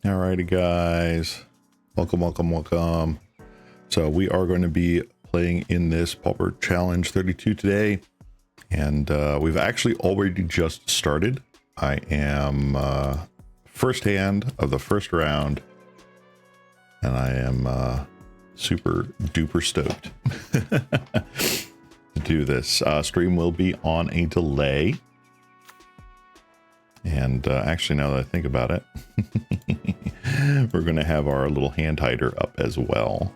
Alrighty guys, welcome. So we are going to be playing in this Pauper Challenge 32 today, and we've actually already just started. I am first hand of the first round, and I am super duper stoked to do this. Stream will be on a delay. And actually, now that I think about it, we're going to have our little hand hider up as well.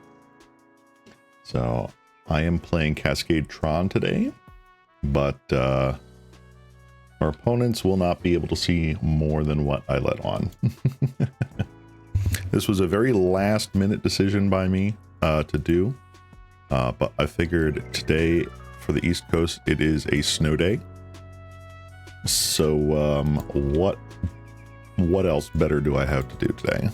So I am playing Cascade TRON today, but our opponents will not be able to see more than what I let on. This was a very last minute decision by me to do, but I figured today for the East Coast, it is a snow day. So what else better do I have to do today?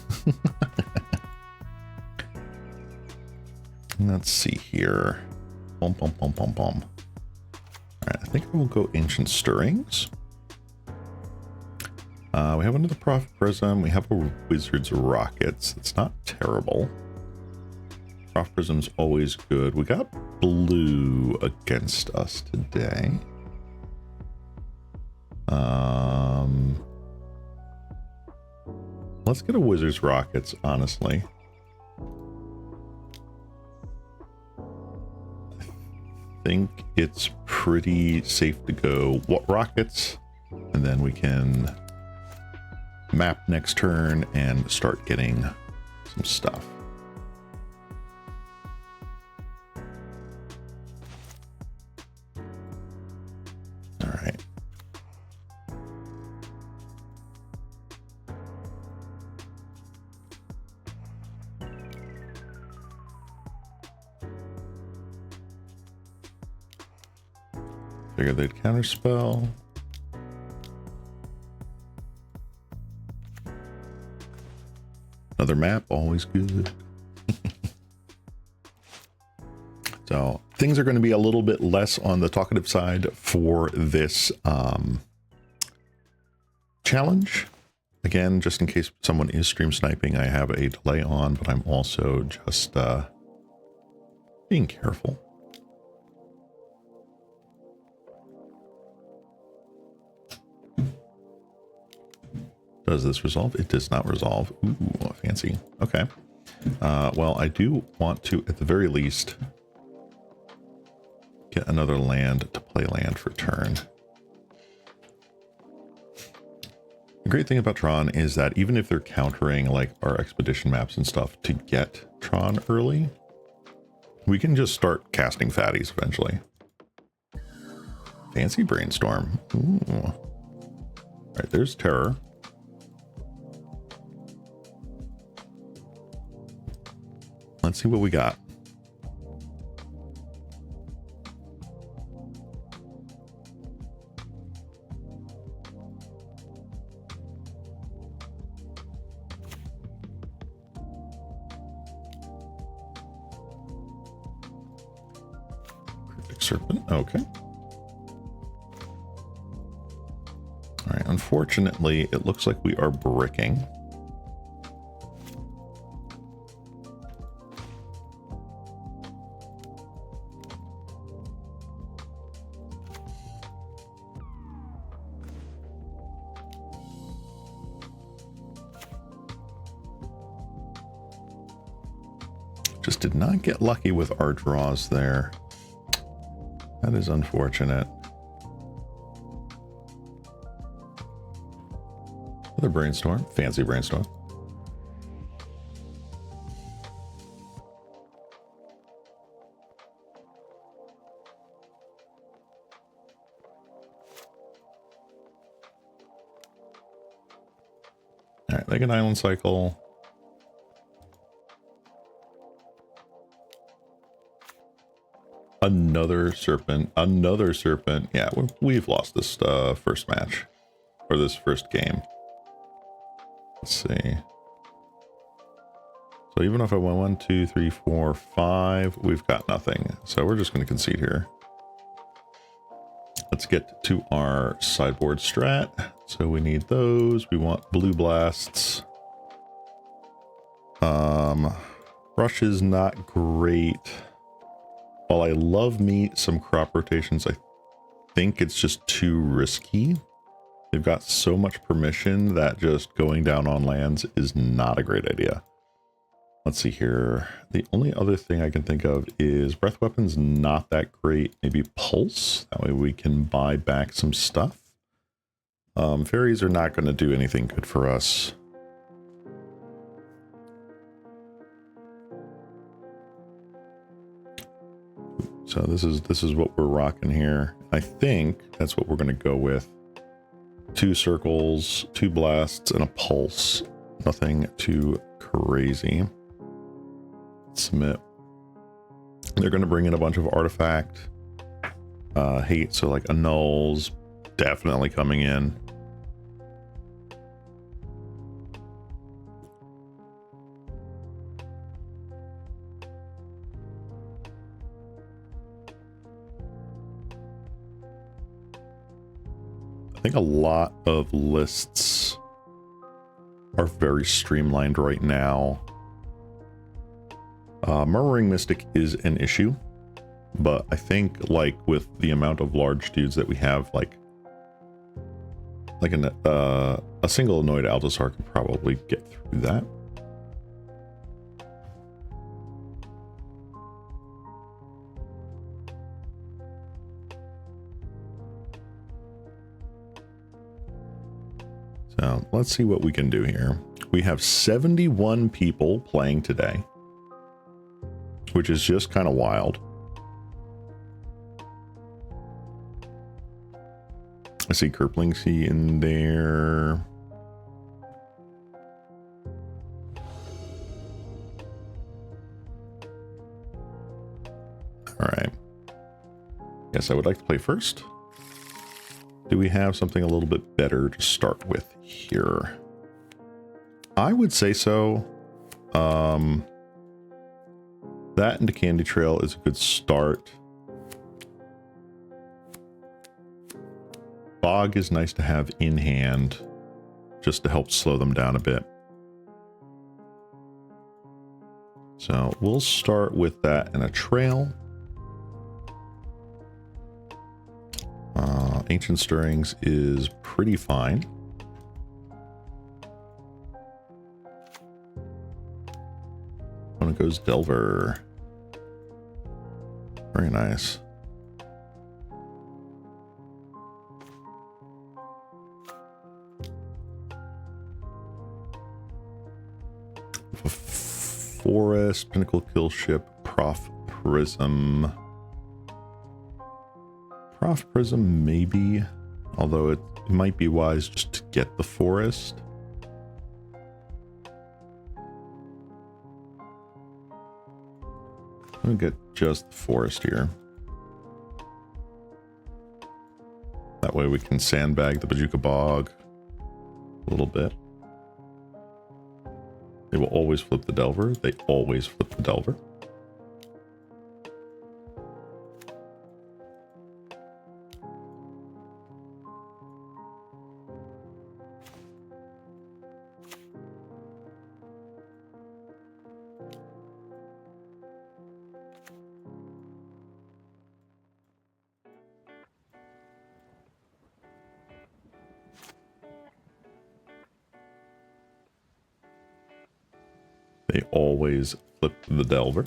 Let's see here. All right, I think I will go Ancient Stirrings. We have another Prophet Prism. We have a Wizard's Rockets. It's not terrible. Prophet Prism's always good. We got blue against us today. Let's get a Wizard's Rockets, honestly. I think it's pretty safe to go Rockets, and then we can map next turn and start getting some stuff. All right. Figure they'd counterspell. Another map, always good. So things are going to be a little bit less on the talkative side for this challenge. Again, just in case someone is stream sniping, I have a delay on, but I'm also just being careful. Does this resolve? It does not resolve. Ooh, fancy. Okay. Well, I do want to, at the very least, get another land to play land for turn. The great thing about TRON is that even if they're countering like our expedition maps and stuff to get TRON early, we can just start casting fatties eventually. Fancy Brainstorm. Ooh. All right, there's Terror. Let's see what we got. Cryptic Serpent, okay. All right, unfortunately, it looks like we are bricking. Just did not get lucky with our draws there. That is unfortunate. Another Brainstorm. Fancy Brainstorm. All right, make an Island Cycle. Another serpent. Yeah, we've lost this first match, or this first game. Let's see. So even if I went 1, 2, 3, 4, 5, we've got nothing. So we're just going to concede here. Let's get to our sideboard strat. So we need those. We want blue blasts. Rush is not great. While I love me some crop rotations, I think it's just too risky. They've got so much permission that just going down on lands is not a great idea. Let's see here. The only other thing I can think of is breath weapons, not that great. Maybe pulse. That way we can buy back some stuff. Fairies are not going to do anything good for us. So this is what we're rocking here. I think that's what we're going to go with. 2 circles, 2 blasts, and a pulse. Nothing too crazy. Submit. They're going to bring in a bunch of artifact hate, so like annuls definitely coming in. I think a lot of lists are very streamlined right now. Murmuring Mystic is an issue, but I think like with the amount of large dudes that we have, like a single annoyed Altasar can probably get through that. So let's see what we can do here. We have 71 people playing today, which is just kind of wild. I see Kerplingsy in there. All right. Yes, I would like to play first. Do we have something a little bit better to start with here? I would say so. That and the Candy Trail is a good start. Bog is nice to have in hand, just to help slow them down a bit. So we'll start with that and a trail. Ancient Stirrings is pretty fine. When it goes Delver. Very nice. Forest, Pinnacle Kill Ship, Prof Prism. Prof Prism maybe, although it might be wise just to get the forest. I'm gonna get just the forest here. That way we can sandbag the Bajuka Bog a little bit. They will always flip the Delver. They always flip the Delver. They always flip the Delver.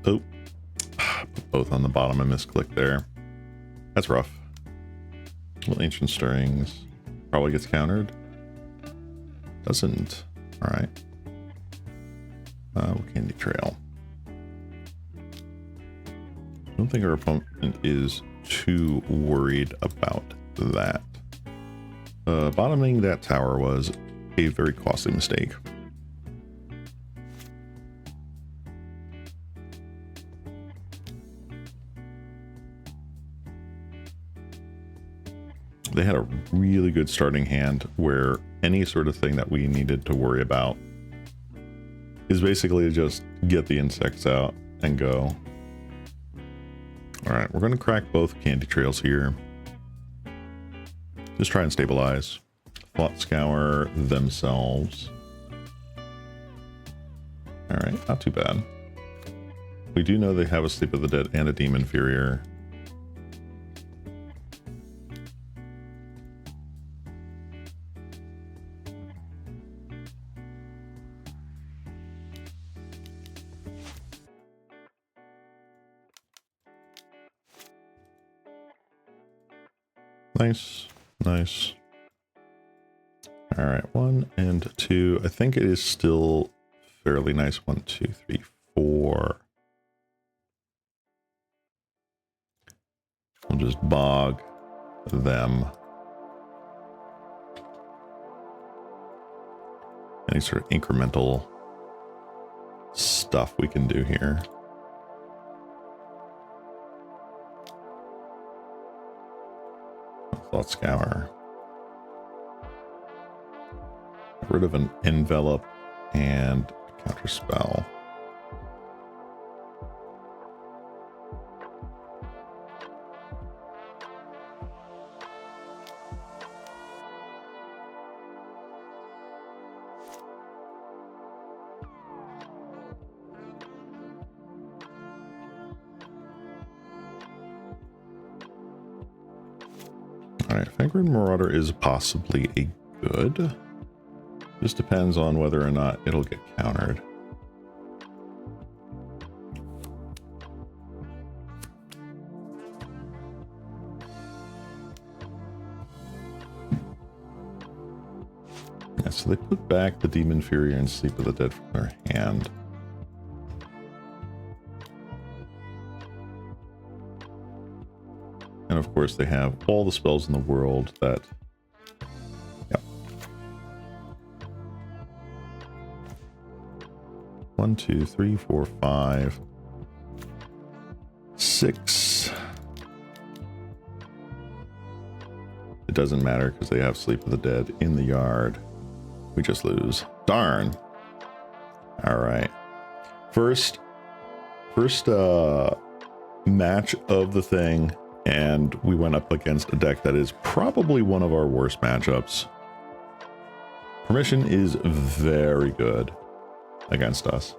Oh, put both on the bottom. I misclicked there. That's rough. Well, Ancient Stirrings probably gets countered. Doesn't. All right. Candy Trail. I don't think our opponent is too worried about that. Bottoming that tower was a very costly mistake. they had a really good starting hand where any sort of thing that we needed to worry about is basically to just get the insects out and go. All right, we're going to crack both candy trails here. Just try and stabilize. Plot scour themselves. All right, not too bad. We do know they have a Sleep of the Dead and a Demon Inferior. Nice, nice. All right, 1 and 2. I think it is still fairly nice. 1, 2, 3, 4. We'll just bog them. Any sort of incremental stuff we can do here. Thought scour. Get rid of an envelop and counter spell. Alright, Vanguard Marauder is possibly a good. Just depends on whether or not it'll get countered. Yeah, so they put back the Demon Inferior and Sleep of the Dead from their hand. And of course they have all the spells in the world that... Yep. 1, 2, 3, 4, 5, 6. It doesn't matter because they have Sleep of the Dead in the yard. We just lose. Darn. Alright. First match of the thing. And we went up against a deck that is probably one of our worst matchups. Permission is very good against us.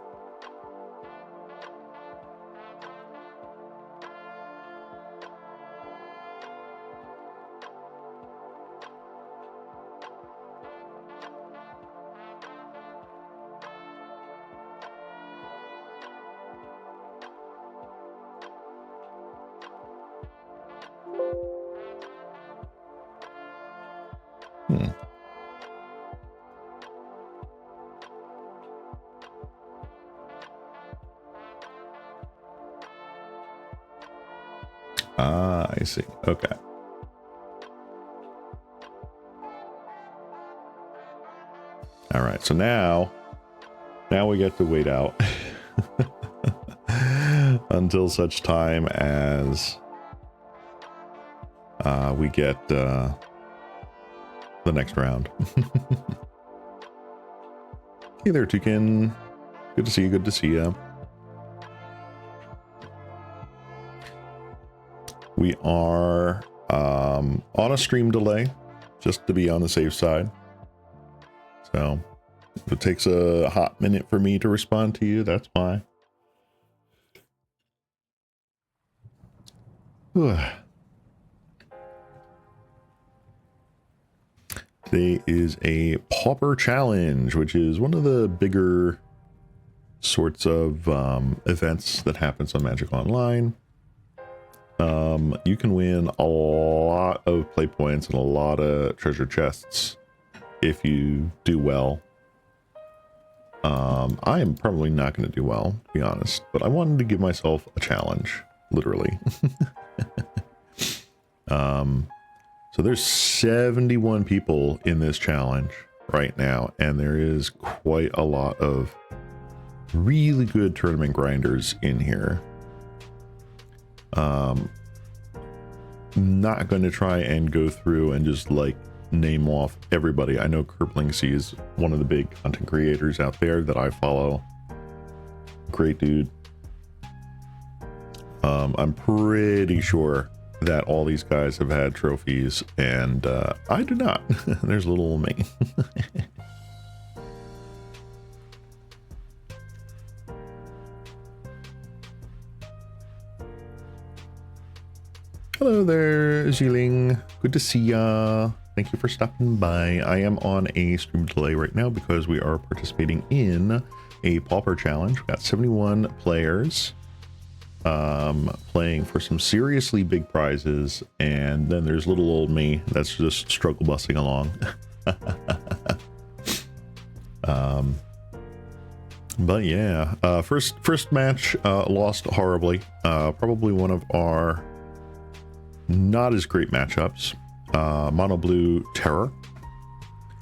Ah, I see. Okay. All right. So now we get to wait out until such time as we get the next round. Hey there, Toucan. Good to see you. Good to see you. We are on a stream delay, just to be on the safe side. So if it takes a hot minute for me to respond to you, that's why. Today is a Pauper challenge, which is one of the bigger sorts of events that happens on Magic Online. You can win a lot of play points and a lot of treasure chests if you do well. I am probably not going to do well, to be honest, but I wanted to give myself a challenge, literally. So there's 71 people in this challenge right now, and there is quite a lot of really good tournament grinders in here. not going to try and go through and just like name off everybody. I know Kerplingsea is one of the big content creators out there that I follow. Great dude. I'm pretty sure that all these guys have had trophies, and I do not. There's little me. Hello there, Zealing. Good to see ya. Thank you for stopping by. I am on a stream delay right now because we are participating in a Pauper challenge. We've got 71 players playing for some seriously big prizes, and then there's little old me that's just struggle busting along. But yeah, first match, lost horribly. Probably one of our not as great matchups. Mono Blue Terror.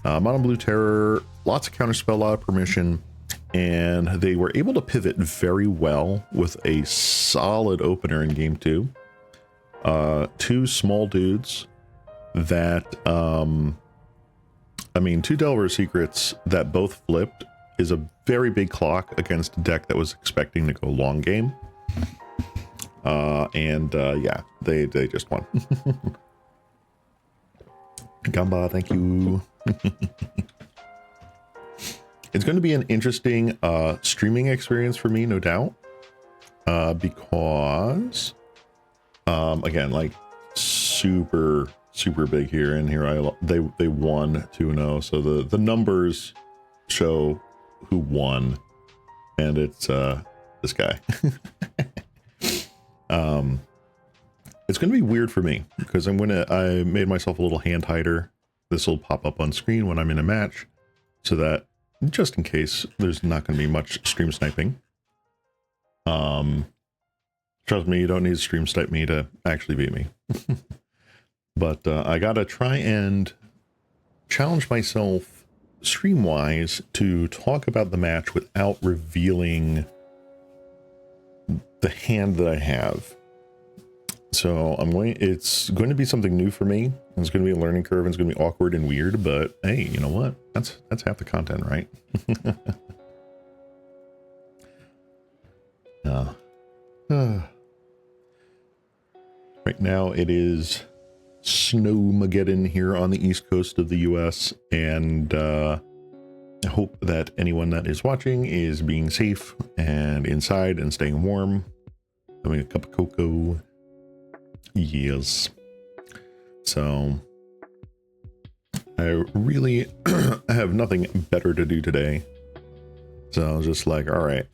Mono Blue Terror, lots of counterspell, a lot of permission, and they were able to pivot very well with a solid opener in game 2. Two small dudes that, I mean, 2 Delver Secrets that both flipped is a very big clock against a deck that was expecting to go long game. Yeah, they just won. Gamba, thank you. It's going to be an interesting streaming experience for me, no doubt, because again, like super big here, and here they won 2-0, so the numbers show who won, and it's this guy. It's going to be weird for me because I made myself a little hand hider. This will pop up on screen when I'm in a match, so that just in case there's not going to be much stream sniping. Trust me, you don't need to stream snipe me to actually beat me. But I gotta try and challenge myself stream wise to talk about the match without revealing the hand that I have. So it's going to be something new for me. It's going to be a learning curve, and it's going to be awkward and weird, but hey, you know what? That's half the content, right? Right now it is Snowmageddon here on the east coast of the US, and I hope that anyone that is watching is being safe and inside and staying warm, having a cup of cocoa. Yes. So I really have nothing better to do today, so I was just like, all right.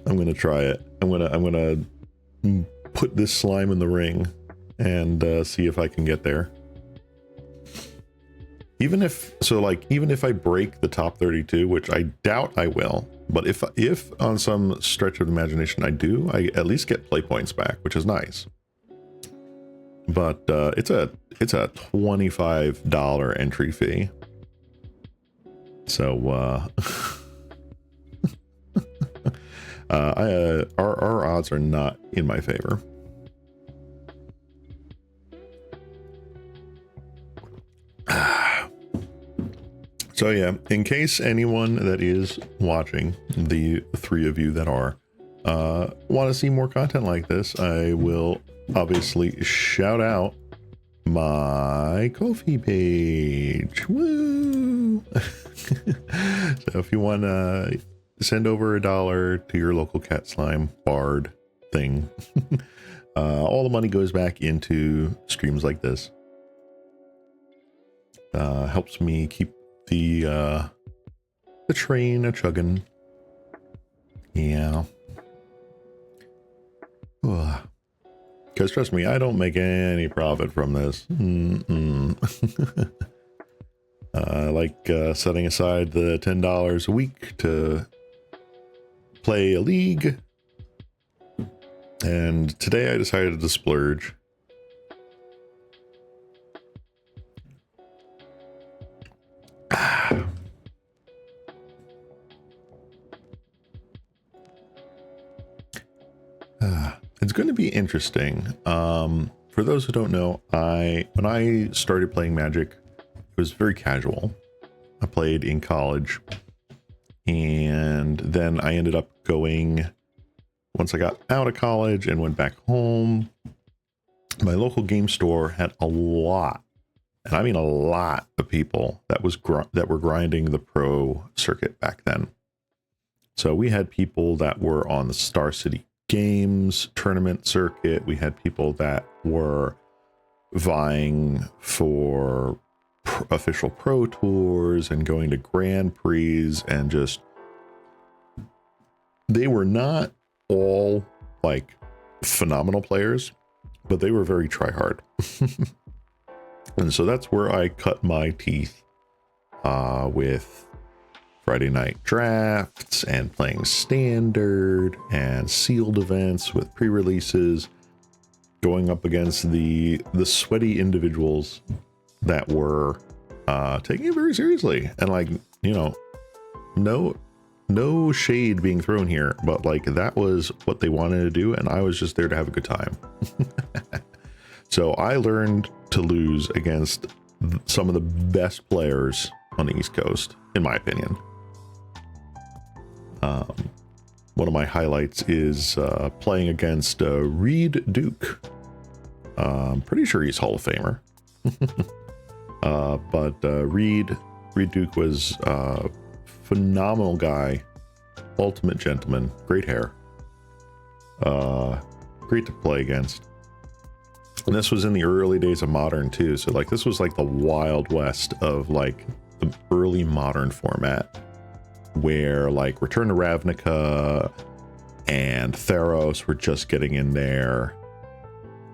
I'm gonna try it. I'm gonna put this slime in the ring and see if I can get there. Even if I break the top 32, which I doubt I will, but if on some stretch of imagination I do, I at least get play points back, which is nice. But it's a $25 entry fee. So our odds are not in my favor. So yeah, in case anyone that is watching, the 3 of you that are, want to see more content like this, I will obviously shout out my Ko-fi page. Woo! So if you want to send over $1 to your local cat slime bard thing, all the money goes back into streams like this. Helps me keep the train a chugging. Yeah. Because trust me, I don't make any profit from this. I like setting aside the $10 a week to play a league, and today I decided to splurge. It's going to be interesting. For those who don't know, when I started playing Magic, it was very casual. I played in college, and then I ended up going, once I got out of college and went back home, my local game store had a lot, and I mean a lot, of people that were grinding the pro circuit back then. So we had people that were on the Star City Games tournament circuit. We had people that were vying for official pro tours and going to Grand Prix, and just, they were not all like phenomenal players, but they were very try hard. And so that's where I cut my teeth with Friday night drafts and playing standard and sealed events with pre-releases, going up against the sweaty individuals that were taking it very seriously. And like, you know, no shade being thrown here, but like that was what they wanted to do, and I was just there to have a good time. So I learned to lose against some of the best players on the East Coast, in my opinion. One of my highlights is playing against Reed Duke. I'm pretty sure he's Hall of Famer. But Reed Duke was a phenomenal guy, ultimate gentleman, great hair, great to play against. And this was in the early days of Modern too, so like this was like the Wild West of like the early Modern format, where like Return to Ravnica and Theros were just getting in there.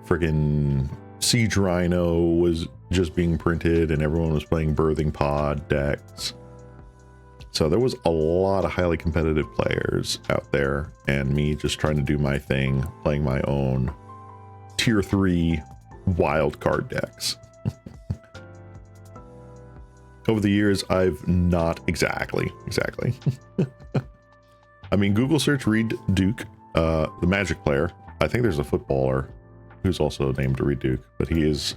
Friggin' Siege Rhino was just being printed, and everyone was playing Birthing Pod decks. So there was a lot of highly competitive players out there, and me just trying to do my thing, playing my own tier 3 wild card decks. Over the years, I've not exactly. I mean, Google search Reed Duke, the Magic player. I think there's a footballer who's also named Reed Duke, but he is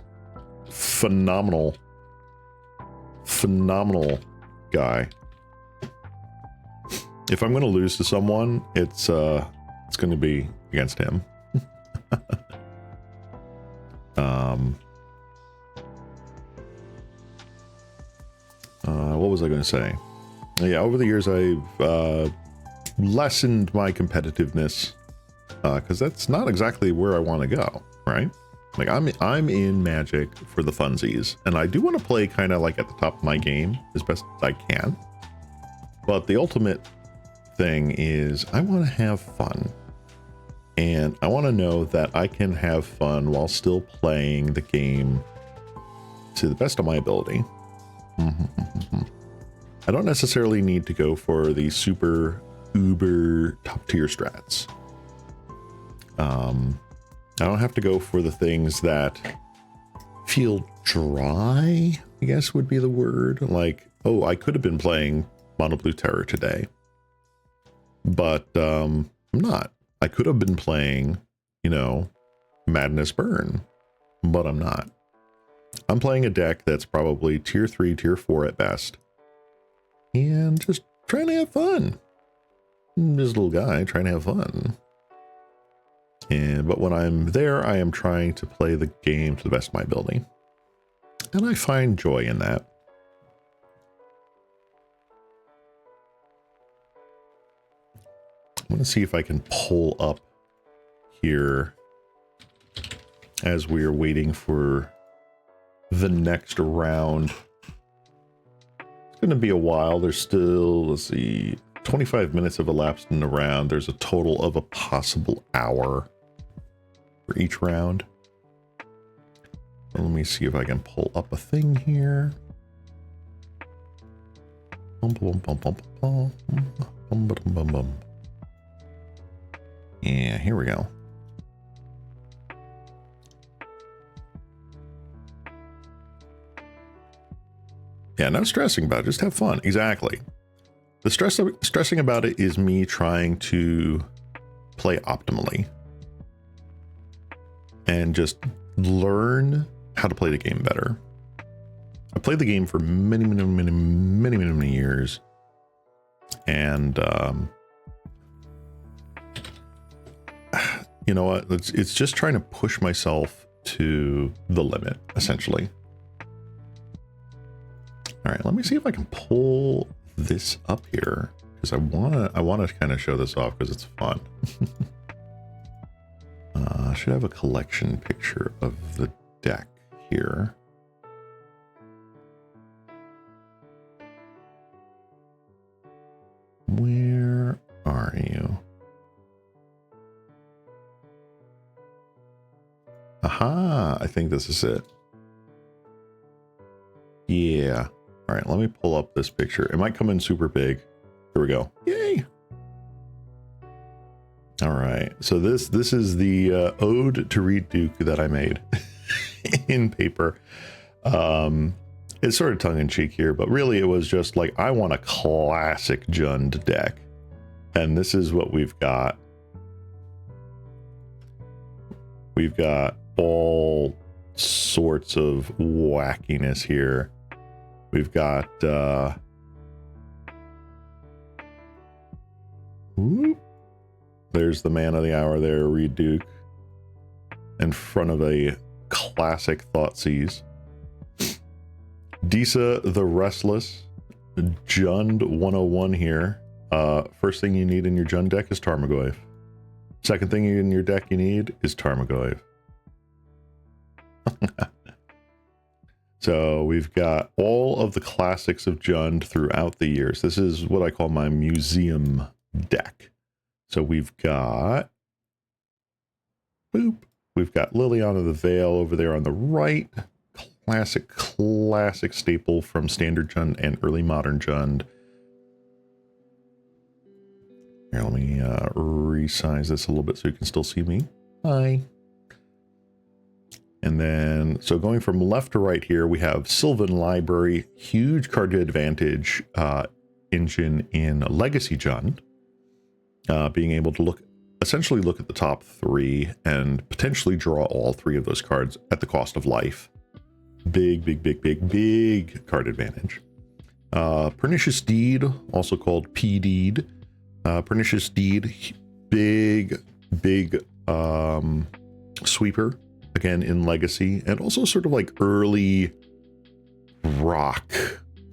phenomenal guy. If I'm going to lose to someone, it's going to be against him. What was I going to say? Yeah, over the years I've lessened my competitiveness, because that's not exactly where I want to go, right? Like I'm in Magic for the funsies, and I do want to play kind of like at the top of my game as best as I can. But the ultimate thing is I want to have fun, and I want to know that I can have fun while still playing the game to the best of my ability. I don't necessarily need to go for the super uber top tier strats. I don't have to go for the things that feel dry, I guess would be the word. Like, oh, I could have been playing Mono Blue Terror today, but I'm not. I could have been playing, you know, Madness Burn, but I'm not. I'm playing a deck that's probably tier 3, tier 4 at best, and just trying to have fun. This little guy trying to have fun. But when I'm there, I am trying to play the game to the best of my ability, and I find joy in that. I'm going to see if I can pull up here as we're waiting for the next round. It's going to be a while. There's still, let's see, 25 minutes have elapsed in the round. There's a total of a possible hour for each round. Let me see if I can pull up a thing here. Yeah, here we go. Yeah, no stressing about it. Just have fun. Exactly. The stressing about it is me trying to play optimally. and just learn how to play the game better. I played the game for many years, and you know what? It's just trying to push myself to the limit, essentially. All right, let me see if I can pull this up here, because I wanna kind of show this off because it's fun. I should have a collection picture of the deck here. Where are you? Aha, I think this is it. Yeah. All right, let me pull up this picture. It might come in super big. Here we go. Yay. All right, so this is the ode to Reed Duke that I made in paper. It's sort of tongue-in-cheek here, but really it was just like, I want a classic Jund deck, and this is what we've got. We've got all sorts of wackiness here. We've got there's the man of the hour there, Reed Duke, in front of a classic Thoughtseize. Disa the Restless, Jund 101 here. First thing you need in your Jund deck is Tarmogoyf. Second thing in your deck you need is Tarmogoyf. So we've got all of the classics of Jund throughout the years. This is what I call my museum deck. So we've got, boop, we've got Liliana of the Veil over there on the right. Classic staple from standard Jund and early modern Jund. Here, let me resize this a little bit so you can still see me. Hi. And then, so going from left to right here, we have Sylvan Library, huge card advantage engine in Legacy Jund. Being able to essentially look at the top three and potentially draw all three of those cards at the cost of life. Big card advantage. Pernicious Deed, also called P-Deed. Pernicious Deed, big sweeper, again in Legacy, and also sort of like early rock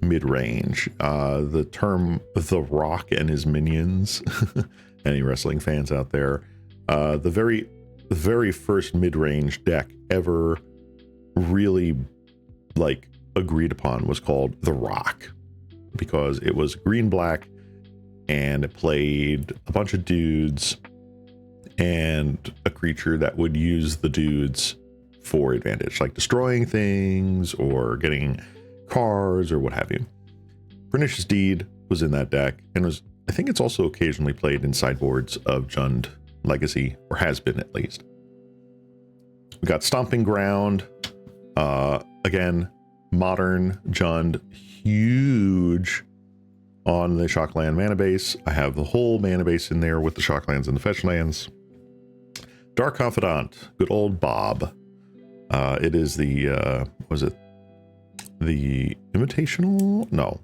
mid-range. The term The Rock and his minions, any wrestling fans out there, the very first mid-range deck ever really like agreed upon was called The Rock, because it was green-black and it played a bunch of dudes and a creature that would use the dudes for advantage, like destroying things or getting cards or what have you. Pernicious Deed was in that deck, and I think it's also occasionally played in sideboards of Jund Legacy, or has been at least. We got Stomping Ground, again, modern Jund, huge on the Shockland mana base. I have the whole mana base in there with the Shocklands and the fetch lands. Dark Confidant, good old Bob. It is the, was it the Invitational? No.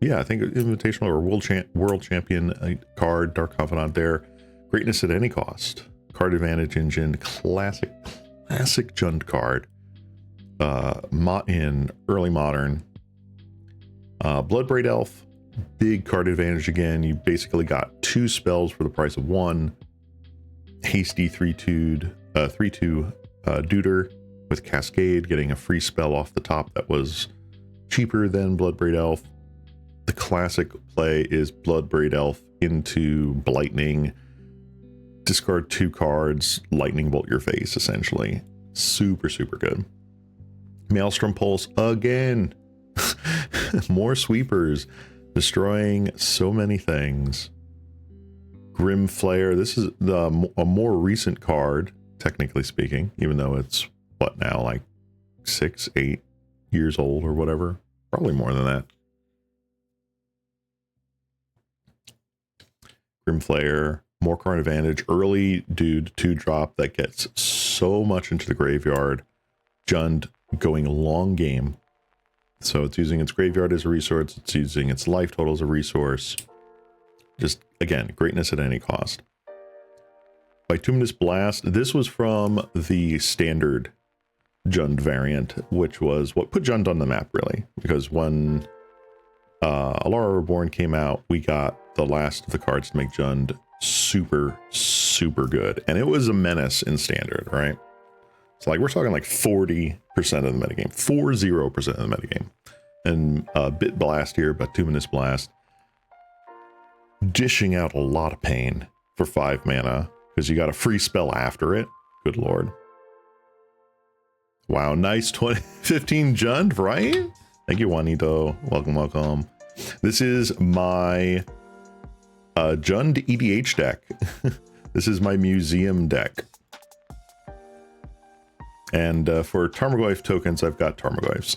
Yeah, I think Invitational or World Champion card, Dark Confidant there. Greatness at any cost. Card advantage engine, classic Jund card. In early modern. Bloodbraid Elf, big card advantage again. You basically got 2 spells for the price of 1. Hasty 3/2 Duder with Cascade, getting a free spell off the top that was cheaper than Bloodbraid Elf. The classic play is Bloodbraid Elf into Blightning. Discard 2 cards, lightning bolt your face, essentially. Super good. Maelstrom Pulse again. More sweepers, destroying so many things. Grim Flare, this is a more recent card, technically speaking, even though it's, what now, like 6-8 years old or whatever. Probably more than that. Grim Flare, more card advantage, early dude 2-drop that gets so much into the graveyard. Jund going long game. So it's using its graveyard as a resource. It's using its life total as a resource. Just, again, greatness at any cost. Bituminous Blast. This was from the standard Jund variant, which was what put Jund on the map, really. Because when Alara Reborn came out, we got the last of the cards to make Jund super, super good. And it was a menace in standard, right? So like we're talking like 40% of the metagame, 40% of the metagame. And Bit Blast here, Bituminous Blast, dishing out a lot of pain for 5 mana because you got a free spell after it. Good lord. Wow, nice 2015 Jund, right? Thank you, Juanito. Welcome, welcome. This is my Jund EDH deck. This is my museum deck. And for Tarmogoyf tokens, I've got Tarmogoyfs.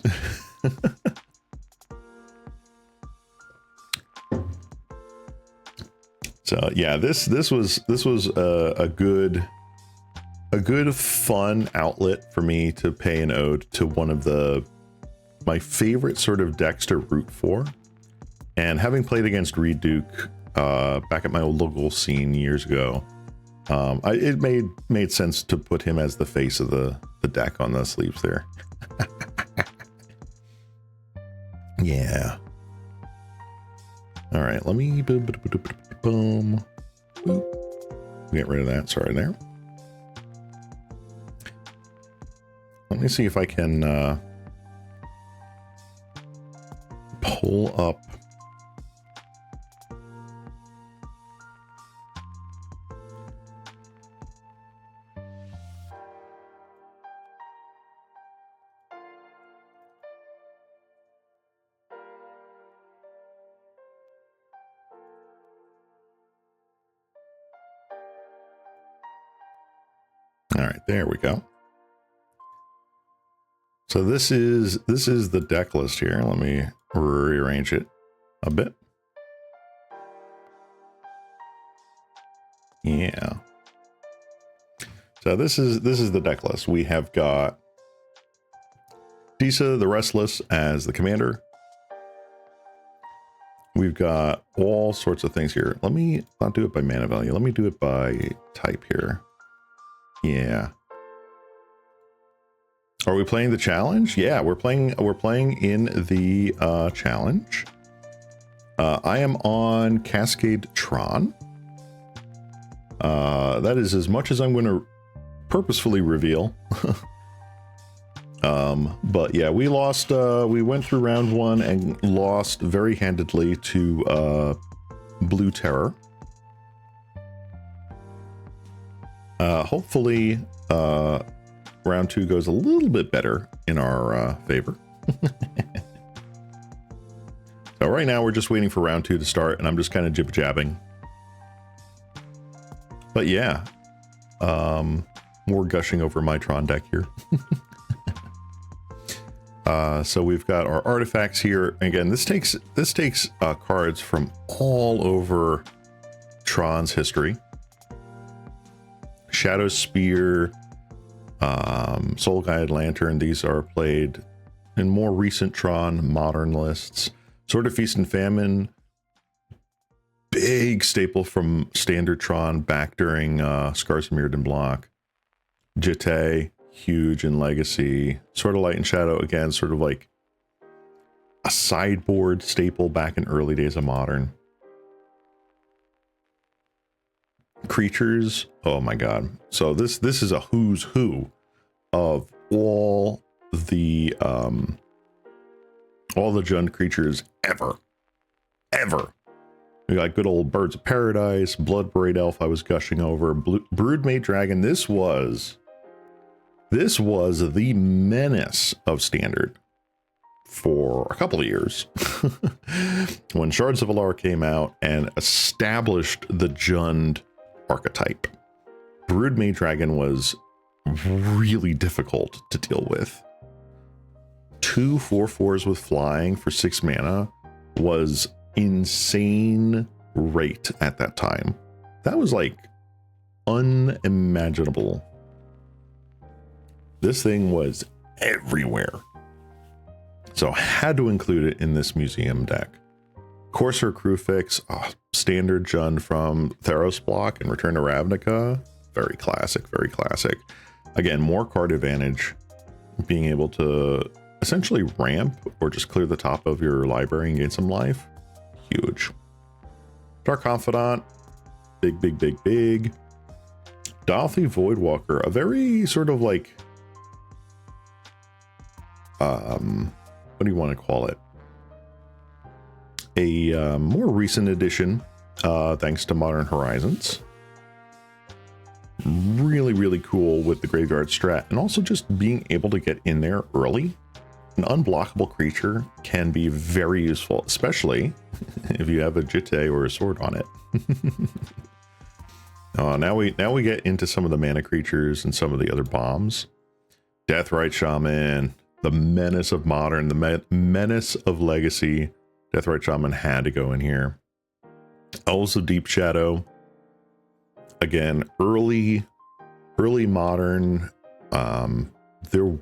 So yeah, this was a good fun outlet for me to pay an ode to one of my favorite sort of decks to root for. And having played against Reed Duke back at my old local scene years ago, it made sense to put him as the face of the deck on the sleeves there. Yeah. All right, let me boom. Get rid of that. Sorry there. Let me see if I can pull up. All right, there we go. So this is the deck list here. Let me rearrange it a bit. Yeah. So this is the deck list. We have got Disa the Restless as the commander. We've got all sorts of things here. Let me not do it by mana value. Let me do it by type here. Yeah. Are we playing the challenge? Yeah, we're playing in the challenge. I am on Cascade TRON. That is as much as I'm going to purposefully reveal. But yeah, we lost, we went through round 1 and lost very handedly to Blue Terror. Hopefully, round 2 goes a little bit better in our favor. So right now we're just waiting for round 2 to start, and I'm just kind of jib-jabbing. But yeah, more gushing over my Tron deck here. So we've got our artifacts here. Again, this takes cards from all over Tron's history. Shadow Spear, Soul Guide Lantern. These are played in more recent Tron modern lists. Sword of Feast and Famine, big staple from standard Tron back during Scars of Mirrodin Block. Jitte, huge in Legacy. Sword of Light and Shadow, again, sort of like a sideboard staple back in early days of modern. Creatures, oh my god. So this is a who's who of all the Jund creatures ever. We got good old Birds of Paradise, Bloodbraid Elf I was gushing over, Broodmate Dragon. This was the menace of standard for a couple of years. When Shards of Alara came out and established the Jund archetype, Broodmate Dragon was really difficult to deal with. 2 4/4s with flying for 6 mana was insane rate at that time. That was like unimaginable This thing was everywhere. So had to include it in this museum deck. Corsair Crewfix, standard Jund from Theros block and Return to Ravnica. Very classic, very classic. Again, more card advantage, being able to essentially ramp or just clear the top of your library and gain some life. Huge. Dark Confidant, big, big, big, big. Dolphy Voidwalker, a very sort of like, what do you want to call it? A more recent addition, thanks to Modern Horizons. Really, really cool with the graveyard strat, and also just being able to get in there early. An unblockable creature can be very useful, especially if you have a Jitte or a sword on it. Now we get into some of the mana creatures and some of the other bombs. Deathrite Shaman, the menace of Modern, the menace of Legacy. Deathrite Shaman had to go in here. Elves of Deep Shadow. Again, early Modern. There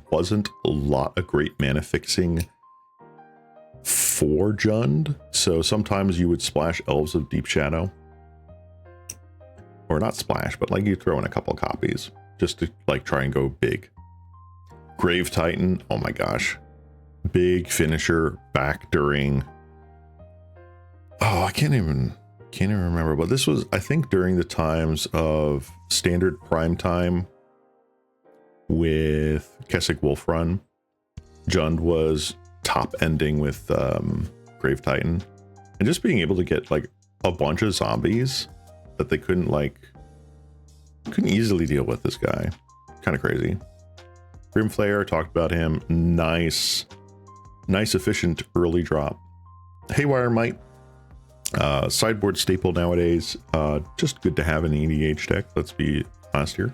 wasn't a lot of great mana fixing for Jund, so sometimes you would splash Elves of Deep Shadow, or not splash, but like you throw in a couple of copies just to like try and go big. Grave Titan, oh my gosh, big finisher back during, I can't even remember, but this was, I think, during the times of standard prime time with Kessig Wolf Run. Jund was top ending with Grave Titan, and just being able to get like a bunch of zombies that they couldn't easily deal with. This guy, kind of crazy. Grimflayer, talked about him. Nice efficient early drop. Haywire Might, sideboard staple nowadays. Just good to have in the EDH deck, let's be honest here.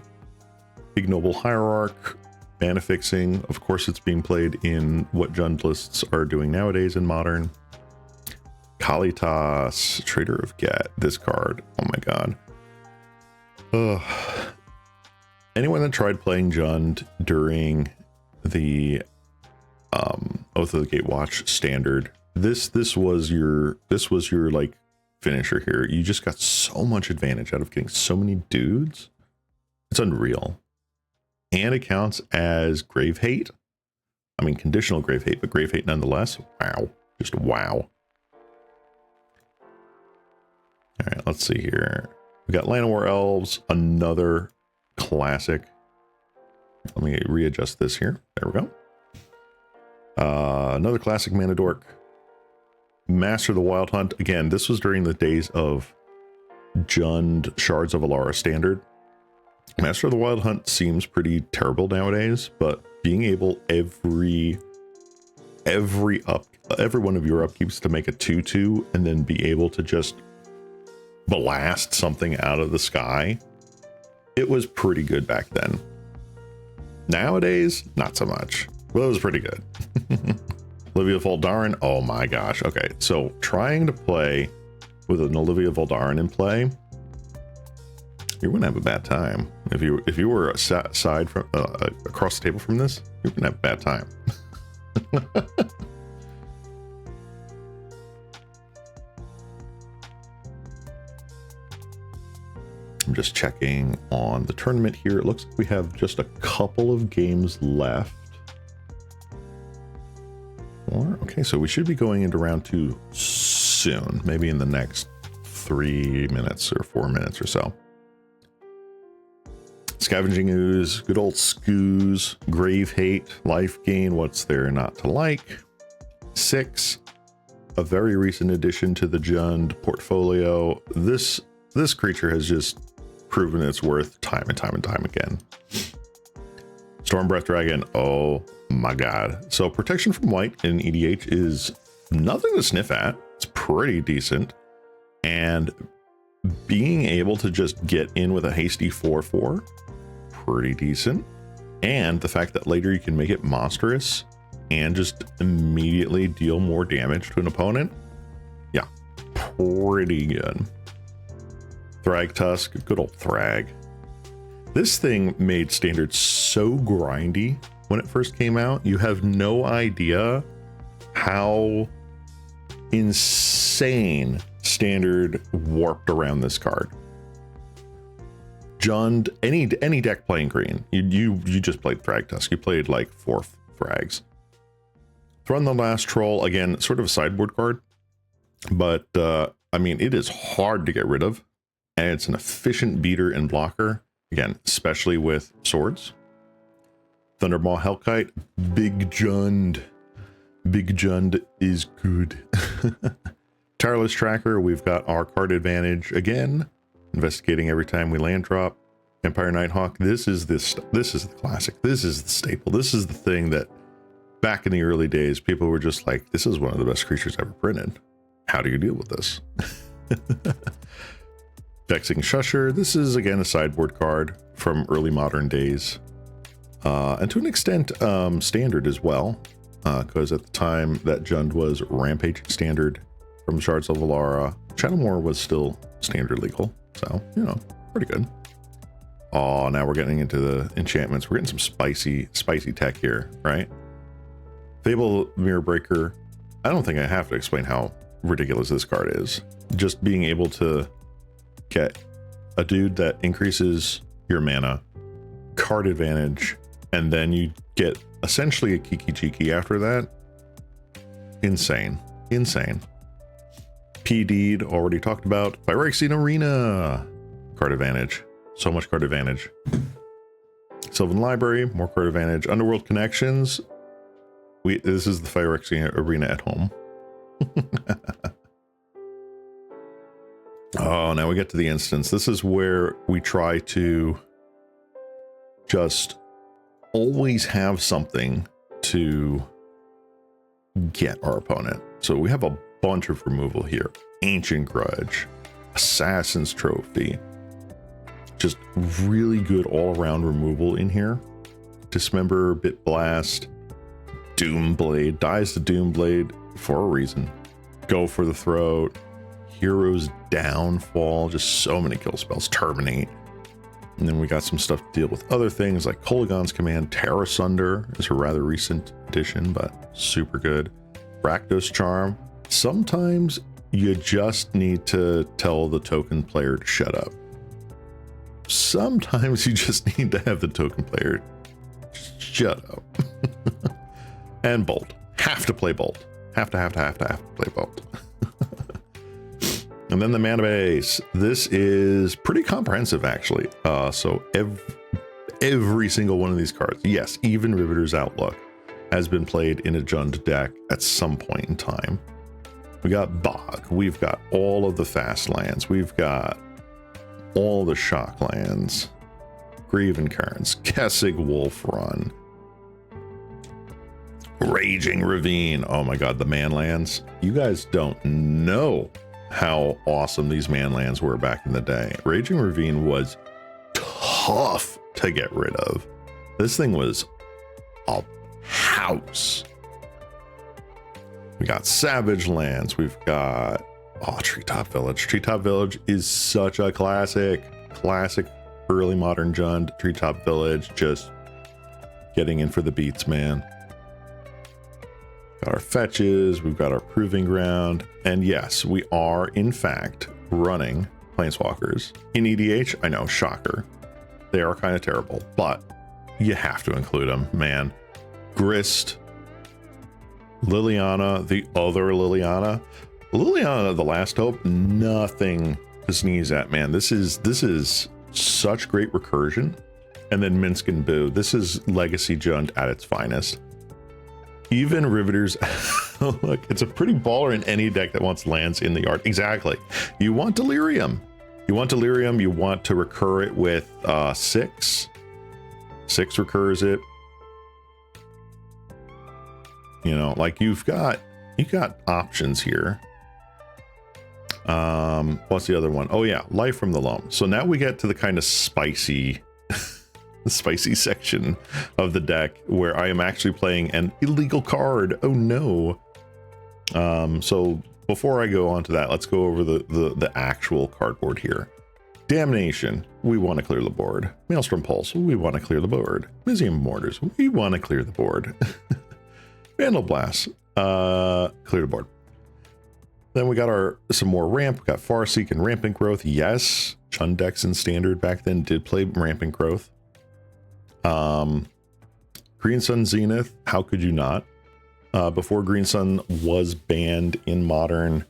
Ignoble Hierarch, mana fixing. Of course, it's being played in what Jund lists are doing nowadays in Modern. Kalitas, Trader of Get. This card, oh my god. Anyone that tried playing Jund during the Oath of the Gatewatch standard, this was your like finisher here. You just got so much advantage out of getting so many dudes. It's unreal. And it counts as Grave Hate. I mean, conditional Grave Hate, but Grave Hate nonetheless. Wow. Just wow. All right, let's see here. We got Llanowar Elves, another classic. Let me readjust this here. There we go. Another classic mana dork. Master of the Wild Hunt. Again, this was during the days of Jund Shards of Alara standard. Master of the Wild Hunt seems pretty terrible nowadays, but being able every one of your upkeeps to make a 2/2 and then be able to just blast something out of the sky, it was pretty good back then. Nowadays, not so much, but it was pretty good. Olivia Voldaren, oh my gosh. Okay, so trying to play with an Olivia Voldaren in play, you're gonna have a bad time. If you were aside from across the table from this, you're gonna have a bad time. I'm just checking on the tournament here. It looks like we have just a couple of games left. Okay, so we should be going into round 2 soon, maybe in the next 3 minutes or 4 minutes or so. Scavenging Ooze, good old Scoos, Grave Hate, Life Gain, what's there not to like? 6, a very recent addition to the Jund portfolio. This creature has just proven its worth time and time and time again. Stormbreath Dragon, oh my god. So protection from white in EDH is nothing to sniff at. It's pretty decent. And being able to just get in with a hasty 4/4, pretty decent. And the fact that later you can make it monstrous and just immediately deal more damage to an opponent, yeah, pretty good. Thrag Tusk, good old Thrag. This thing made Standard so grindy when it first came out. You have no idea how insane Standard warped around this card. Jund, any deck playing green, you just played Thragtusk. You played like 4 frags. Thrun the Last Troll, again, sort of a sideboard card, but I mean, it is hard to get rid of, and it's an efficient beater and blocker, again, especially with swords. Thundermaw Hellkite, Big Jund. Big Jund is good. Tireless Tracker, we've got our card advantage again. Investigating every time we land drop. Empire Nighthawk, this is the classic. This is the staple. This is the thing that back in the early days, people were just like, this is one of the best creatures ever printed. How do you deal with this? Vexing Shusher, this is again a sideboard card from early modern days. And to an extent, standard as well. Because at the time that Jund was rampaging standard from Shards of Alara, Shadowmoor was still standard legal. So, you know, pretty good. Oh, now we're getting into the enchantments. We're getting some spicy tech here, right? Fable Mirror Breaker. I don't think I have to explain how ridiculous this card is. Just being able to get a dude that increases your mana, card advantage, and then you get essentially a Kiki Jiki after that. Insane. Insane. P-Deed, already talked about. Phyrexian Arena, card advantage. So much card advantage. Sylvan Library, more card advantage. Underworld Connections. This is the Phyrexian Arena at home. Oh, now we get to the instance. This is where we try to just always have something to get our opponent. So we have a bunch of removal here. Ancient Grudge, Assassin's Trophy, just really good all-around removal in here. Dismember, Bit Blast, Doomblade, dies to Doomblade for a reason. Go for the Throat, Hero's Downfall, just so many kill spells. Terminate. And then we got some stuff to deal with other things like Kolaghan's Command. Terra Sunder is a rather recent addition, but super good. Rakdos Charm. Sometimes you just need to tell the token player to shut up. Sometimes you just need to have the token player shut up. And Bolt. Have to play Bolt. Have to play Bolt. And then the mana base. This is pretty comprehensive, actually. So every single one of these cards, yes, even Riveter's Outlook, has been played in a Jund deck at some point in time. We got Bog. We've got all of the fast lands. We've got all the shock lands. Graven Cairns, Kessig Wolf Run, Raging Ravine. Oh my god, the man lands. You guys don't know how awesome these man lands were back in the day. Raging Ravine was tough to get rid of. This thing was a house. We got Savage Lands. We've got Treetop Village. Treetop Village is such a classic early modern Jund. Treetop Village, just getting in for the beats, man. Got our fetches, we've got our proving ground, and yes, we are in fact running planeswalkers in EDH. I know, shocker. They are kind of terrible, but you have to include them, man. Grist, Liliana, the other Liliana, the Last Hope, nothing to sneeze at, man. This is such great recursion. And then Minsk and Boo. This is Legacy Jund at its finest. Even Riveters, look, it's a pretty baller in any deck that wants lands in the yard. Exactly. You want Delirium. You want to recur it with 6. 6 recurs it. You know, like you've got options here. What's the other one? Oh yeah, Life from the Loam. So now we get to the kind of spicy the spicy section of the deck where I am actually playing an illegal card. Oh no. So before I go on to that, let's go over the actual cardboard here. Damnation, we want to clear the board. Maelstrom Pulse, we want to clear the board. Museum Mortars, we want to clear the board. Vandal Blast, clear the board. Then we got some more ramp. We got Farseek and Rampant Growth. Yes, Chun decks in Standard back then did play Rampant Growth. Green Sun Zenith, how could you not? Before Green Sun was banned in Modern,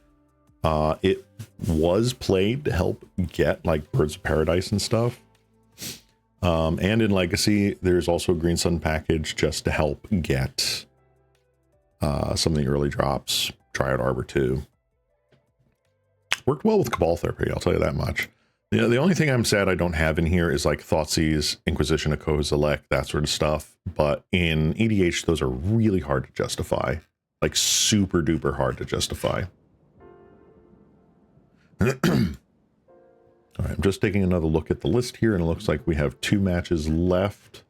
it was played to help get like Birds of Paradise and stuff. And in Legacy, there's also a Green Sun package just to help get some of the early drops. Triad Arbor 2. Worked well with Cabal Therapy, I'll tell you that much. You know, the only thing I'm sad I don't have in here is like Thoughtseize, Inquisition of Kozilek, that sort of stuff. But in EDH, those are really hard to justify. Like super duper hard to justify. All right, I'm just taking another look at the list here, and it looks like we have 2 matches left.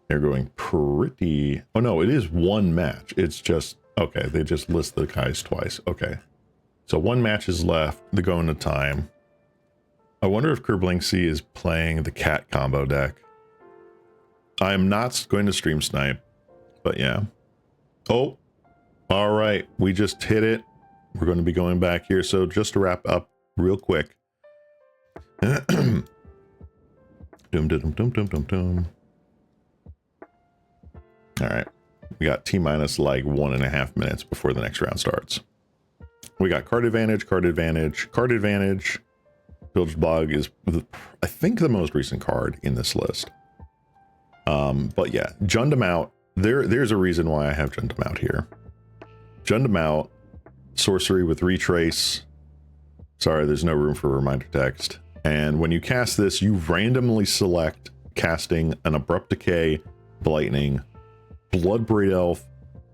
They're going pretty... Oh no, it is 1 match. It's just... Okay, they just list the guys twice. Okay. So 1 match is left. They're going to time. I wonder if Kerblinksy is playing the cat combo deck. I'm not going to stream snipe, but yeah. Oh, all right. We just hit it. We're going to be going back here. So just to wrap up real quick. Doom, doom, doom, doom, doom, doom, doom. All right. We got T-minus like 1.5 minutes before the next round starts. We got card advantage, card advantage, card advantage. Bilge Bog is, I think, the most recent card in this list. But yeah, Jundam out. There's a reason why I have Jundam out here. Jundam out, sorcery with retrace. Sorry, there's no room for reminder text. And when you cast this, you randomly select casting an Abrupt Decay, Blightning, Bloodbraid Elf,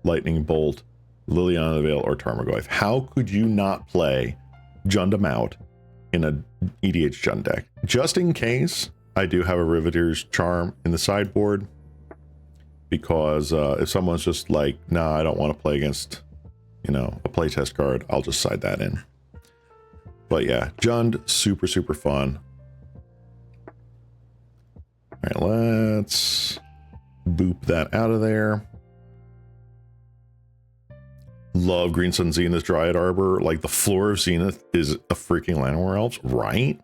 Lightning Bolt, Liliana Veil, or Tarmogoyf. How could you not play Jundam out in a EDH Jund deck? Just in case, I do have a Riveter's Charm in the sideboard, because if someone's just like, nah, I don't want to play against, you know, a playtest card, I'll just side that in. But yeah, Jund, super, super fun. All right, let's boop that out of there. Love Green Sun Zenith Dryad Arbor. Like, the floor of Zenith is a freaking Llanowar Elves, right?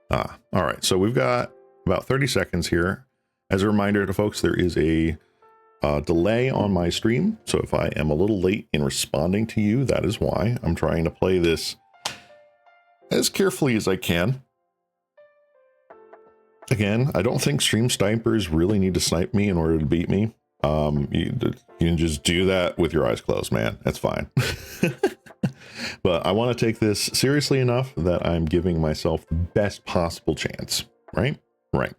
All right, so we've got about 30 seconds here. As a reminder to folks, there is a delay on my stream, so if I am a little late in responding to you, that is why. I'm trying to play this as carefully as I can. Again, I don't think stream snipers really need to snipe me in order to beat me. You can just do that with your eyes closed, man. That's fine. But I want to take this seriously enough that I'm giving myself the best possible chance, right? Right.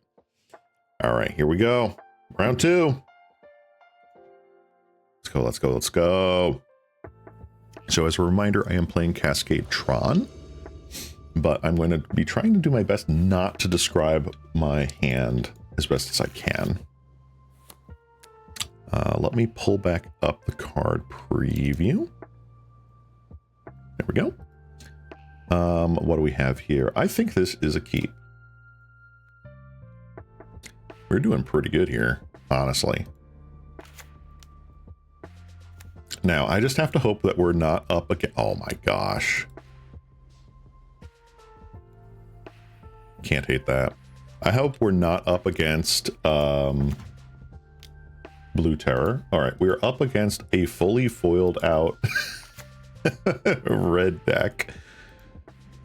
All right, here we go. Round 2. Let's go, let's go, let's go. So as a reminder, I am playing Cascade TRON, but I'm going to be trying to do my best not to describe my hand as best as I can. Let me pull back up the card preview. There we go. What do we have here? I think this is a keep. We're doing pretty good here, honestly. Now, I just have to hope that we're not up again. Oh my gosh. Can't hate that. I hope we're not up against Blue Terror. All right, we're up against a fully foiled out red deck.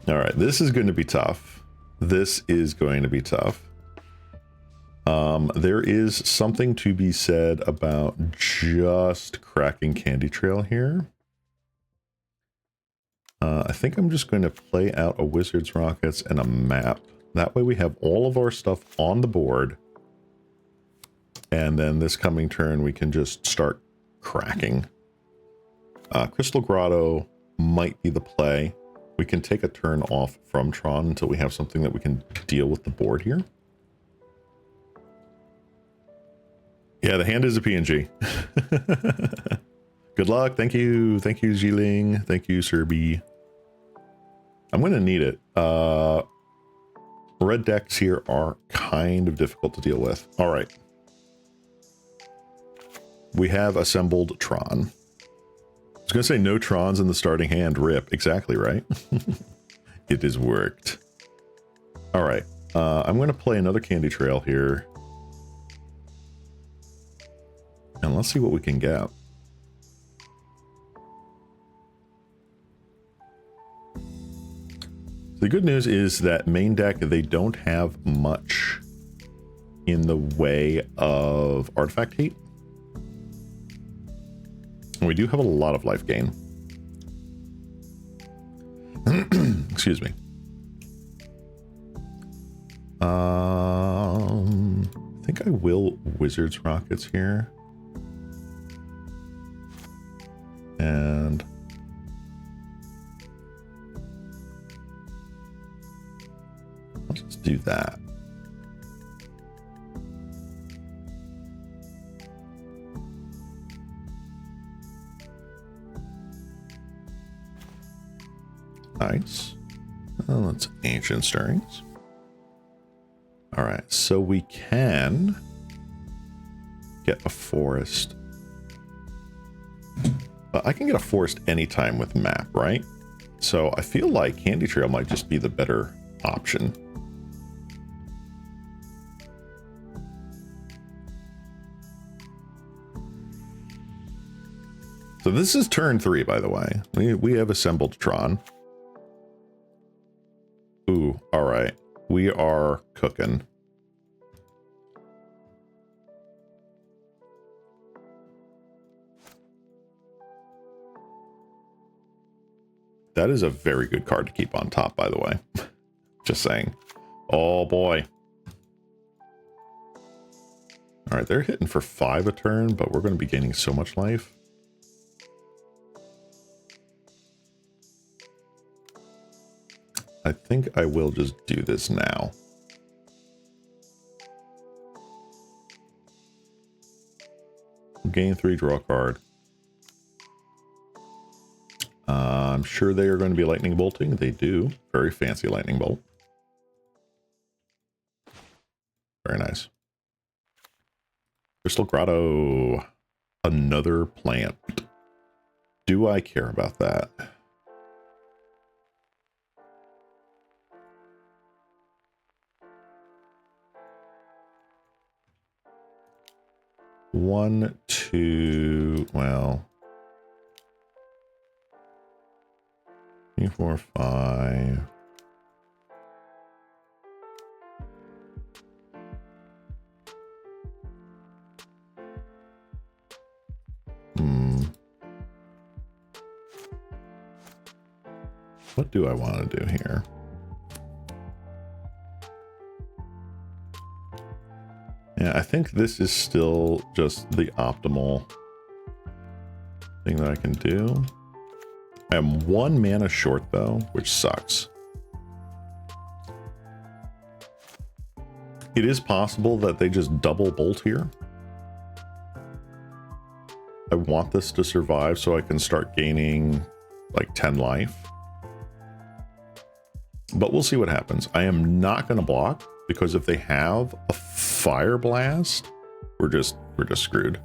All right, this is going to be tough. This is going to be tough. There is something to be said about just cracking Candy Trail here. I think I'm just going to play out a Wizard's Rockets and a map. That way we have all of our stuff on the board. And then this coming turn, we can just start cracking. Crystal Grotto might be the play. We can take a turn off from Tron until we have something that we can deal with the board here. Yeah, the hand is a PNG. Good luck. Thank you. Thank you, Ziling. Thank you, Serby. I'm going to need it. Red decks here are kind of difficult to deal with. All right. We have assembled Tron. I was going to say no Trons in the starting hand. Rip. Exactly right. It has worked. All right. I'm going to play another Candy Trail here. And let's see what we can get. The good news is that main deck, they don't have much in the way of artifact heat. And we do have a lot of life gain. Excuse me. I think I will Wizard's Rockets here. And let's do that. Nice. Let's Ancient Stirrings. All right, so we can get a forest. But I can get a forest anytime with map, right? So I feel like Candy Trail might just be the better option. So this is turn 3, by the way. We have assembled Tron. Ooh, all right. We are cooking. That is a very good card to keep on top, by the way. Just saying. Oh, boy. All right, they're hitting for 5 a turn, but we're going to be gaining so much life. I think I will just do this now. Gain 3, draw a card. I'm sure they are going to be lightning bolting. They do. Very fancy lightning bolt. Very nice. Crystal Grotto. Another plant. Do I care about that? One, two, well, 3, 4, 5. What do I want to do here? Yeah, I think this is still just the optimal thing that I can do. I am 1 mana short though, which sucks. It is possible that they just double bolt here. I want this to survive so I can start gaining like 10 life. But we'll see what happens. I am not going to block because if they have a Fire Blast, we're just screwed.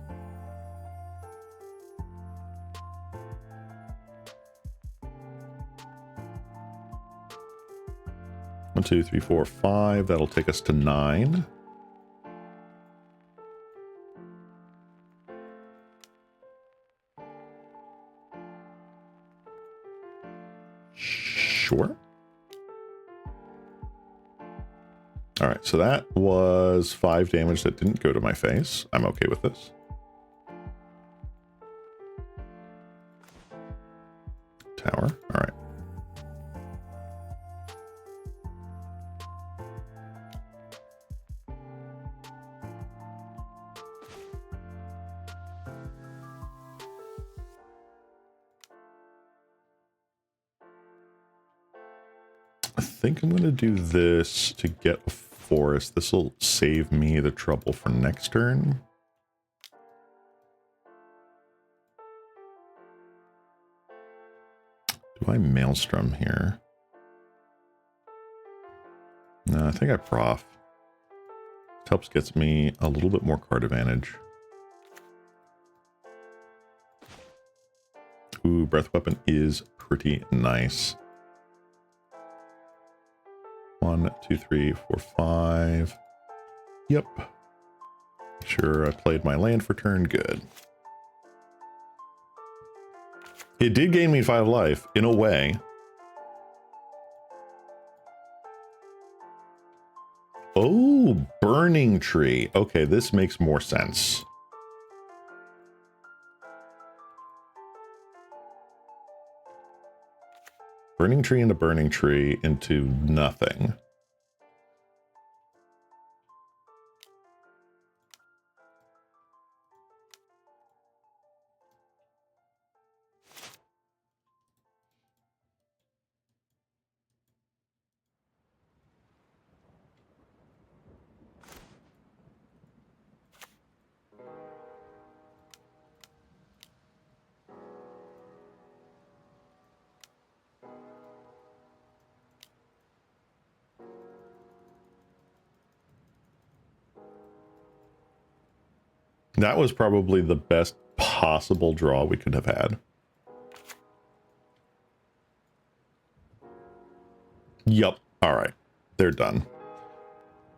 One, two, three, four, 5. That'll take us to 9. Sure. All right, so that was 5 damage that didn't go to my face. I'm okay with this. Tower, all right. I think I'm going to do this to get a forest. This will save me the trouble for next turn. Do I Maelstrom here? think I prof. This helps gets me a little bit more card advantage. Ooh, breath weapon is pretty nice. 1, 2, 3, 4, 5. Yep. Sure, I played my land for turn. Good. It did gain me 5 life, in a way. Oh, burning tree. Okay, this makes more sense. Burning tree into burning tree into nothing. That was probably the best possible draw we could have had. Yup. All right. They're done.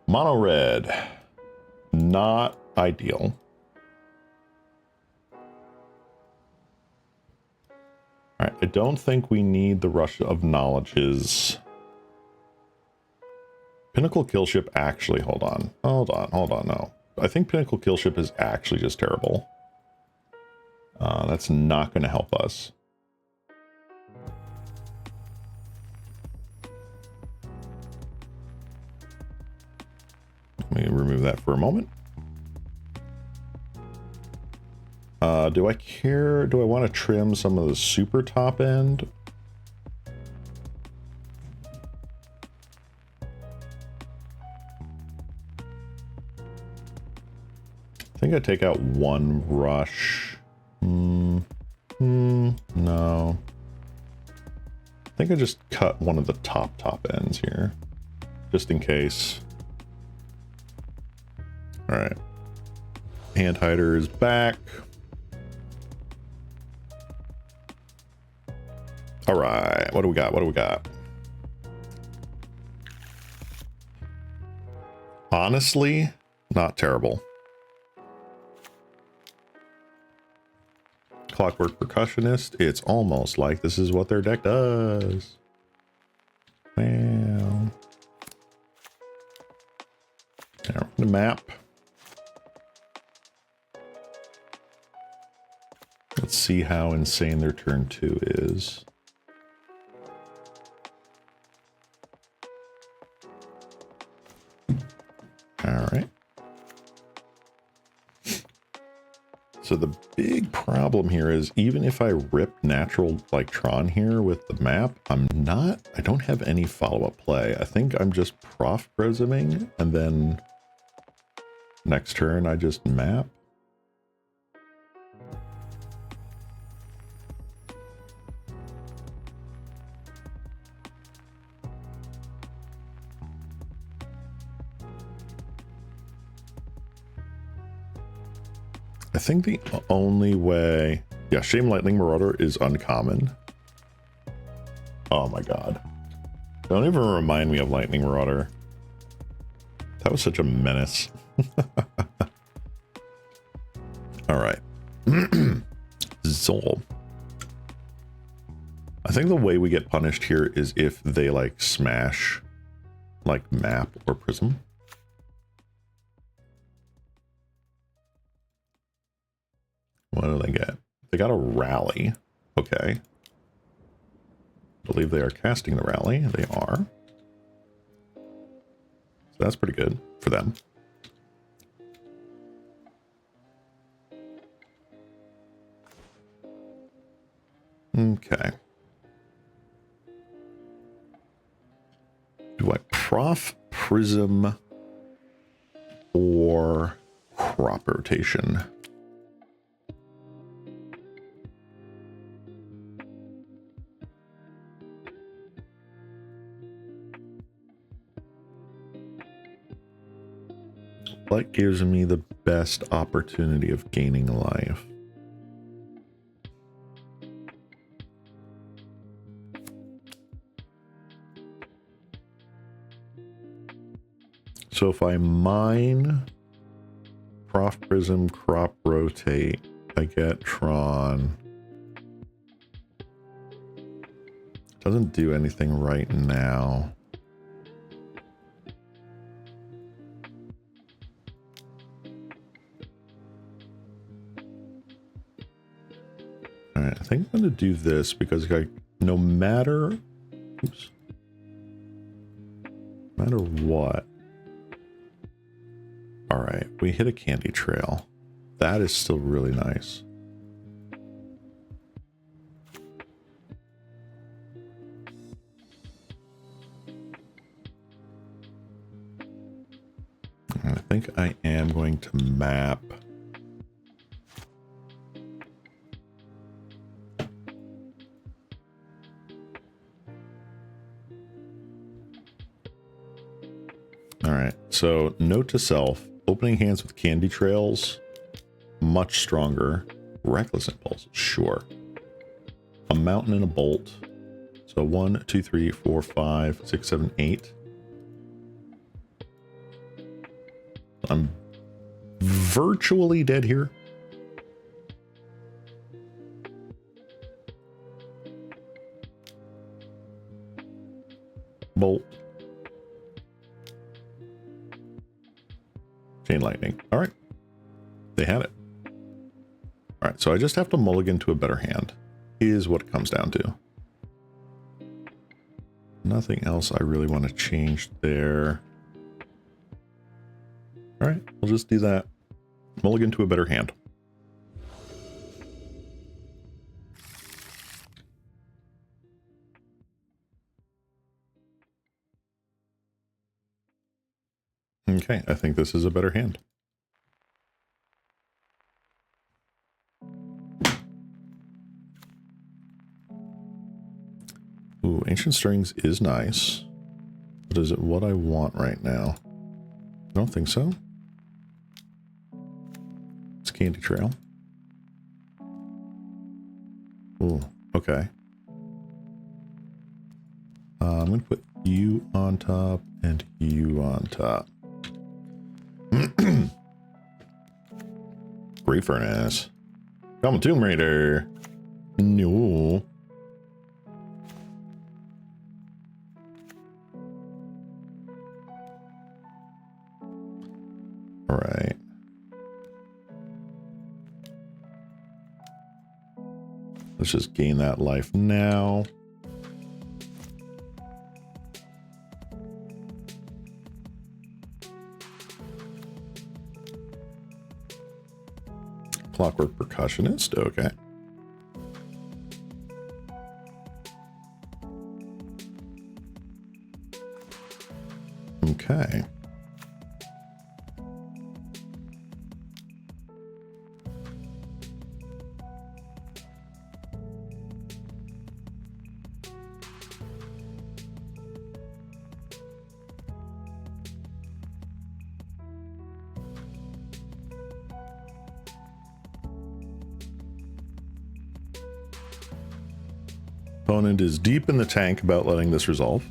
Mono red. Not ideal. All right. I don't think we need the Rush of Knowledges. Pinnacle Killship actually, hold on, no. I think Pinnacle Killship is actually just terrible. That's not going to help us. Let me remove that for a moment. Do I care? Do I want to trim some of the super top end? I think I take out 1 rush. No. I think I just cut one of the top ends here, just in case. All right. Hand hider is back. All right. What do we got? What do we got? Honestly, not terrible. Clockwork Percussionist. It's almost like this is what their deck does. Well, now the map. Let's see how insane their turn 2 is. All right. So the big problem here is even if I rip natural like Tron here with the map, I don't have any follow-up play. I think I'm just prof prisming and then next turn I just map. I think the only way... Yeah, Shame Lightning Marauder is uncommon. Oh my god. Don't even remind me of Lightning Marauder. That was such a menace. Alright. Zol. I think the way we get punished here is if they like smash like map or prism. What do they get? They got a rally. Okay. I believe they are casting the rally. They are. So that's pretty good for them. Okay. Do I prof prism or crop rotation? What gives me the best opportunity of gaining life? So if I mine Croft Prism, Crop Rotate, I get TRON. Doesn't do anything right now. Alright, I think I'm going to do this because no matter... Oops. No matter what... Alright, we hit a candy trail. That is still really nice. And I think I am going to map... Alright, so note to self, opening hands with candy trails, much stronger. Reckless impulse, sure. A mountain and a bolt. So 1, 2, 3, 4, 5, 6, 7, 8. I'm virtually dead here. Bolt. Chain lightning. All right. They had it. All right. So I just have to mulligan to a better hand is what it comes down to. Nothing else I really want to change there. All right. We'll just do that. Mulligan to a better hand. Okay, I think this is a better hand. Ooh, Ancient Strings is nice. But is it what I want right now? I don't think so. It's Candy Trail. Ooh, okay. I'm going to put you on top and you on top. Great Furnace. Come on, Tomb Raider. No. All right. Let's just gain that life now. Clockwork Percussionist, okay. Okay. Opponent is deep in the tank about letting this resolve.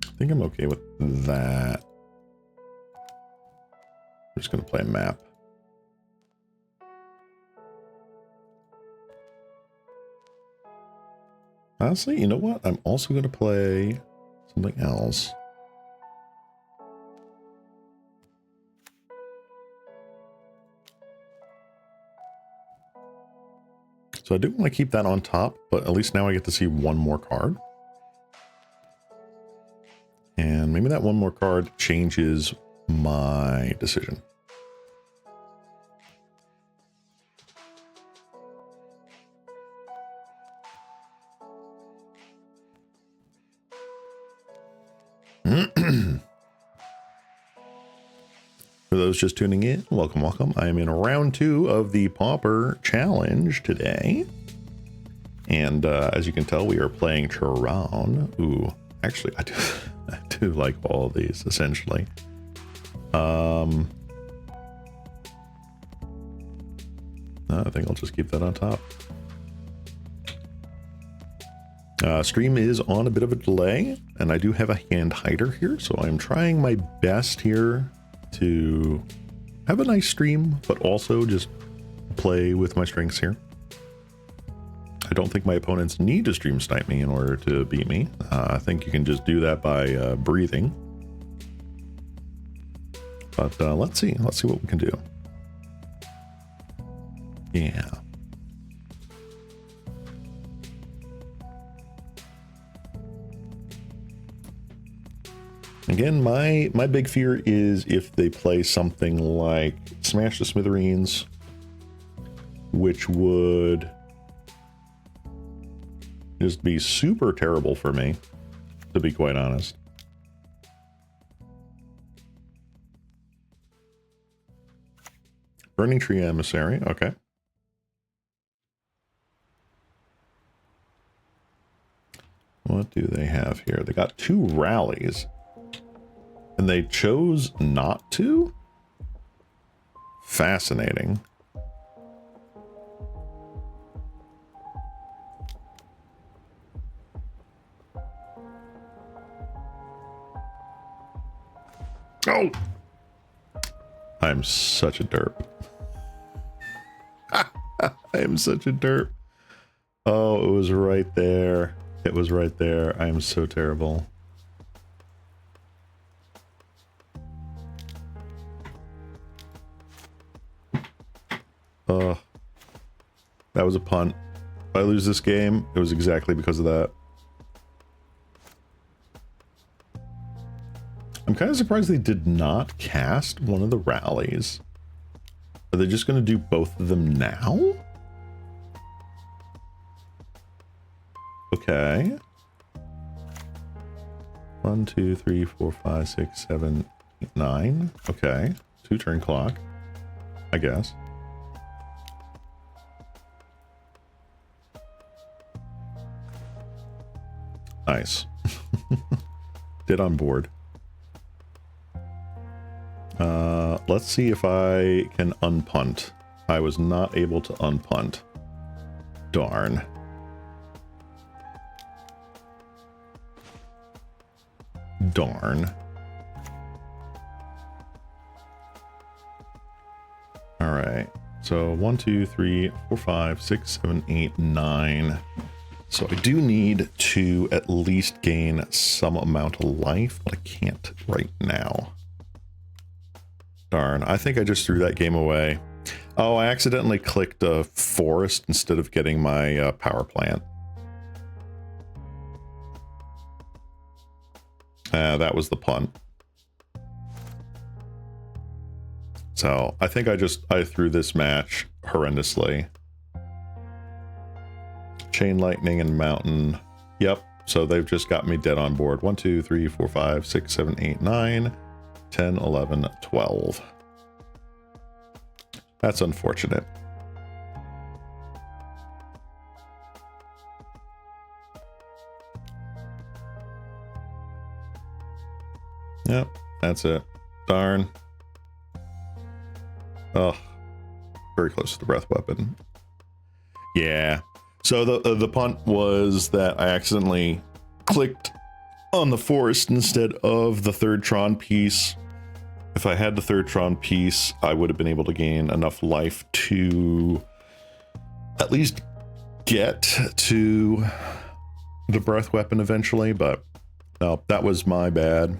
I think I'm okay with that. I'm just going to play a map. Honestly, you know what? I'm also going to play something else. So I do want to keep that on top, but at least now I get to see one more card. And maybe that one more card changes my decision. For those just tuning in, welcome, welcome. I am in round 2 of the Pauper challenge today. And as you can tell, we are playing TRON. Ooh, actually, I do like all of these, essentially. I think I'll just keep that on top. Stream is on a bit of a delay, and I do have a hand hider here, so I'm trying my best here to have a nice stream, but also just play with my strengths here. I don't think my opponents need to stream snipe me in order to beat me. I think you can just do that by breathing. But let's see what we can do. Yeah. Again, my big fear is if they play something like Smash the Smithereens, which would just be super terrible for me, to be quite honest. Burning Tree Emissary, okay. What do they have here? They got 2 rallies. And they chose not to? Fascinating. Oh! I'm such a derp. I am such a derp. Oh, it was right there. It was right there. I am so terrible. That was a punt. If I lose this game, it was exactly because of that. I'm kind of surprised they did not cast one of the rallies. Are they just going to do both of them now? Okay. 1, 2, 3, 4, 5, 6, 7, 8, 9. Okay. 2 turn clock, I guess. Nice. Did on board. Let's see if I can unpunt. I was not able to unpunt. Darn. Darn. All right. So 1, 2, 3, 4, 5, 6, 7, 8, 9. So I do need to at least gain some amount of life, but I can't right now. Darn, I think I just threw that game away. Oh, I accidentally clicked a forest instead of getting my power plant. That was the punt. So I think I threw this match horrendously. Chain lightning and mountain. Yep. So they've just got me dead on board. 1, 2, 3, 4, 5, 6, 7, 8, 9, 10, 11, 12. That's unfortunate. Yep. That's it. Darn. Oh, very close to the breath weapon. Yeah. So the punt was that I accidentally clicked on the forest instead of the 3rd Tron piece. If I had the 3rd Tron piece, I would have been able to gain enough life to at least get to the breath weapon eventually, but no, that was my bad.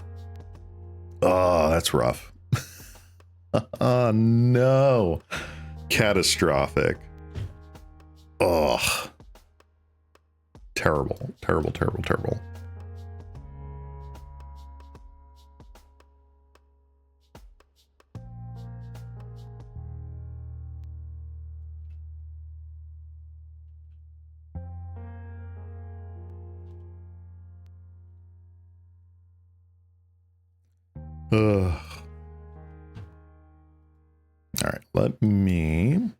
Oh, that's rough. Oh, no. Catastrophic. Ugh. Terrible, terrible, terrible, terrible. All right, let me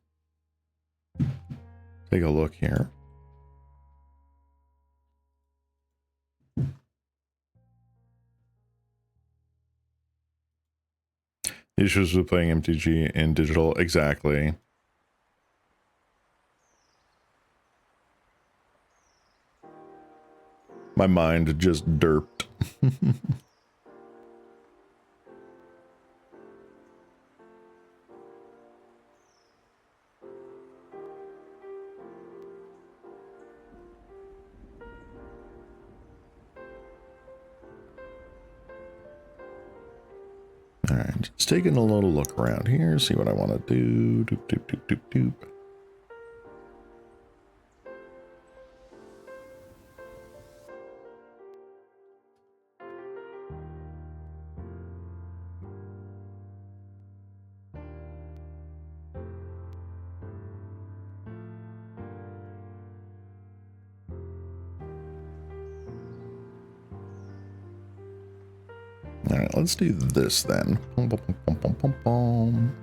take a look here. Issues with playing MTG in digital, exactly. My mind just derped. All right, just taking a little look around here, see what I want to do. Doop, doop, doop, doop, doop. All right, let's do this then. Bum, bum, bum, bum, bum, bum.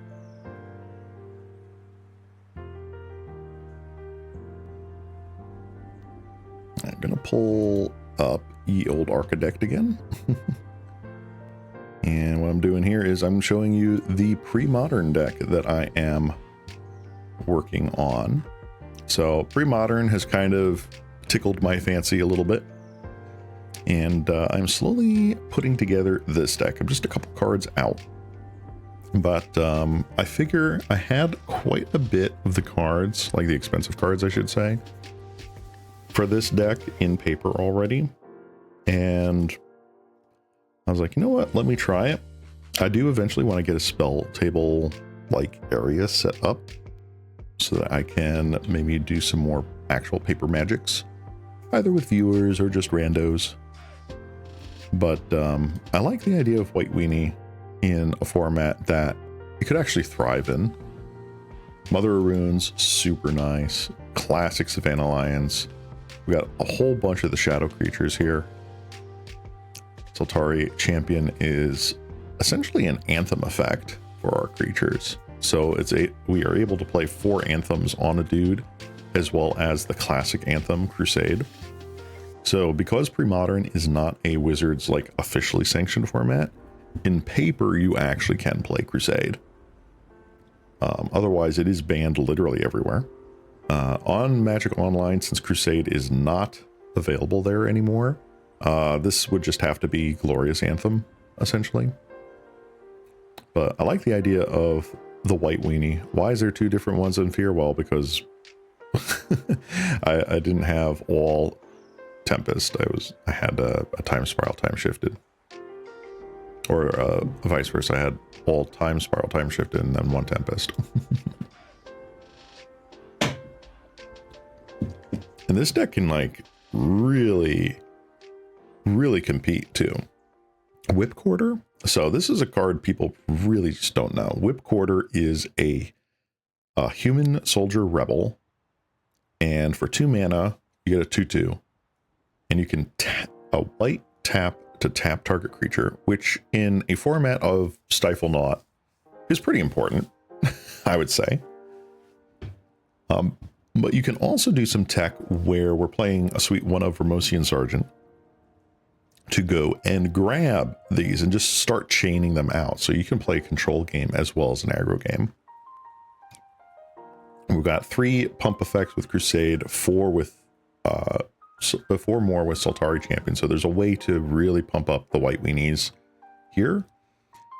I'm gonna pull up Ye Old Architect again. And what I'm doing here is I'm showing you the pre-modern deck that I am working on. So pre-modern has kind of tickled my fancy a little bit. And I'm slowly putting together this deck. I'm just a couple cards out. But I figure I had quite a bit of the cards, like the expensive cards, I should say, for this deck in paper already. And I was like, you know what? Let me try it. I do eventually want to get a spell table like area set up so that I can maybe do some more actual paper magics, either with viewers or just randos. But I like the idea of White Weenie in a format that you could actually thrive in. Mother of Runes, super nice. Classic Savannah Lions. We got a whole bunch of the shadow creatures here. Soltari Champion is essentially an anthem effect for our creatures. So we are able to play 4 anthems on a dude, as well as the classic anthem Crusade. So because pre-modern is not a Wizards like officially sanctioned format, in paper you actually can play Crusade. Otherwise it is banned literally everywhere. On Magic Online, since Crusade is not available there anymore, this would just have to be Glorious Anthem, essentially. But I like the idea of the White Weenie. Why is there 2 different ones in Fear? Well, because I didn't have all Tempest. I had a Time Spiral Time Shifted. Or vice versa. I had all Time Spiral Time Shifted and then 1 Tempest. And this deck can like really compete too. Whip Quarter. So this is a card people really just don't know. Whip Quarter is a human soldier rebel. And for 2 mana, you get a 2/2. And you can a white tap to tap target creature, which in a format of Stifle Not is pretty important, I would say. But you can also do some tech where we're playing a sweet 1 of Remosian Sergeant to go and grab these and just start chaining them out. So you can play a control game as well as an aggro game. And we've got 3 pump effects with Crusade, 4 with 4 more with Soltari Champion. So there's a way to really pump up the White Weenies here.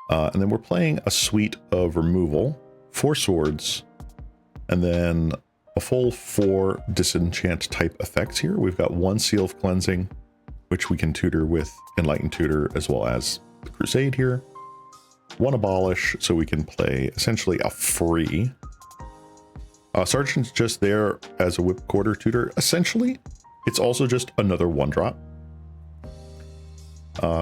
And then we're playing a suite of removal, 4 swords, and then a full 4 disenchant type effects here. We've got 1 Seal of Cleansing, which we can tutor with Enlightened Tutor, as well as the Crusade here. 1 Abolish, so we can play essentially a free. Sergeant's just there as a Whip Quarter tutor. Essentially, it's also just another 1-drop.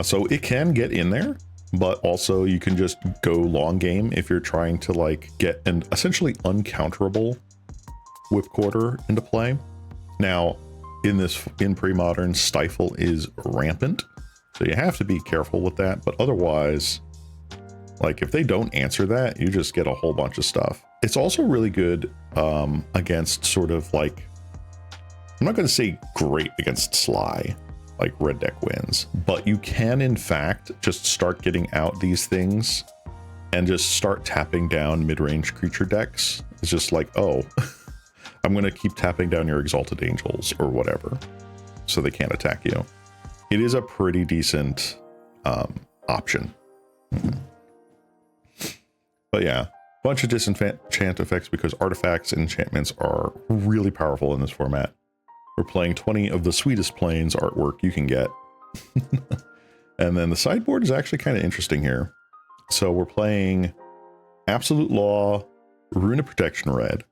So it can get in there, but also you can just go long game if you're trying to like get an essentially uncounterable Whip Quarter into play. Now, in pre-modern, Stifle is rampant, so you have to be careful with that, but otherwise Like if they don't answer that, you just get a whole bunch of stuff. It's also really good against sort of like, I'm not going to say great against Sly, like red deck wins, but you can in fact just start getting out these things and just start tapping down mid-range creature decks. It's just like, oh, I'm going to keep tapping down your Exalted Angels or whatever, so they can't attack you. It is a pretty decent option. But yeah, bunch of disenchant effects because artifacts and enchantments are really powerful in this format. We're playing 20 of the sweetest planes artwork you can get. And then the sideboard is actually kind of interesting here. So we're playing Absolute Law, Rune of Protection red,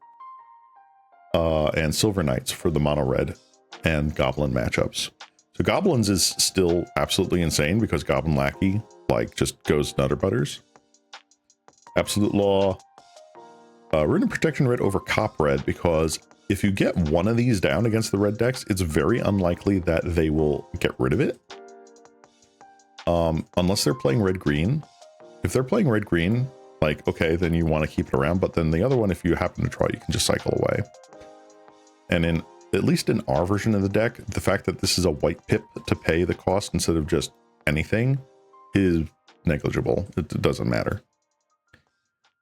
and Silver Knights for the mono red and Goblin matchups. So Goblins is still absolutely insane because Goblin Lackey like just goes nutter butters. Absolute Law, Rune of Protection red over Cop red, because if you get one of these down against the red decks, it's very unlikely that they will get rid of it. Unless they're playing red-green. If they're playing red-green, like, okay, then you want to keep it around. But then the other one, if you happen to draw, you can just cycle away. And at least in our version of the deck, the fact that this is a white pip to pay the cost instead of just anything is negligible. It doesn't matter.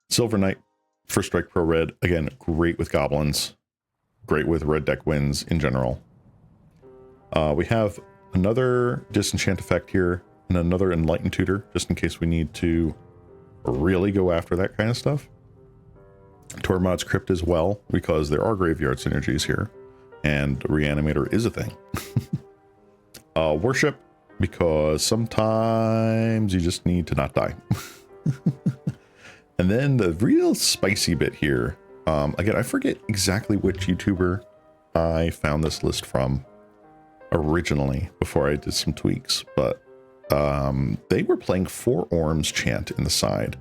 Silver Knight, First Strike Pro Red, again, great with goblins. Great with red deck wins in general. We have another disenchant effect here and another Enlightened Tutor, just in case we need to really go after that kind of stuff. Tormod's Crypt as well, because there are graveyard synergies here, and Reanimator is a thing. Worship, because sometimes you just need to not die. And then the real spicy bit here, again, I forget exactly which YouTuber I found this list from originally before I did some tweaks, but they were playing 4 Orms Chant in the side.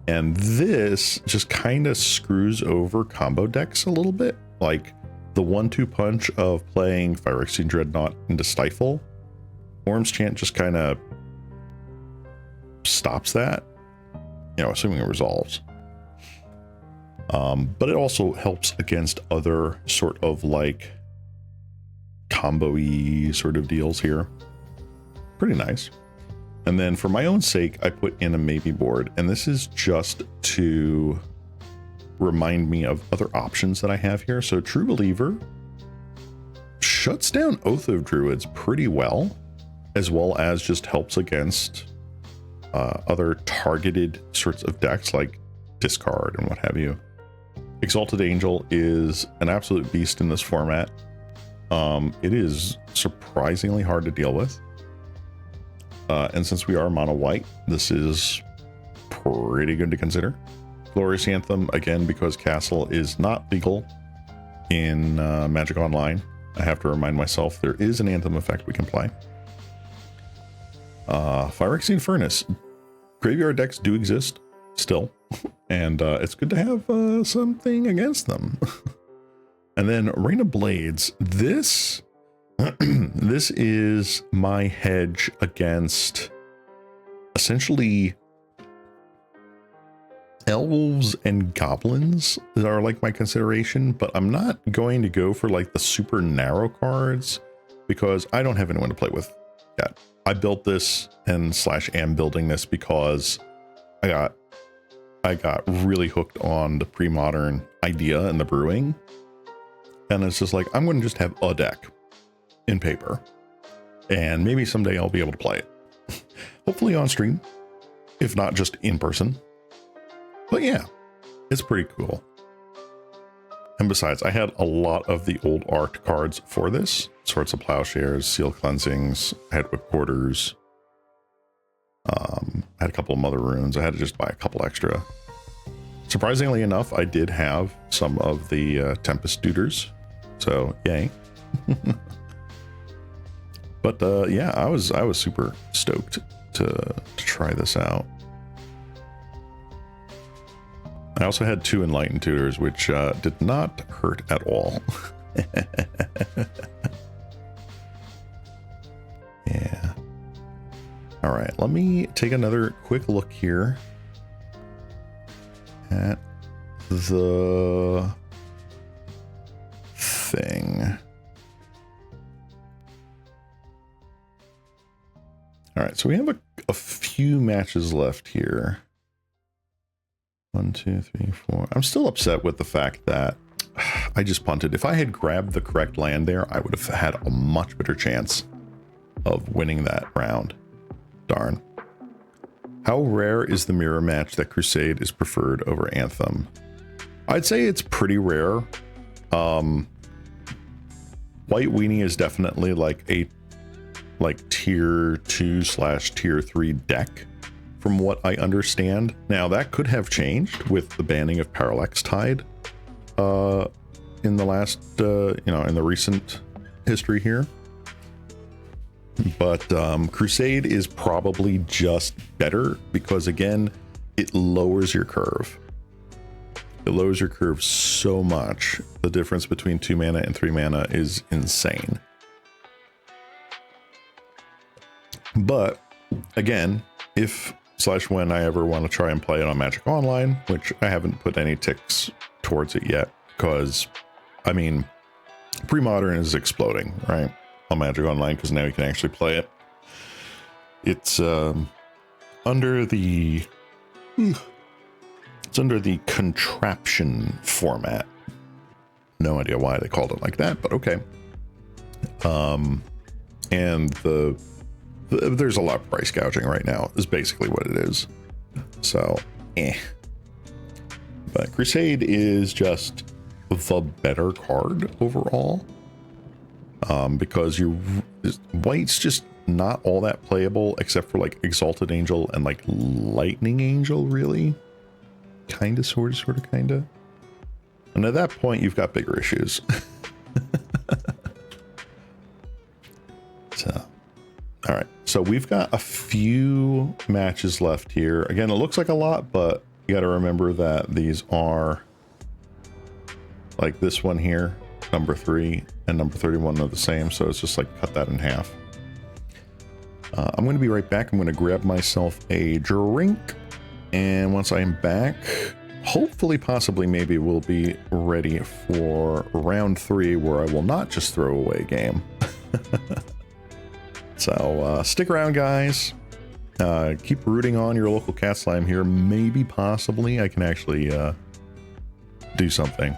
And this just kind of screws over combo decks a little bit. Like the 1-2 punch of playing Phyrexian Dreadnought into Stifle, Orms Chant just kind of stops that, you know, assuming it resolves. But it also helps against other sort of like combo-y sort of deals here. Pretty nice. And then for my own sake, I put in a maybe board, and this is just to remind me of other options that I have here. So True Believer shuts down Oath of Druids pretty well as just helps against other targeted sorts of decks like Discard and what have you. Exalted Angel is an absolute beast in this format. It is surprisingly hard to deal with. And since we are mono white, this is pretty good to consider. Glorious Anthem, again, because Castle is not legal in Magic Online. I have to remind myself there is an Anthem effect we can play. Phyrexian Furnace. Graveyard decks do exist still, and it's good to have something against them. And then Rain of Blades. This this is my hedge against essentially elves and goblins that are like my consideration, but I'm not going to go for like the super narrow cards because I don't have anyone to play with yet. I built this and / am building this because I got really hooked on the pre-modern idea and the brewing. And it's just like, I'm going to just have a deck in paper, and maybe someday I'll be able to play it. Hopefully on stream, if not just in person. But yeah, it's pretty cool. And besides, I had a lot of the old art cards for this. Swords of Plowshares, Seal Cleansings, I had Whip Quarters. I had a couple of Mother Runes. I had to just buy a couple extra. Surprisingly enough, I did have some of the Tempest Duders. So yay. But yeah, I was super stoked to try this out. I also had 2 Enlightened Tutors, which did not hurt at all. Yeah. All right, let me take another quick look here at the thing. All right, so we have a few matches left here. 1, 2, 3, 4. I'm still upset with the fact that I just punted. If I had grabbed the correct land there, I would have had a much better chance of winning that round. Darn. How rare is the mirror match that Crusade is preferred over Anthem? I'd say it's pretty rare. White Weenie is definitely like a tier 2/tier 3 deck, from what I understand. Now that could have changed with the banning of Parallax Tide in the last in the recent history here. But Crusade is probably just better because, again, it lowers your curve. It lowers your curve so much. The difference between 2 mana and 3 mana is insane. But again, if/when I ever want to try and play it on Magic Online, which I haven't put any ticks towards it yet, because, I mean, pre-modern is exploding, right? On Magic Online, because now you can actually play it. It's under the contraption format. No idea why they called it like that, but okay. And there's a lot of price gouging right now, is basically what it is. So, But Crusade is just the better card overall. Because White's just not all that playable, except for like Exalted Angel and like Lightning Angel, really. Kinda, sorta, kinda. And at that point, you've got bigger issues. So, all right. So we've got a few matches left here. Again, it looks like a lot, but you got to remember that these are like this one here, number 3 and number 31 are the same. So it's just like cut that in half. I'm going to be right back. I'm going to grab myself a drink. And once I'm back, hopefully, possibly, maybe we'll be ready for round 3, where I will not just throw away a game. So stick around, guys. Keep rooting on your local cat slime here. Maybe, possibly, I can actually do something.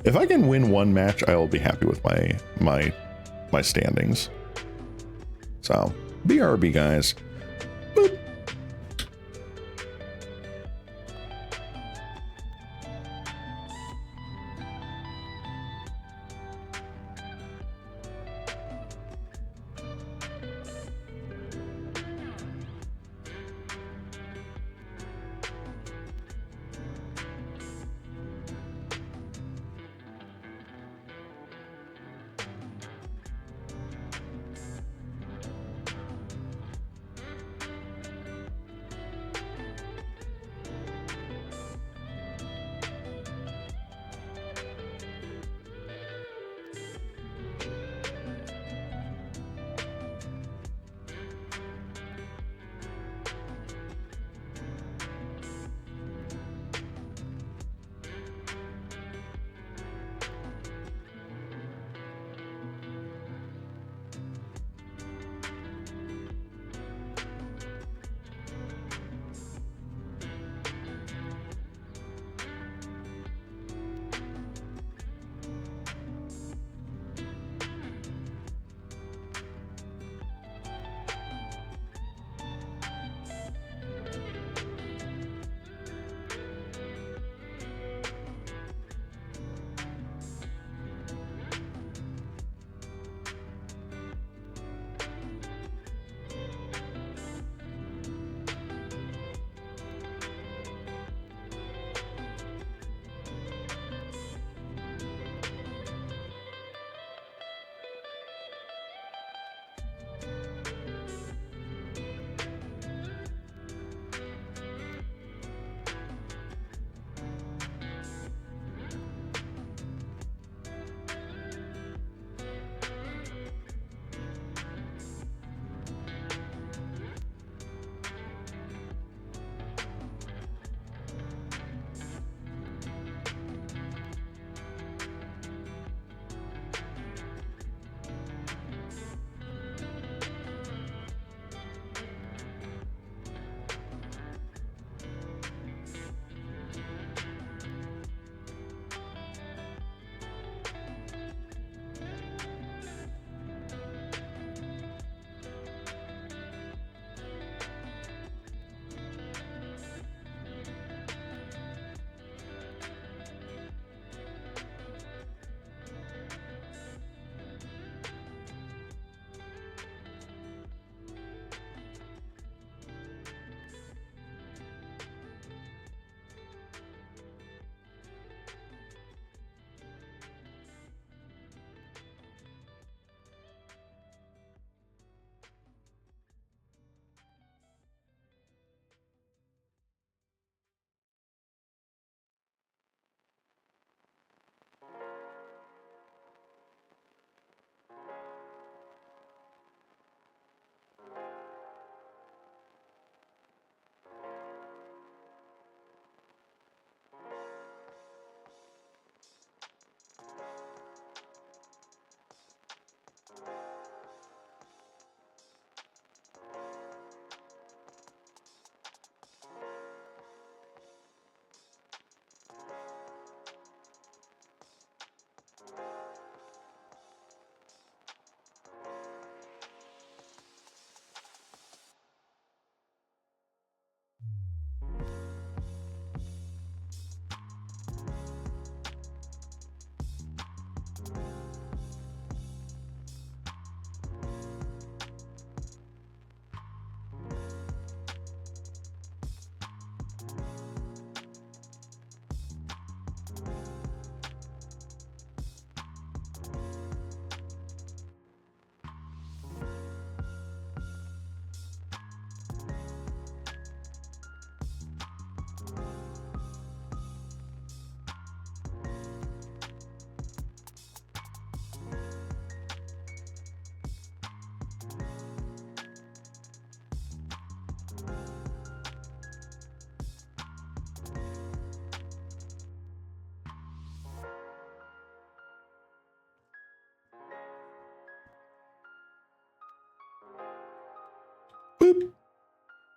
If I can win one match, I will be happy with my standings. So, BRB, guys. Boop.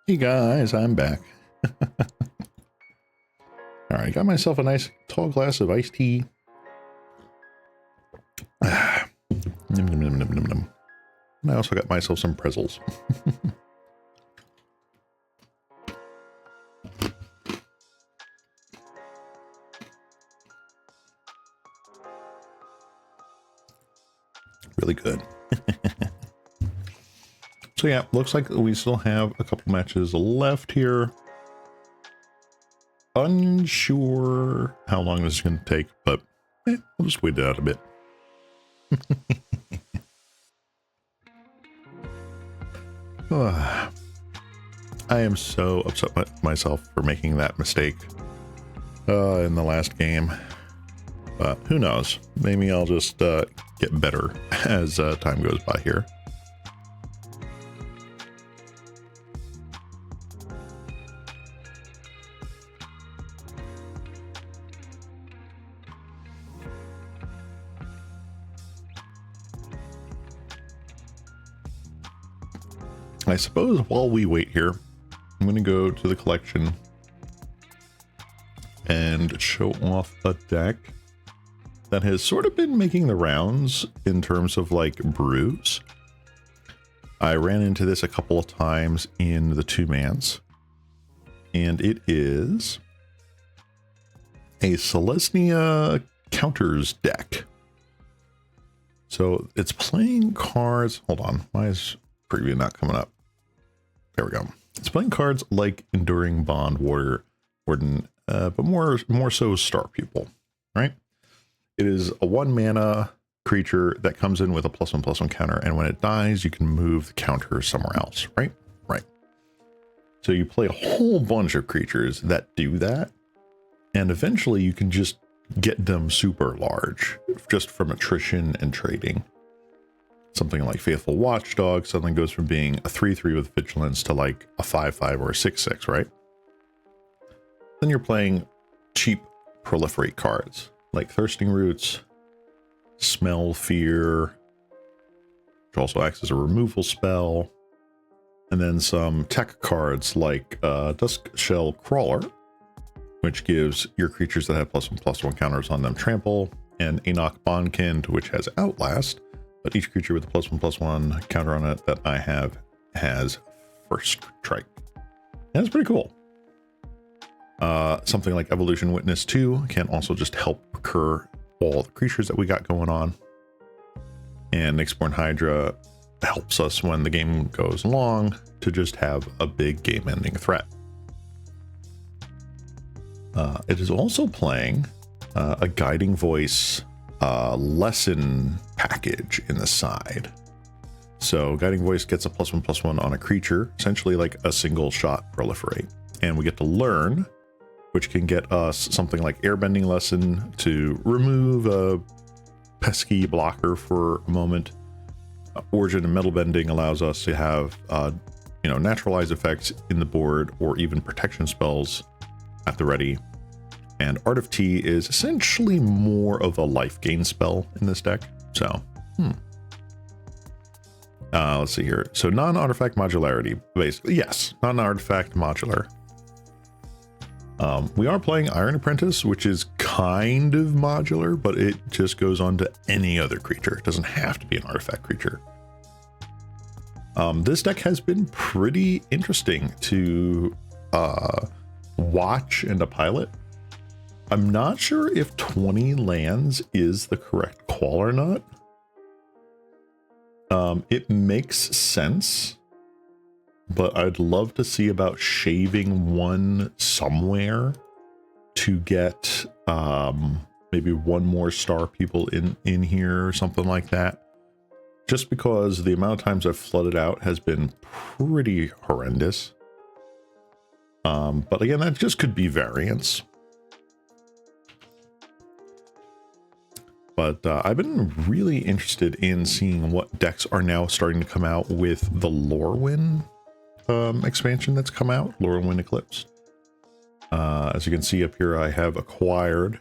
Hey guys, I'm back. All right, got myself a nice tall glass of iced tea. Num, num, num, num, num, num. And I also got myself some pretzels. Really good. So yeah, looks like we still have a couple matches left here. Unsure how long this is going to take, but we'll just wait it out a bit. I am so upset with myself for making that mistake in the last game. But who knows? Maybe I'll just get better as time goes by here. I suppose while we wait here, I'm going to go to the collection and show off a deck that has sort of been making the rounds in terms of like brews. I ran into this a couple of times in the 2-mans, and it is a Selesnya counters deck. So it's playing cards. Hold on, why is preview not coming up? There we go. It's playing cards like Enduring Bond, Warden, but more so Star Pupil, right? It is a 1-mana creature that comes in with a +1/+1 counter, and when it dies, you can move the counter somewhere else, right? Right. So you play a whole bunch of creatures that do that, and eventually you can just get them super large just from attrition and trading. Something like Faithful Watchdog suddenly goes from being a 3/3 with Vigilance to like a 5/5 or a 6/6, right? Then you're playing cheap proliferate cards like Thirsting Roots, Smell Fear, which also acts as a removal spell, and then some tech cards like Duskshell Crawler, which gives your creatures that have +1/+1 counters on them trample, and Enoch Bondkind, which has Outlast, but each creature with a +1/+1 counter on it that I have has First Strike. And that's pretty cool. Something like Evolution Witness 2 can also just help recur all the creatures that we got going on. And Nyxborn Hydra helps us when the game goes long to just have a big game-ending threat. It is also playing a Guiding Voice lesson package in the side. So Guiding Voice gets a +1/+1 on a creature, essentially like a single shot proliferate. And we get to learn, which can get us something like Airbending Lesson to remove a pesky blocker for a moment. Origin and Metal Bending allows us to have naturalize effects in the board or even protection spells at the ready. And Art of Tea is essentially more of a life gain spell in this deck. So, let's see here. So non-artifact modularity, basically. Yes, non-artifact modular. We are playing Iron Apprentice, which is kind of modular, but it just goes on to any other creature. It doesn't have to be an artifact creature. This deck has been pretty interesting to watch and to pilot. I'm not sure if 20 lands is the correct call or not. It makes sense, but I'd love to see about shaving one somewhere to get maybe one more Star People in here or something like that. Just because the amount of times I've flooded out has been pretty horrendous. But again, that just could be variance. But I've been really interested in seeing what decks are now starting to come out with the Lorwyn expansion that's come out, Lorwyn Eclipse. As you can see up here, I have acquired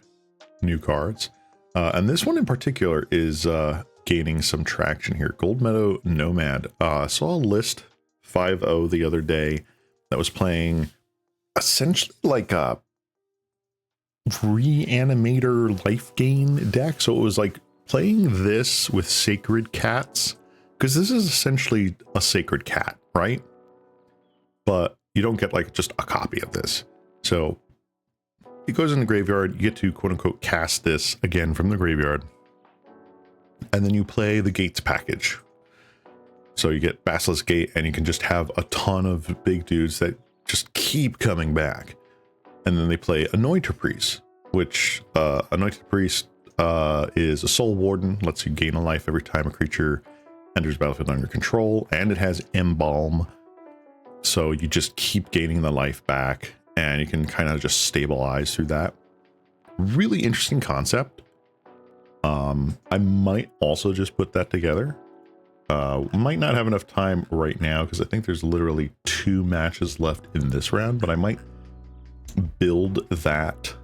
new cards. And this one in particular is gaining some traction here. Gold Meadow Nomad. I saw a list 5.0 the other day that was playing essentially like a reanimator life gain deck. So it was like playing this with sacred cats, because this is essentially a sacred cat, right? But you don't get like just a copy of this. So it goes in the graveyard. You get to quote unquote cast this again from the graveyard. And then you play the Gates package. So you get Basilisk Gate, and you can just have a ton of big dudes that just keep coming back. And then they play Anointer Priest, which Anointer Priest is a Soul Warden, lets you gain a life every time a creature enters battlefield under control, and it has Embalm. So you just keep gaining the life back, and you can kind of just stabilize through that. Really interesting concept. I might also just put that together. Might not have enough time right now because I think there's literally 2 matches left in this round, but I might build that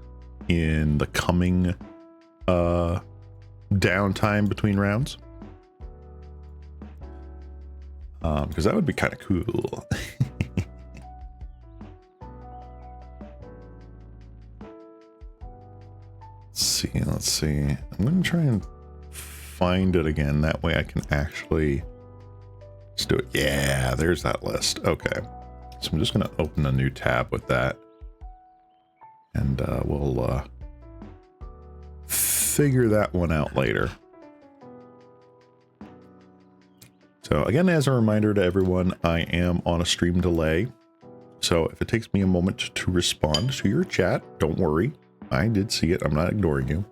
in the coming downtime between rounds. Because that would be kind of cool. Let's see. I'm going to try and find it again. That way I can actually just do it. Yeah, there's that list. Okay. So I'm just going to open a new tab with that. And we'll figure that one out later. So again, as a reminder to everyone, I am on a stream delay. So if it takes me a moment to respond to your chat, don't worry. I did see it. I'm not ignoring you.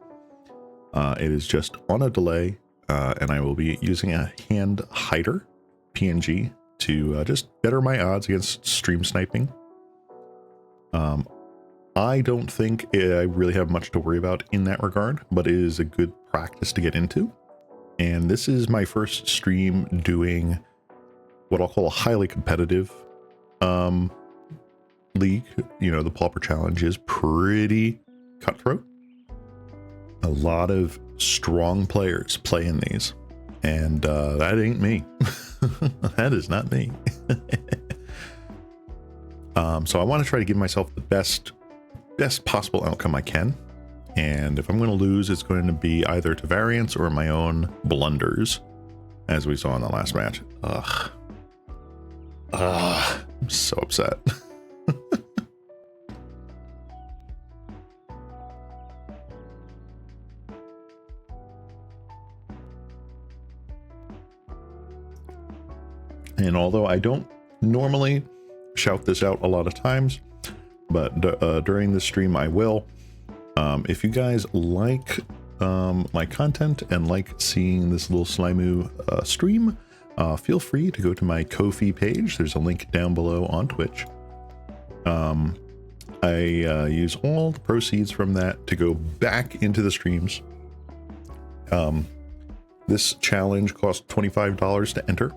It is just on a delay, and I will be using a hand hider PNG to just better my odds against stream sniping. I don't think I really have much to worry about in that regard, but it is a good practice to get into. And this is my first stream doing what I'll call a highly competitive league. You know, the Pauper Challenge is pretty cutthroat. A lot of strong players play in these, and that ain't me. That is not me. So I want to try to give myself the best possible outcome I can. And if I'm going to lose, it's going to be either to variance or my own blunders, as we saw in the last match. Ugh. I'm so upset. And although I don't normally shout this out a lot of times, but during this stream I will. If you guys like my content and like seeing this little Slimu stream, feel free to go to my Ko-fi page. There's a link down below on Twitch. I use all the proceeds from that to go back into the streams. This challenge costs $25 to enter.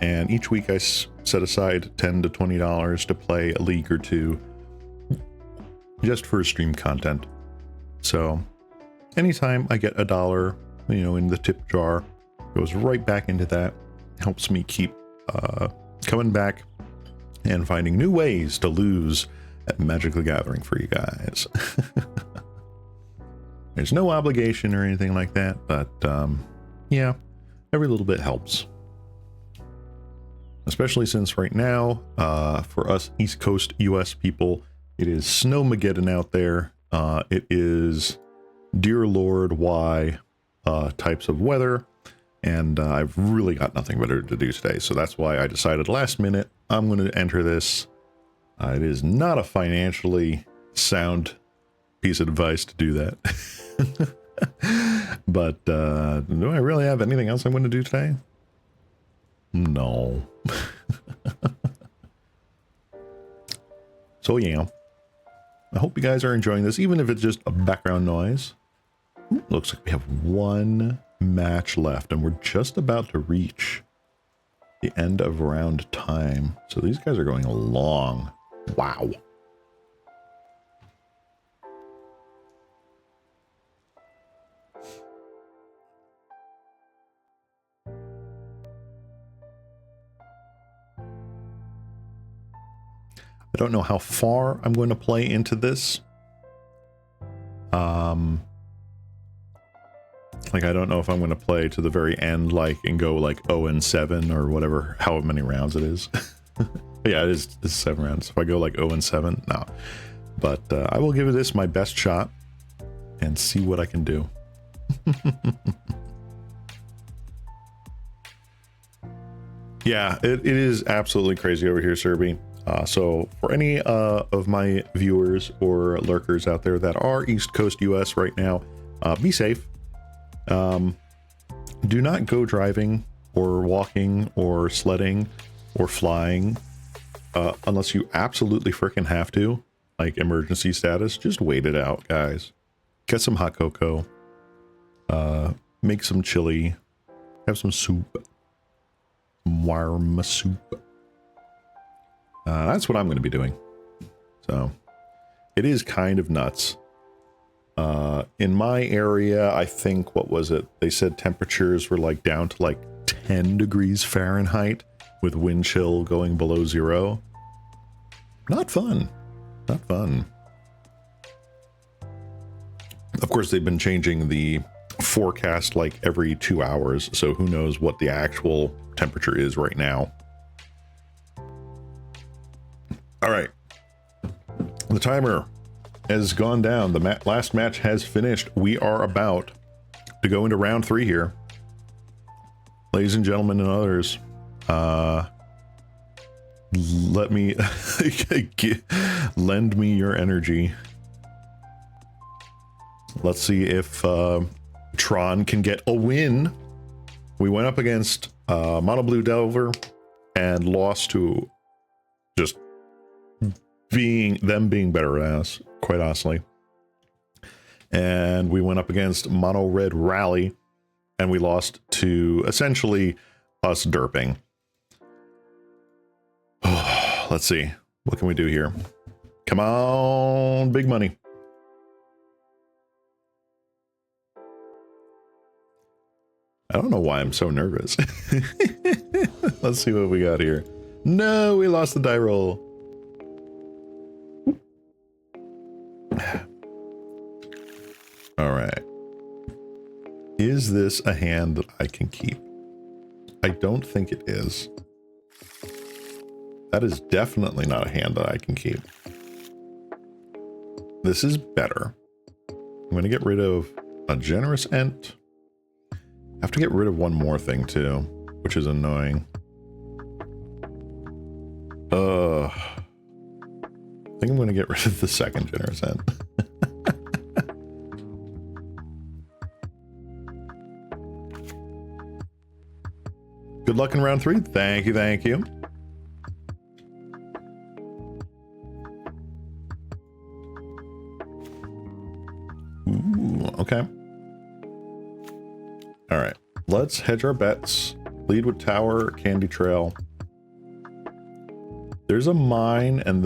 And each week I set aside $10 to $20 to play a league or two just for stream content. So anytime I get $1, you know, in the tip jar, goes right back into that. Helps me keep coming back and finding new ways to lose at Magic the Gathering for you guys. There's no obligation or anything like that, but yeah, every little bit helps. Especially since right now, for us East Coast US people, it is Snowmageddon out there. It is Dear Lord why types of weather, and I've really got nothing better to do today. So that's why I decided last minute I'm going to enter this. It is not a financially sound piece of advice to do that. But do I really have anything else I'm going to do today? No. So yeah, I hope you guys are enjoying this, even if it's just a background noise. Ooh, looks like we have one match left, and we're just about to reach the end of round time. So these guys are going long. Wow. I don't know how far I'm going to play into this. Like, I don't know if I'm going to play to the very end, like, and go like 0-7 or whatever, however many rounds it is. Yeah, it's 7 rounds. If I go like 0-7, no. But I will give this my best shot and see what I can do. Yeah, it is absolutely crazy over here, Serby. So for any of my viewers or lurkers out there that are East Coast US right now, be safe. Do not go driving or walking or sledding or flying unless you absolutely freaking have to, like emergency status. Just wait it out, guys. Get some hot cocoa, make some chili, have some soup, warm soup. That's what I'm going to be doing. So it is kind of nuts. In my area, I think, what was it? They said temperatures were like down to like 10 degrees Fahrenheit with wind chill going below 0. Not fun. Not fun. Of course, they've been changing the forecast like every 2 hours, so who knows what the actual temperature is right now. All right. The timer has gone down. The last match has finished. We are about to go into round 3 here. Ladies and gentlemen and others, let me lend me your energy. Let's see if TRON can get a win. We went up against Mono Blue Delver and lost to just being better than us, quite honestly. And we went up against Mono Red Rally and we lost to essentially us derping. Let's see, what can we do here? Come on, big money. I don't know why I'm so nervous. Let's see what we got here. No, we lost the die roll. All right. Is this a hand that I can keep? I don't think it is. That is definitely not a hand that I can keep. This is better. I'm going to get rid of a generous ent. I have to get rid of one more thing too, which is annoying. I think I'm going to get rid of the second generous ent. Good luck in round 3. Thank you, thank you. Ooh, okay. All right, let's hedge our bets. Lead with tower, candy trail. There's a mine and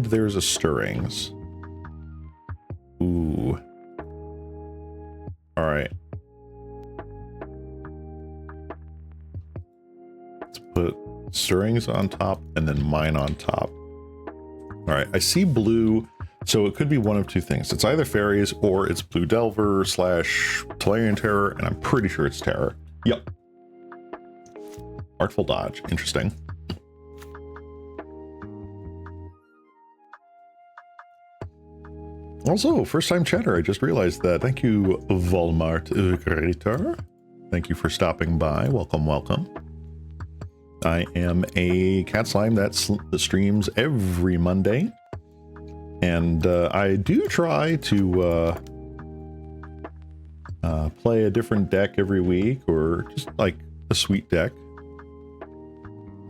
there's a stirrings. Ooh. All right. Let's put stirrings on top and then mine on top. All right, I see blue. So it could be one of two things. It's either fairies or it's Blue Delver / Tolarian Terror, and I'm pretty sure it's Terror. Yep. Artful dodge. Interesting. Also, first time chatter, I just realized that. Thank you, Walmart Greater. Thank you for stopping by. Welcome, welcome. I am a cat slime that streams every Monday. And I do try to play a different deck every week, or just like a sweet deck.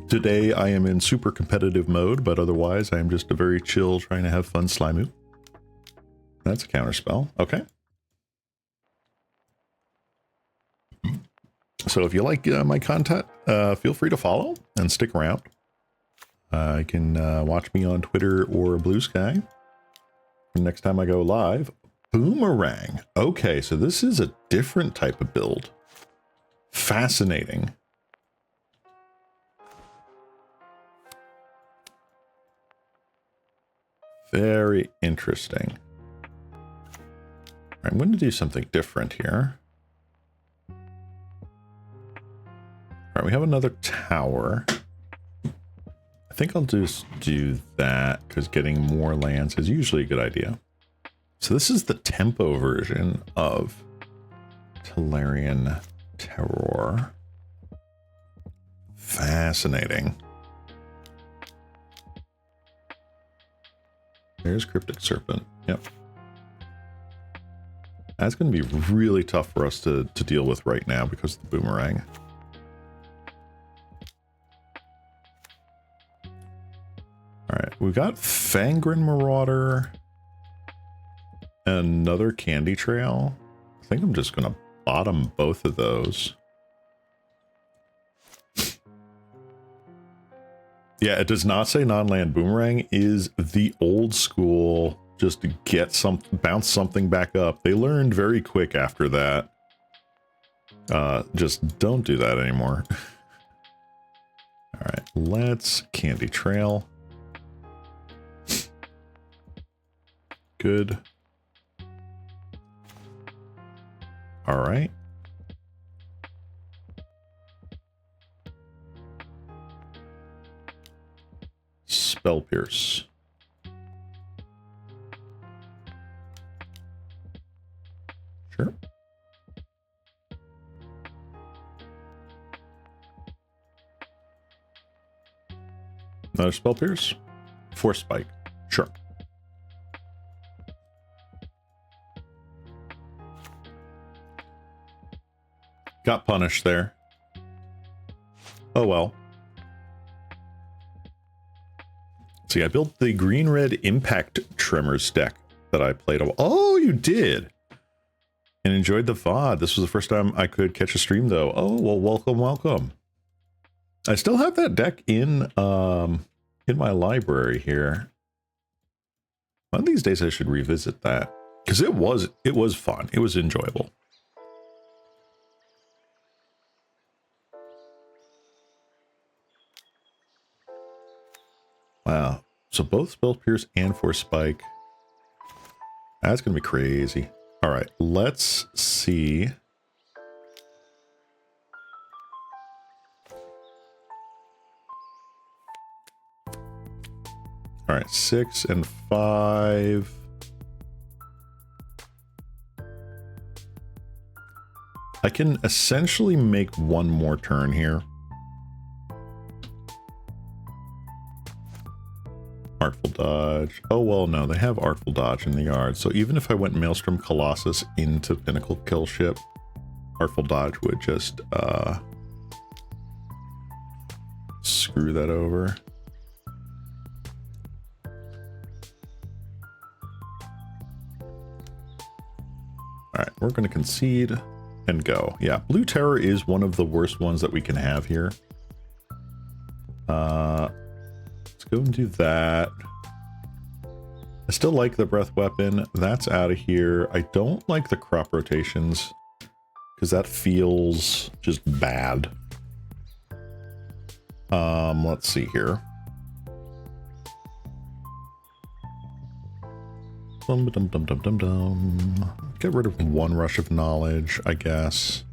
Today I am in super competitive mode, but otherwise I am just a very chill, trying to have fun Slimu. That's a counterspell. Okay. So if you like my content, feel free to follow and stick around. You can watch me on Twitter or Blue Sky. Next time I go live. Boomerang. Okay, so this is a different type of build. Fascinating. Very interesting. I'm going to do something different here. All right, we have another tower. I think I'll just do that because getting more lands is usually a good idea. So this is the tempo version of Tolarian Terror. Fascinating. There's Cryptic Serpent. Yep. That's going to be really tough for us to deal with right now because of the boomerang. Alright, we've got Fangren Marauder. Another Candy Trail. I think I'm just going to bottom both of those. Yeah, it does not say non-land. Boomerang is the old school, just to get bounce something back up. They learned very quick after that. Just don't do that anymore. All right, let's Candy Trail. Good. All right. Spell Pierce. Sure. Another Spell Pierce. Force Spike. Sure. Got punished there. Oh well. See, I built the green-red Impact Tremors deck that I played. Oh, you did! And enjoyed the VOD. This was the first time I could catch a stream, though. Oh, well, welcome, welcome. I still have that deck in my library here. One of these days I should revisit that. Because it was fun. It was enjoyable. Wow. So both Spell Pierce and Force Spike. That's going to be crazy. All right. Let's see. All right. 6 and 5. I can essentially make one more turn here. Artful Dodge. Oh, well, no, they have Artful Dodge in the yard. So even if I went Maelstrom Colossus into Pinnacle Kill Ship, Artful Dodge would just screw that over. All right, we're going to concede and go. Yeah, Blue Terror is one of the worst ones that we can have here. Let's go and do that. I still like the Breath Weapon. That's out of here. I don't like the crop rotations because that feels just bad. Let's see here. Get rid of one Rush of Knowledge, I guess.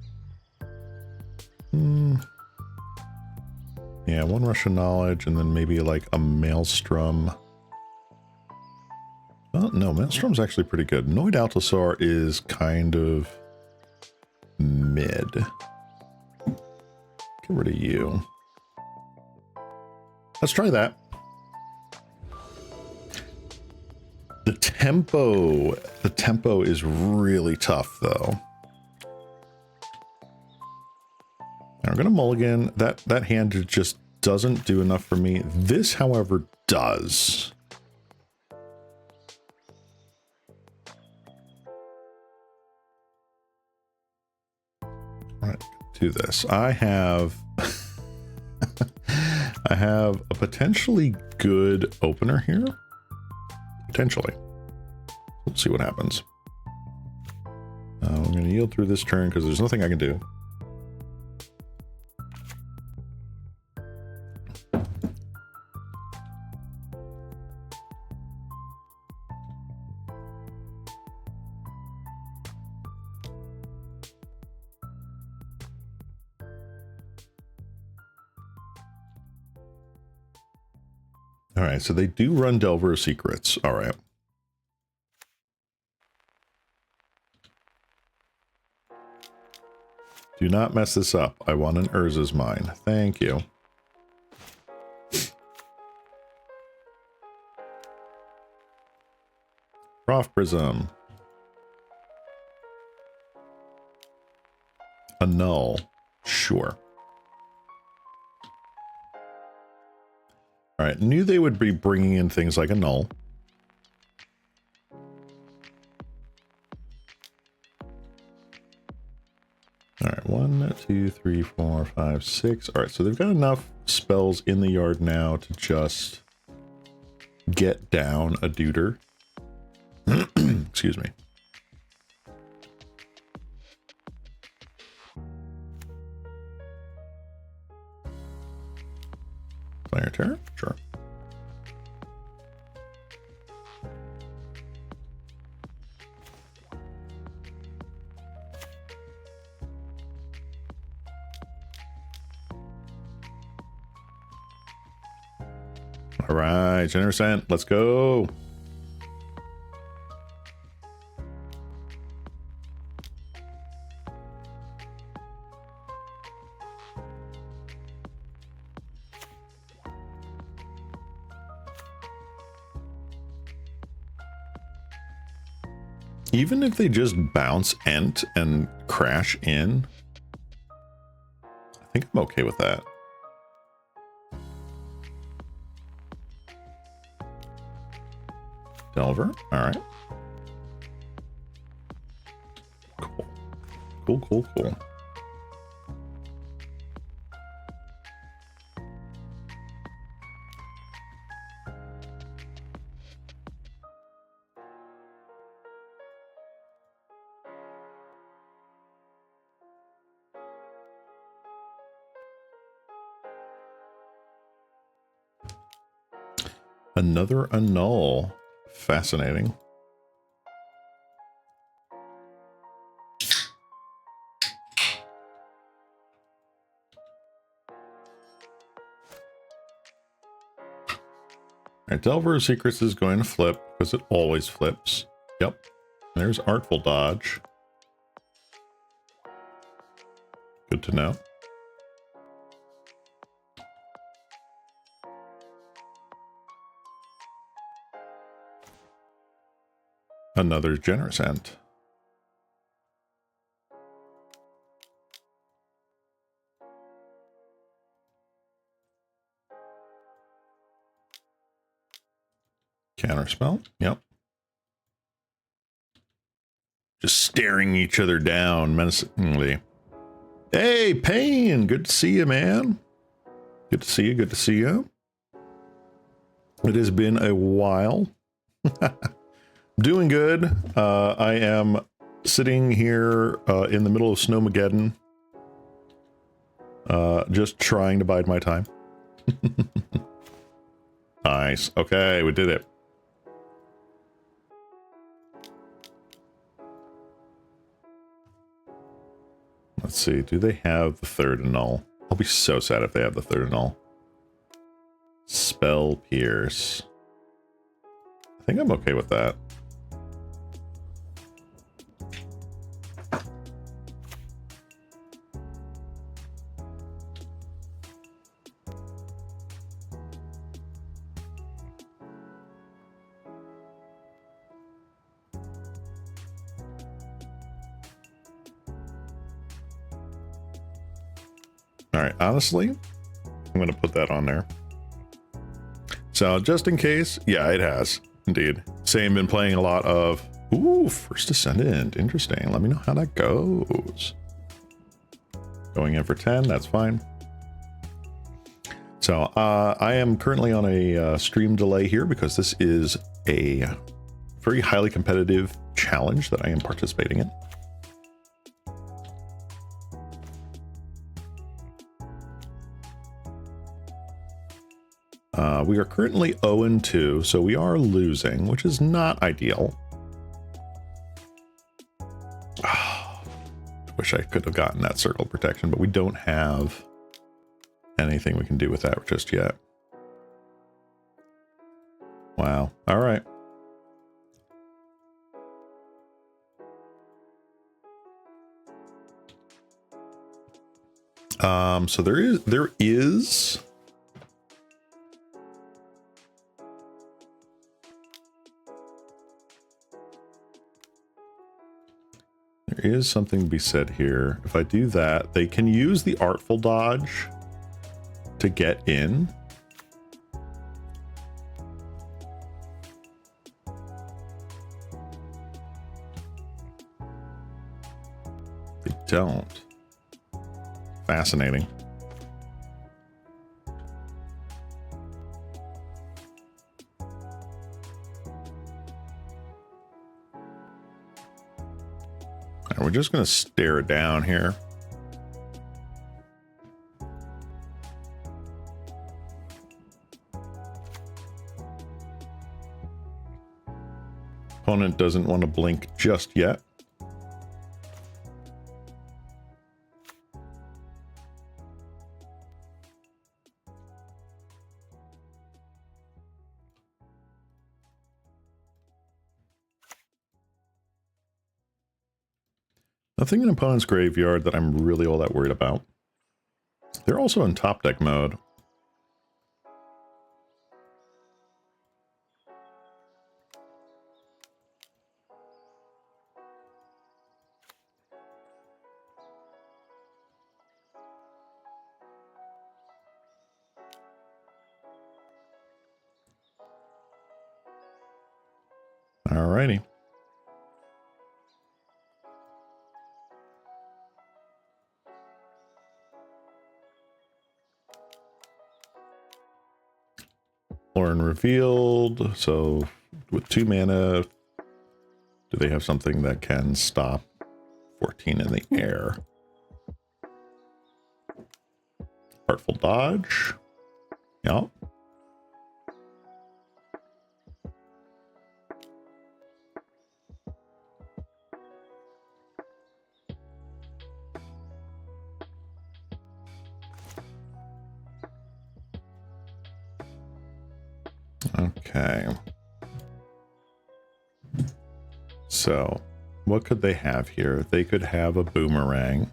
Yeah, one Rush of Knowledge, and then maybe like a Maelstrom. Well, no, Maelstrom's actually pretty good. Noid Altosaur is kind of mid. Get rid of you. Let's try that. The tempo is really tough, though. I'm gonna mulligan. That hand just doesn't do enough for me. This, however, does. All right, do this. I have I have a potentially good opener here. Potentially. We'll see what happens. I'm going to yield through this turn because there's nothing I can do. All right, so they do run Delver of Secrets. All right. Do not mess this up. I want an Urza's Mine. Thank you. Prof Prism. A null. Sure. All right, knew they would be bringing in things like a null. All right, 1, 2, 3, 4, 5, 6. All right, so they've got enough spells in the yard now to just get down a duder. Excuse me. Player turn? Sure. All right, Generous Ant, let's go. Even if they just bounce Ent and crash in, I think I'm okay with that. Delver, all right. Cool. Cool, cool, cool. Another annul. Fascinating. All right, Delver of Secrets is going to flip because it always flips. Yep. There's Artful Dodge. Good to know. Another Generous Ant. Counterspell. Yep. Just staring each other down menacingly. Hey, Pain! Good to see you, man. Good to see you. Good to see you. It has been a while. Doing good. I am sitting here in the middle of Snowmageddon. Just trying to bide my time. Nice. Okay, we did it. Let's see. Do they have the third annul? I'll be so sad if they have the third annul. Spell Pierce. I think I'm okay with that. All right, honestly, I'm going to put that on there. So just in case, yeah, it has indeed. Same, been playing a lot of, ooh, First Descendant. Interesting. Let me know how that goes. Going in for 10, that's fine. So I am currently on a stream delay here because this is a very highly competitive challenge that I am participating in. We are currently 0-2, so we are losing, which is not ideal. Oh, wish I could have gotten that circle protection, but we don't have anything we can do with that just yet. Wow. All right. So there is something to be said here. If I do that, they can use the artful dodge to get in. They don't. Fascinating. All right, we're just going to stare it down here. Opponent doesn't want to blink just yet. Nothing in opponent's graveyard that I'm really all that worried about. They're also in top deck mode. Alrighty. Lauren revealed. So with 2 mana, do they have something that can stop 14 in the air? Artful dodge. Yep. Okay. So, what could they have here? They could have a boomerang.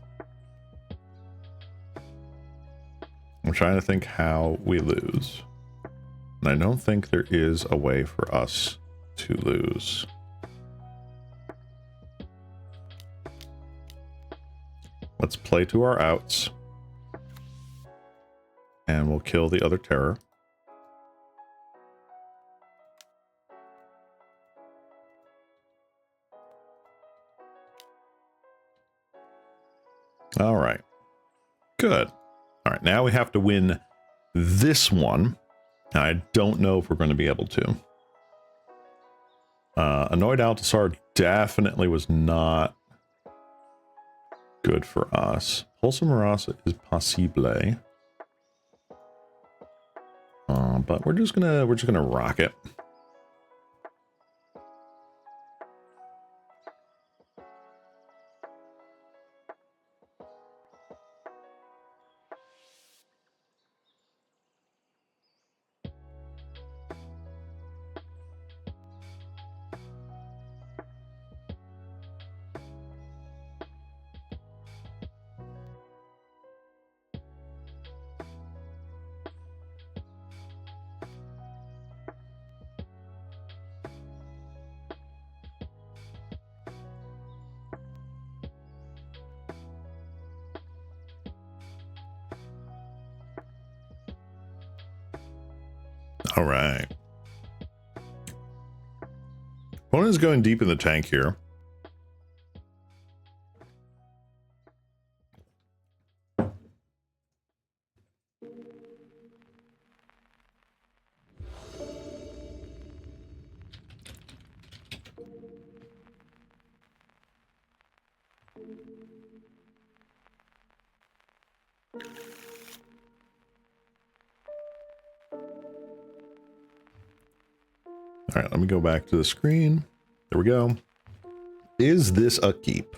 I'm trying to think how we lose. And I don't think there is a way for us to lose. Let's play to our outs. And we'll kill the other terror. All right. Good. All right, now we have to win this one. I don't know if we're going to be able to. Annoyed Altasar definitely was not good for us. Wholesome Marasa is possible. But we're just gonna rock it. All right. Opponent is going deep in the tank here. All right, let me go back to the screen. There we go. Is this a keep?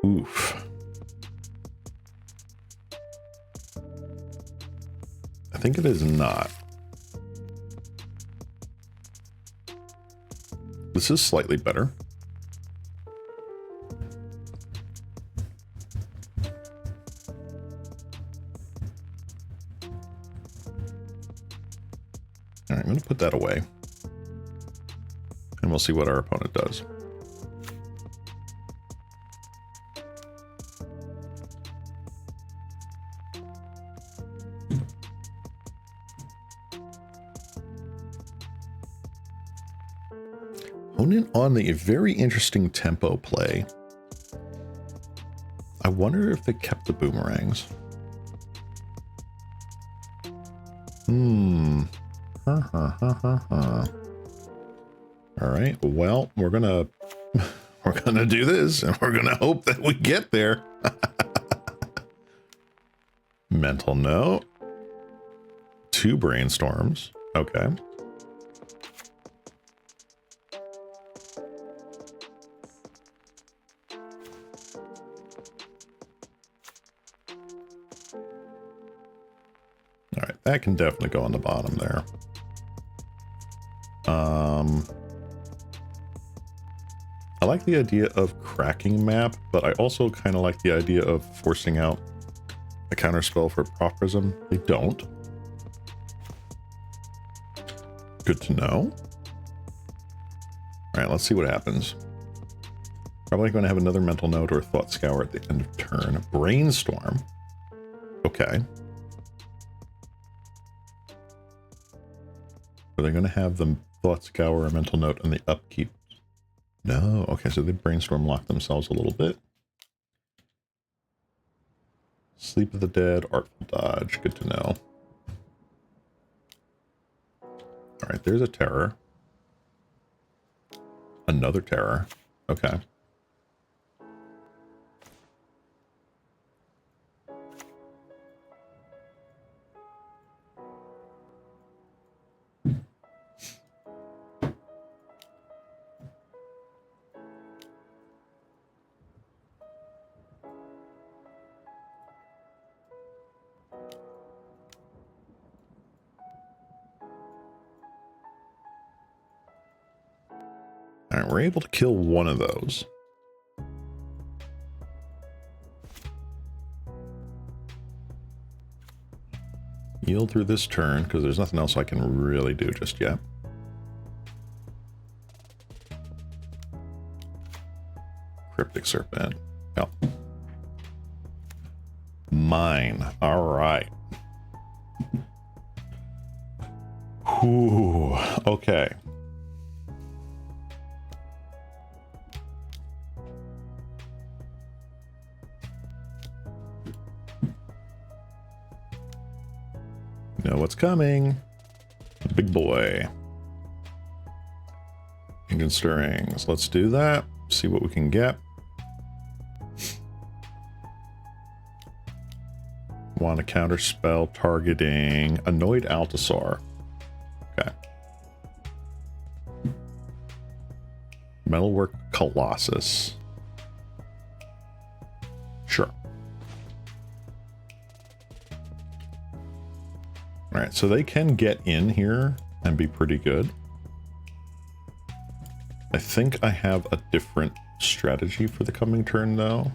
Oof. I think it is not. This is slightly better. All right, I'm going to put that away. And we'll see what our opponent does. Opponent on the very interesting tempo play. I wonder if they kept the boomerangs. All right, well, we're gonna do this, and we're gonna hope that we get there. Mental note. 2 brainstorms. Okay. All right, that can definitely go on the bottom there. I like the idea of cracking map, but I also kind of like the idea of forcing out a counterspell for Pauperism. They don't. Good to know. All right, let's see what happens. Probably going to have another mental note or a thought scour at the end of turn. Brainstorm. Okay. Are they going to have the thought scour or mental note and the upkeep? No. Okay, so they brainstorm lock themselves a little bit. Sleep of the Dead, Artful Dodge. Good to know. All right, there's a terror. Another terror. Okay. All right, we're able to kill one of those. Yield through this turn, because there's nothing else I can really do just yet. Cryptic Serpent. Yep. Mine. All right. Whew. Okay. Know what's coming. Big boy. Engine stirrings. Let's do that. See what we can get. Want a counter spell targeting Annoyed Altasaur. Okay. Metalwork Colossus. Sure. All right, so they can get in here and be pretty good. I think I have a different strategy for the coming turn, though.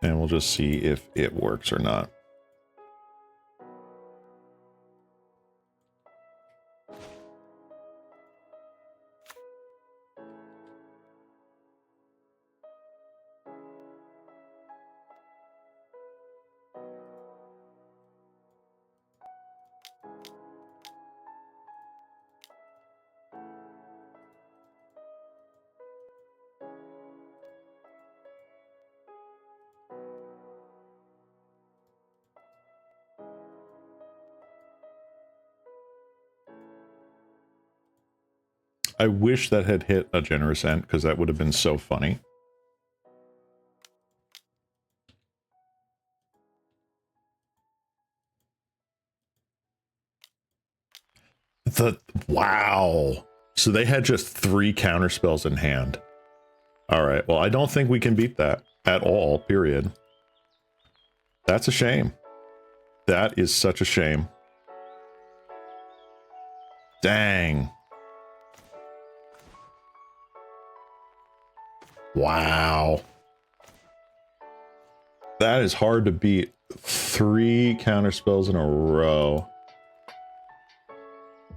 And we'll just see if it works or not. I wish that had hit a generous end, because that would have been so funny. Wow. So they had just 3 counter spells in hand. All right. Well, I don't think we can beat that at all, period. That's a shame. That is such a shame. Dang. Wow. That is hard to beat. 3 counter spells in a row.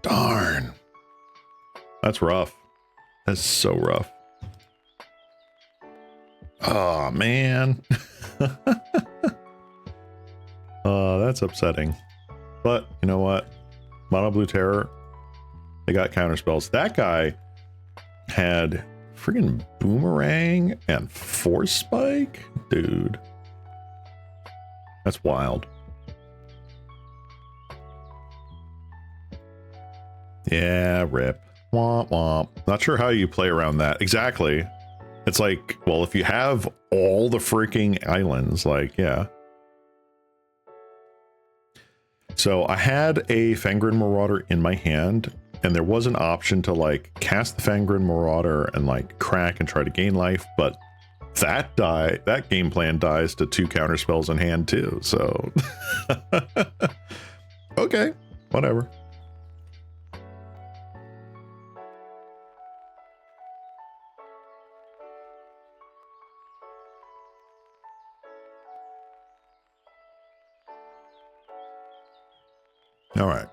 Darn. That's rough. That's so rough. Oh, man. That's upsetting. But, you know what? Mono Blue Terror, they got counter spells. That guy had freaking Boomerang and Force Spike? Dude. That's wild. Yeah, rip. Womp womp. Not sure how you play around that. Exactly. It's like, well, if you have all the freaking islands, like, yeah. So I had a Fangren Marauder in my hand, and there was an option to like cast the Fangren Marauder and like crack and try to gain life, but that game plan dies to 2 counter spells in hand too. So okay, whatever. All right,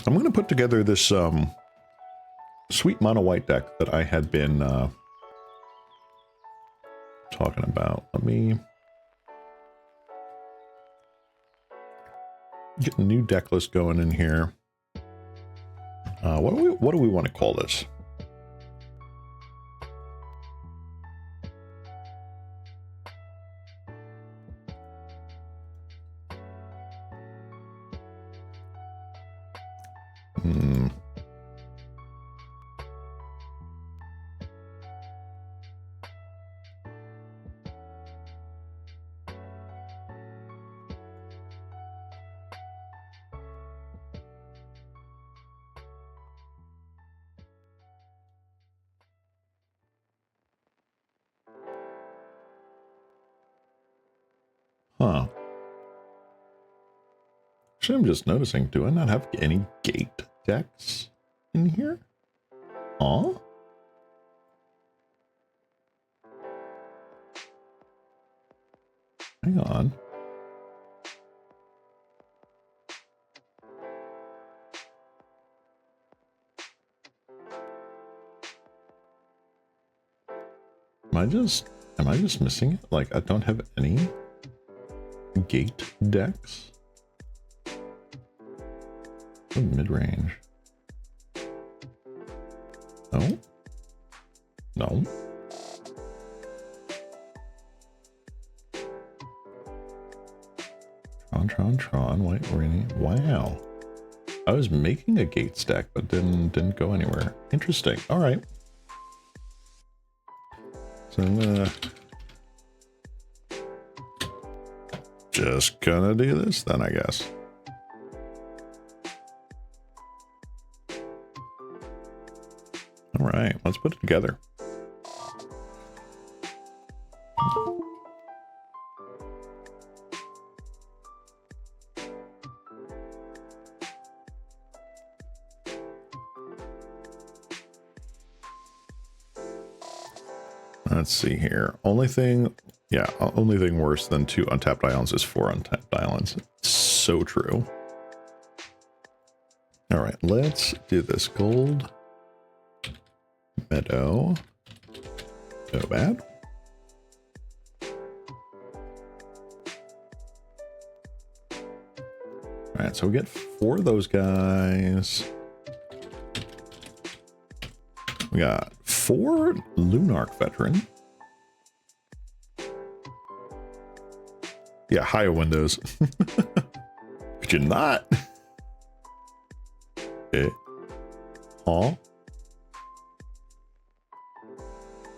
I'm going to put together this sweet mono white deck that I had been talking about. Let me get a new deck list going in here. What do we want to call this? Huh. Actually, I'm just noticing, do I not have any gate decks in here? Huh? Hang on. Am I just missing it? Like, I don't have any gate decks? Mid-range. No? No? Tron, white, Orini. Wow. I was making a gate stack, but didn't go anywhere. Interesting. All right. So I'm just gonna do this then, I guess. All right, let's put it together. Let's see here. Only thing worse than 2 untapped islands is 4 untapped islands. So true. All right, let's do this. Gold. Meadow. No bad. All right, so we get 4 of those guys. We got 4 Lunarch Veteran. Yeah, higher windows. Could you not? Okay. Huh?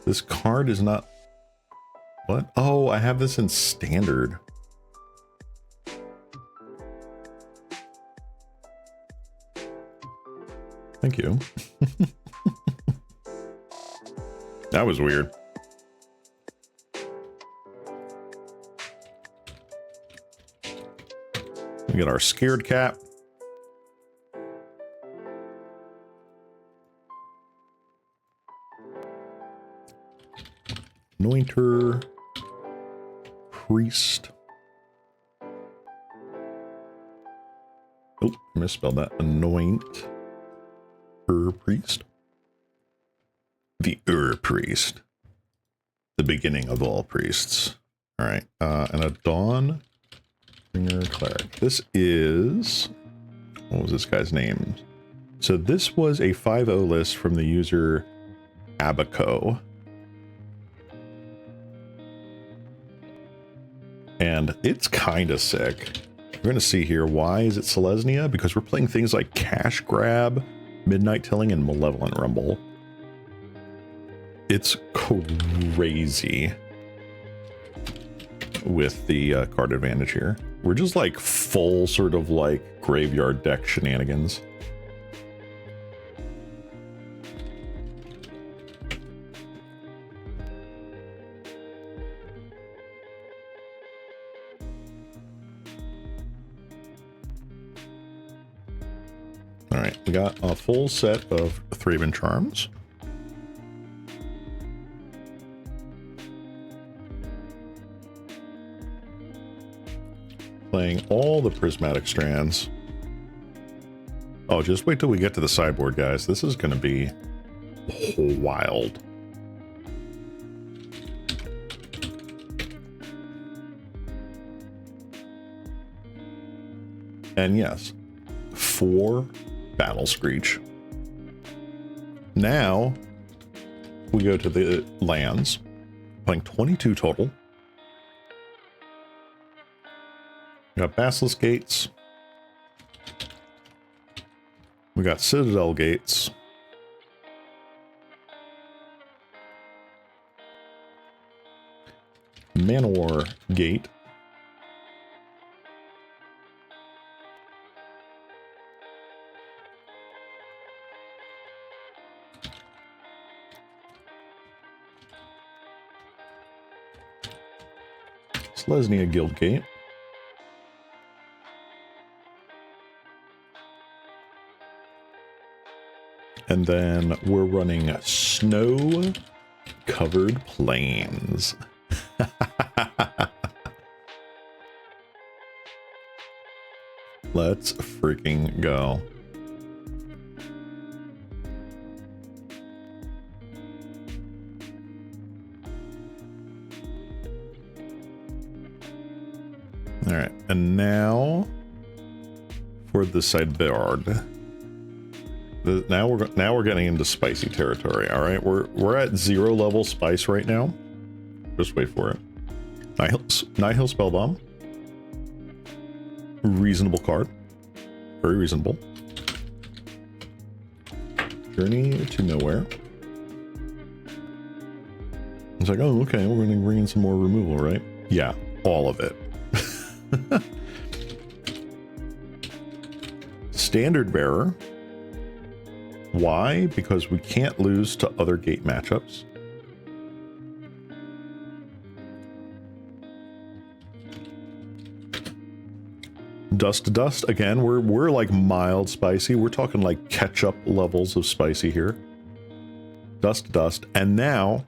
This card is not... What? Oh, I have this in standard. Thank you. That was weird. We get our scared cat. Anointer. Priest. Oh, I misspelled that. Anoint. Priest. The priest. The beginning of all priests. All right. And a Dawn Bringer Cleric. This is... What was this guy's name? So this was a 5-0 list from the user Abaco. And it's kind of sick. We're going to see here, why is it Selesnya? Because we're playing things like Cash Grab, Midnight Tilling, and Malevolent Rumble. It's crazy with the card advantage here. We're just like full sort of like graveyard deck shenanigans. All right, we got a full set of Thraben Charms. Playing all the Prismatic Strands. Oh, just wait till we get to the sideboard, guys. This is going to be wild. And yes, 4 Battle Screech. Now we go to the lands, playing 22 total. We got Basilisk Gates. We got Citadel Gates. Manowar Gate. Selesnya Guild Gate. And then we're running Snow-Covered Plains. Let's freaking go. All right, and now for the sideboard. Now we're getting into spicy territory. All right, we're at 0 level spice right now. Just wait for it. Nihil Spellbomb. Reasonable card. Very reasonable. Journey to Nowhere. It's like, oh, okay, we're going to bring in some more removal, right? Yeah, all of it. Standard Bearer. Why? Because we can't lose to other gate matchups. Dust to Dust, again, we're like mild spicy. We're talking like ketchup levels of spicy here. Dust to Dust, and now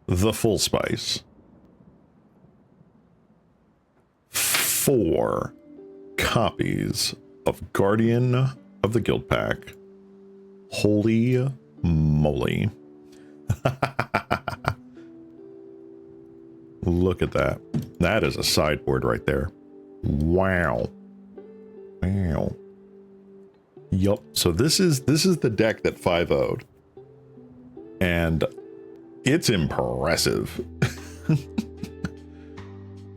the full spice. 4 copies of Guardian of the Guild Pack. Holy moly. Look at that. That is a sideboard right there. Wow. Wow. Yup. So this is the deck that 5-0'd. And it's impressive.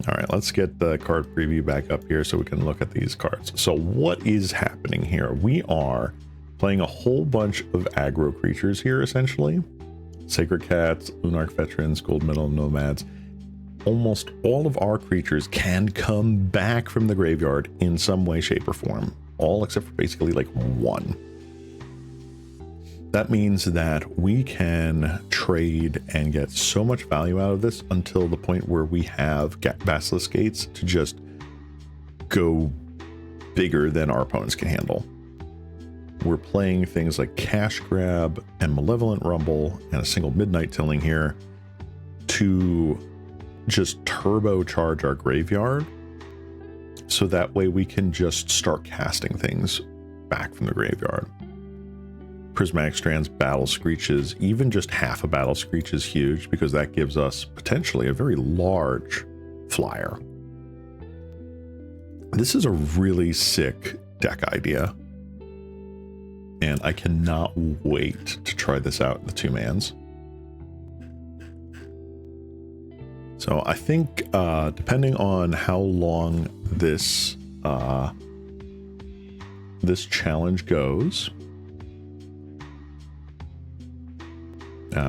All right, let's get the card preview back up here so we can look at these cards. So what is happening here? We are playing a whole bunch of aggro creatures here, essentially. Sacred Cats, Lunarch Veterans, Gold Medal Nomads. Almost all of our creatures can come back from the graveyard in some way, shape, or form. All except for basically like 1. That means that we can trade and get so much value out of this until the point where we have Basilisk Gates to just go bigger than our opponents can handle. we're playing things like Cash Grab and Malevolent Rumble and a single Midnight Tilling here to just turbocharge our graveyard, so that way we can just start casting things back from the graveyard. Prismatic Strands, Battle Screeches, even just half a Battle Screech is huge because that gives us potentially a very large flyer. This is a really sick deck idea, and I cannot wait to try this out in the 2-mans. So I think depending on how long this this challenge goes,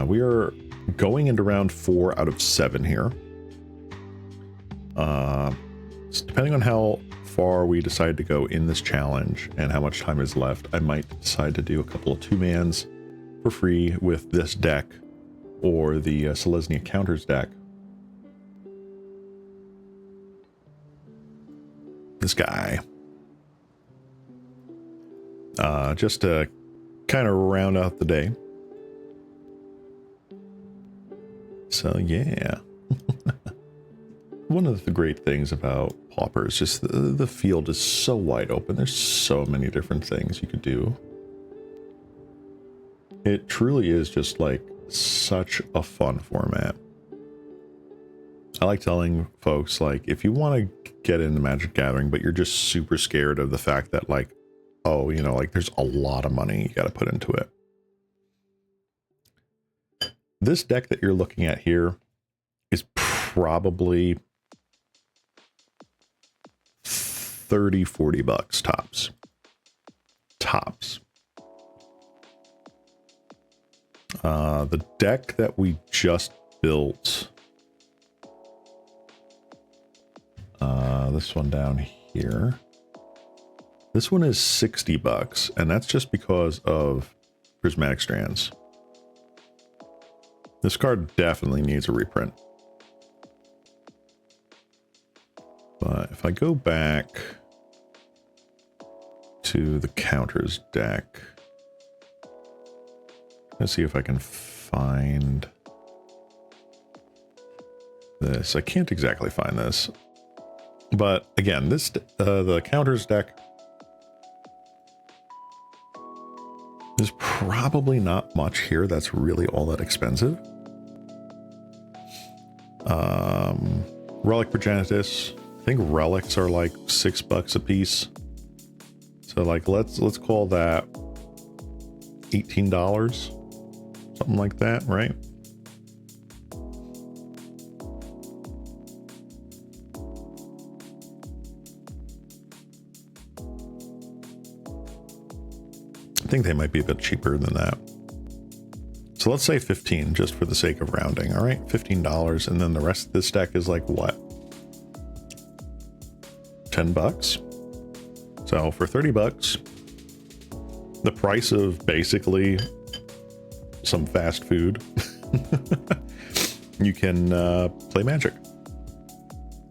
we are going into round 4 out of 7 here. So depending on how far we decide to go in this challenge and how much time is left, I might decide to do a couple of 2-mans for free with this deck or the Selesnya Counters deck. This guy. Just to kind of round out the day. So yeah. One of the great things about Pauper is just the field is so wide open. There's so many different things you could do. It truly is just like such a fun format. I like telling folks, like, if you want to get into Magic Gathering, but you're just super scared of the fact that, like, oh, you know, like there's a lot of money you got to put into it. This deck that you're looking at here is probably 30-40 bucks tops. The deck that we just built, this one down here, this one is 60 bucks, and that's just because of Prismatic Strands. This card definitely needs a reprint. But if I go back to the Counters deck, let's see if I can find this. I can't exactly find this. But again, this the Counters deck, there's probably not much here that's really all that expensive. Relic Progenitus. I think relics are like $6 a piece. So like let's call that $18, something like that, right? I think they might be a bit cheaper than that. So let's say 15 just for the sake of rounding. All right, $15, and then the rest of this deck is like what? $10. So for 30 bucks, the price of basically some fast food, you can play Magic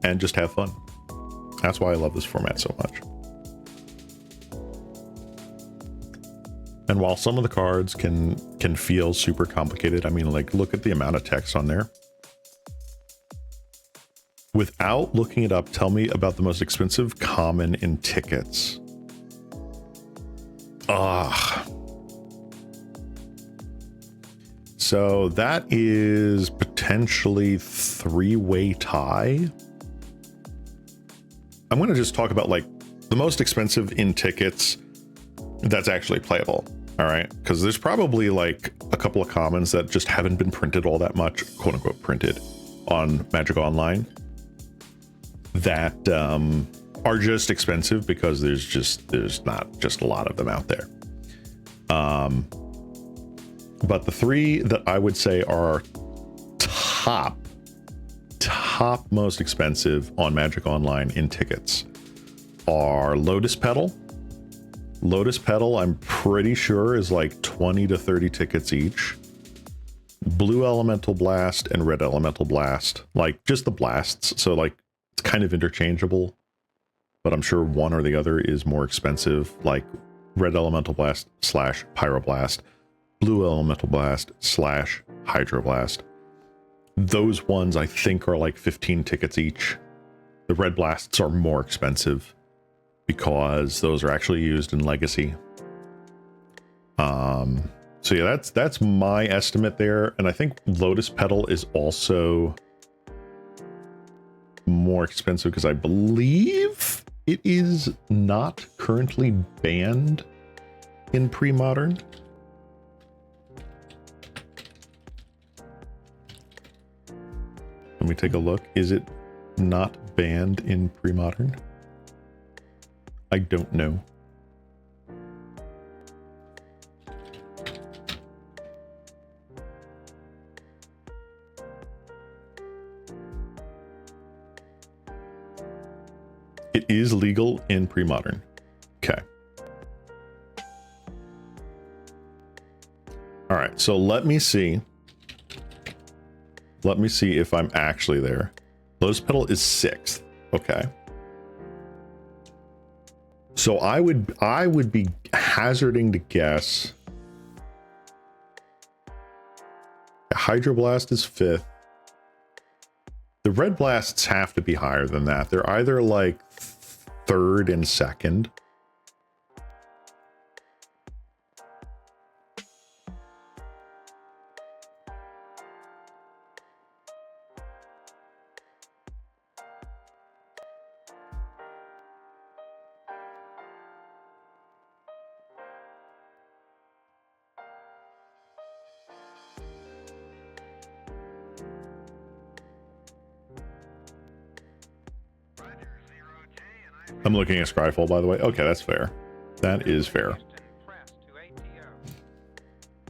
and just have fun. That's why I love this format so much. And while some of the cards can feel super complicated, I mean, like, look at the amount of text on there. Without looking it up, tell me about the most expensive common in tickets. So that is potentially 3-way tie. I'm going to just talk about like the most expensive in tickets that's actually playable. All right, because there's probably like a couple of commons that just haven't been printed all that much, quote unquote printed, on Magic Online that are just expensive because there's not just a lot of them out there. But the 3 that I would say are top most expensive on Magic Online in tickets are Lotus Petal. Lotus Petal, I'm pretty sure, is like 20 to 30 tickets each. Blue Elemental Blast and Red Elemental Blast, like just the blasts. So like it's kind of interchangeable, but I'm sure one or the other is more expensive, like red elemental blast / pyroblast, blue elemental blast / hydroblast. Those ones I think are like 15 tickets each. The red blasts are more expensive because those are actually used in Legacy. So yeah, that's my estimate there. And I think Lotus Petal is also more expensive because I believe it is not currently banned in pre-modern. Let me take a look. Is it not banned in pre-modern? I don't know. It is legal in pre-modern. Okay. All right, so let me see. Let me see if I'm actually there. Lotus Petal is 6th. Okay. So I would be hazarding to guess Hydroblast is 5th. The red blasts have to be higher than that. They're either like 3rd and 2nd. I'm looking at Scryfall, by the way. Okay, that's fair. That is fair.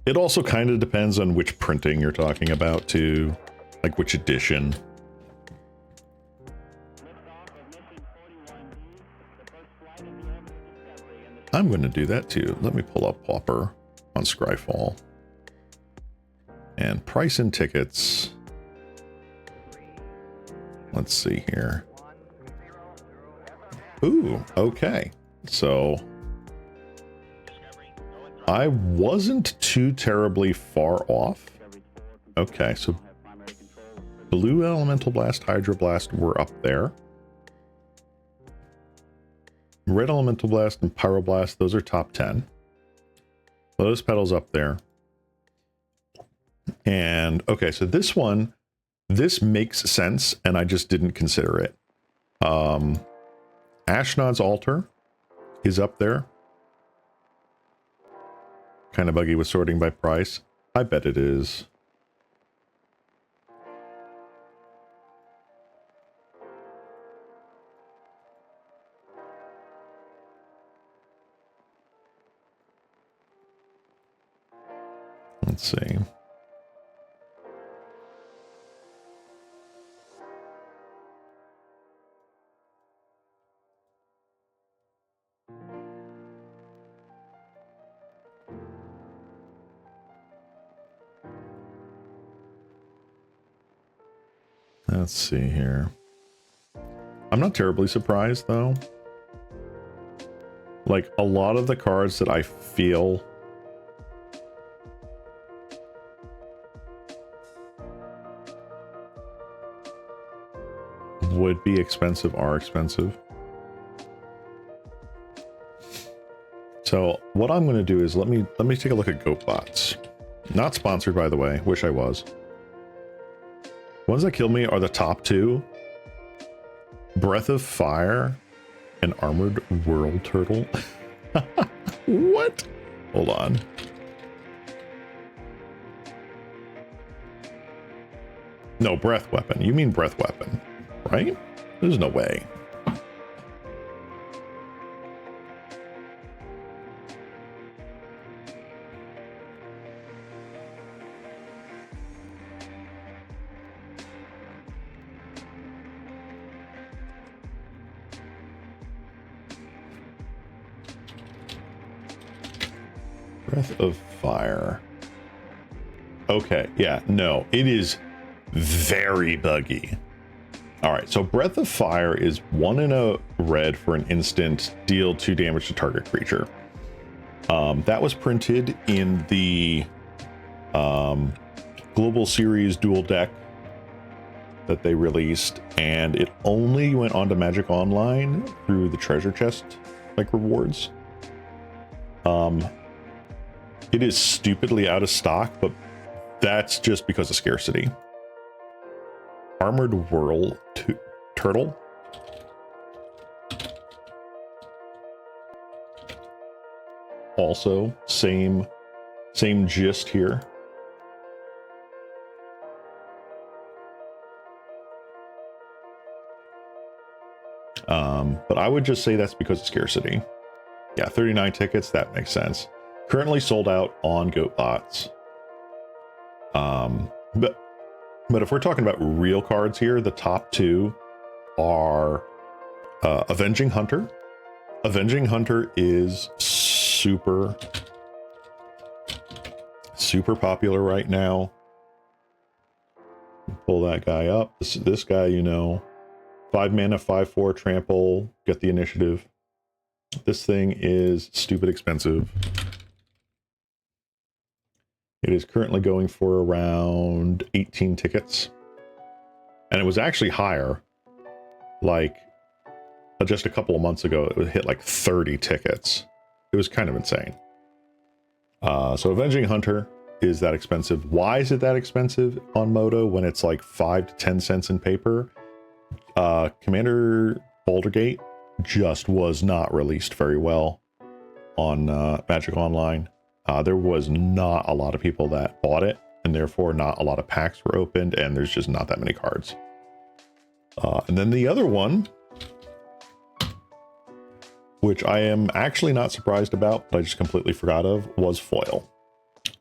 It also kind of depends on which printing you're talking about, too. Like, which edition. I'm going to do that, too. Let me pull up Pauper on Scryfall. And price and tickets. Let's see here. Ooh, okay. So I wasn't too terribly far off. Okay, so blue elemental blast, hydroblast were up there. Red elemental blast and pyroblast, those are top 10. Lotus Petal's up there. And okay, so this one, this makes sense, and I just didn't consider it. Ashnod's Altar is up there. Kind of buggy with sorting by price. I bet it is. Let's see. Let's see here. I'm not terribly surprised, though. Like, a lot of the cards that I feel would be expensive are expensive. So what I'm going to do is let me take a look at GoatBots. Not sponsored, by the way. Wish I was. Ones that kill me are the top 2. Breath of Fire and Armored World Turtle. What? Hold on. No, Breath Weapon. You mean Breath Weapon, right? There's no way. Breath of Fire. Okay, yeah, no, it is very buggy. All right, so Breath of Fire is 1 in a red for an instant, deal 2 damage to target creature. That was printed in the Global Series dual deck that they released, and it only went on to Magic Online through the treasure chest like rewards. It is stupidly out of stock, but that's just because of scarcity. Armored Whirl Turtle. Also, same gist here. But I would just say that's because of scarcity. Yeah, 39 tickets, that makes sense. Currently sold out on GoatBots. But if we're talking about real cards here, the top two are Avenging Hunter. Avenging Hunter is super popular right now. Pull that guy up. This guy, you know, 5 mana, 5/4 trample, get the initiative. This thing is stupid expensive. It is currently going for around 18 tickets. And it was actually higher. Like, just a couple of months ago, it hit like 30 tickets. It was kind of insane. So Avenging Hunter is that expensive. Why is it that expensive on Moto when it's like 5 to 10 cents in paper? Commander Bouldergate just was not released very well on Magic Online. There was not a lot of people that bought it, and therefore not a lot of packs were opened, and there's just not that many cards. And then the other one, which I am actually not surprised about, but I just completely forgot of, was Foil.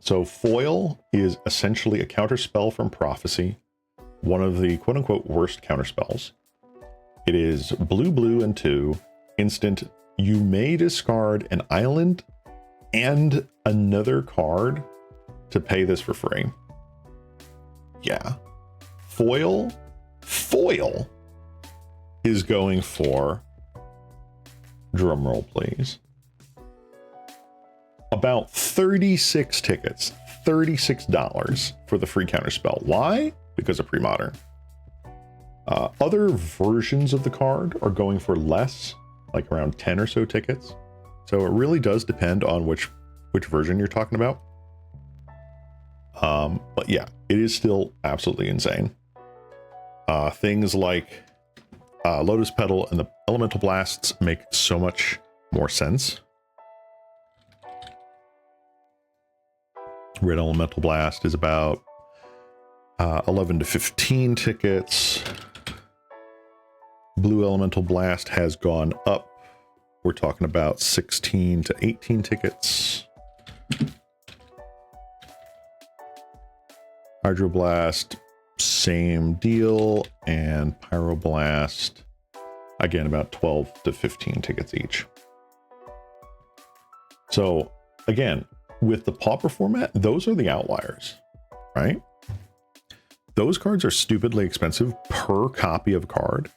So Foil is essentially a counterspell from Prophecy, one of the quote-unquote worst counterspells. It is blue and 2, instant. You may discard an island and another card to pay this for free. Yeah. Foil is going for, drumroll please, about 36 tickets, $36 for the free counterspell. Why? Because of pre-modern. Other versions of the card are going for less, like around 10 or so tickets. So it really does depend on which version you're talking about. But yeah, it is still absolutely insane. Things like Lotus Petal and the Elemental Blasts make so much more sense. Red Elemental Blast is about 11 to 15 tickets. Blue Elemental Blast has gone up. We're talking about 16 to 18 tickets. Hydroblast, same deal. And Pyroblast, again, about 12 to 15 tickets each. So again, with the Pauper format, those are the outliers, right? Those cards are stupidly expensive per copy of card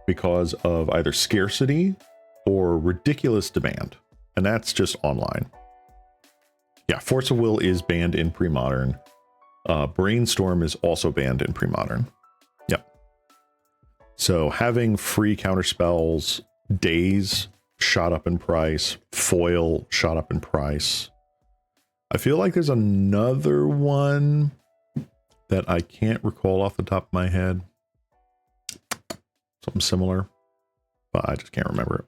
because of either scarcity or ridiculous demand. And that's just online. Yeah, Force of Will is banned in pre-modern. Brainstorm is also banned in pre-modern. Yep. So having free counterspells, Daze shot up in price, Foil shot up in price. I feel like there's another one that I can't recall off the top of my head. Something similar, but I just can't remember it.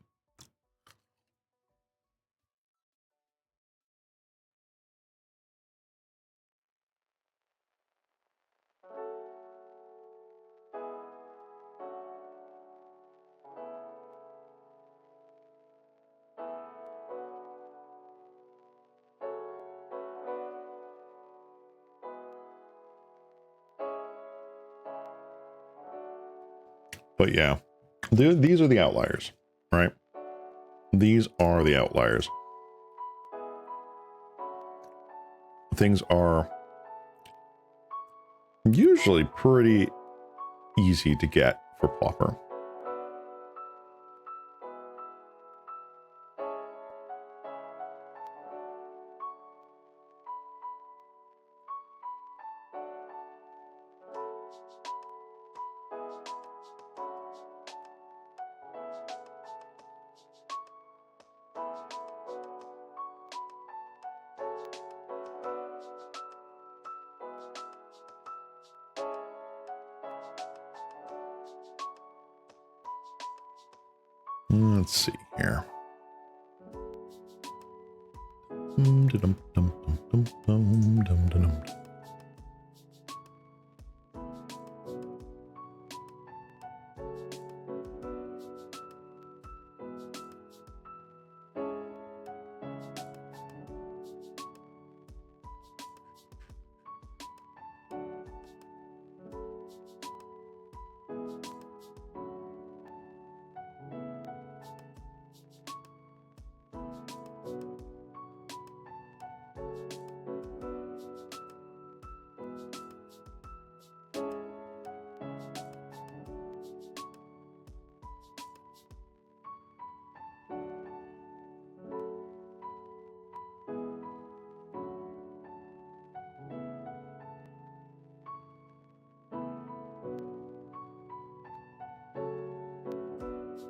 But yeah, these are the outliers, right? These are the outliers. Things are usually pretty easy to get for Pauper. Let's see here.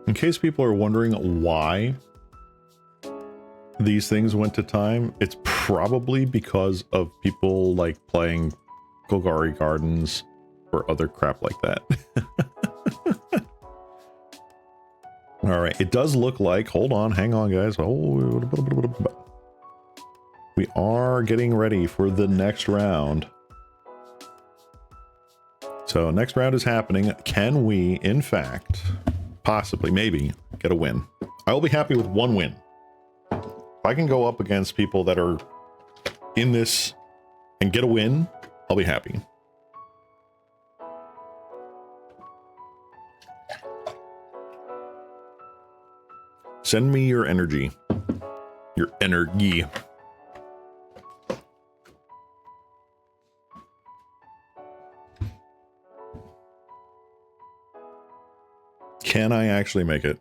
In case people are wondering why these things went to time, it's probably because of people like playing Golgari Gardens or other crap like that. All right, it does look like, hold on, hang on guys. Oh, we are getting ready for the next round. So next round is happening. Can we, in fact, possibly, maybe, get a win? I will be happy with one win. If I can go up against people that are in this and get a win, I'll be happy. Send me your energy. Your energy. Can I actually make it?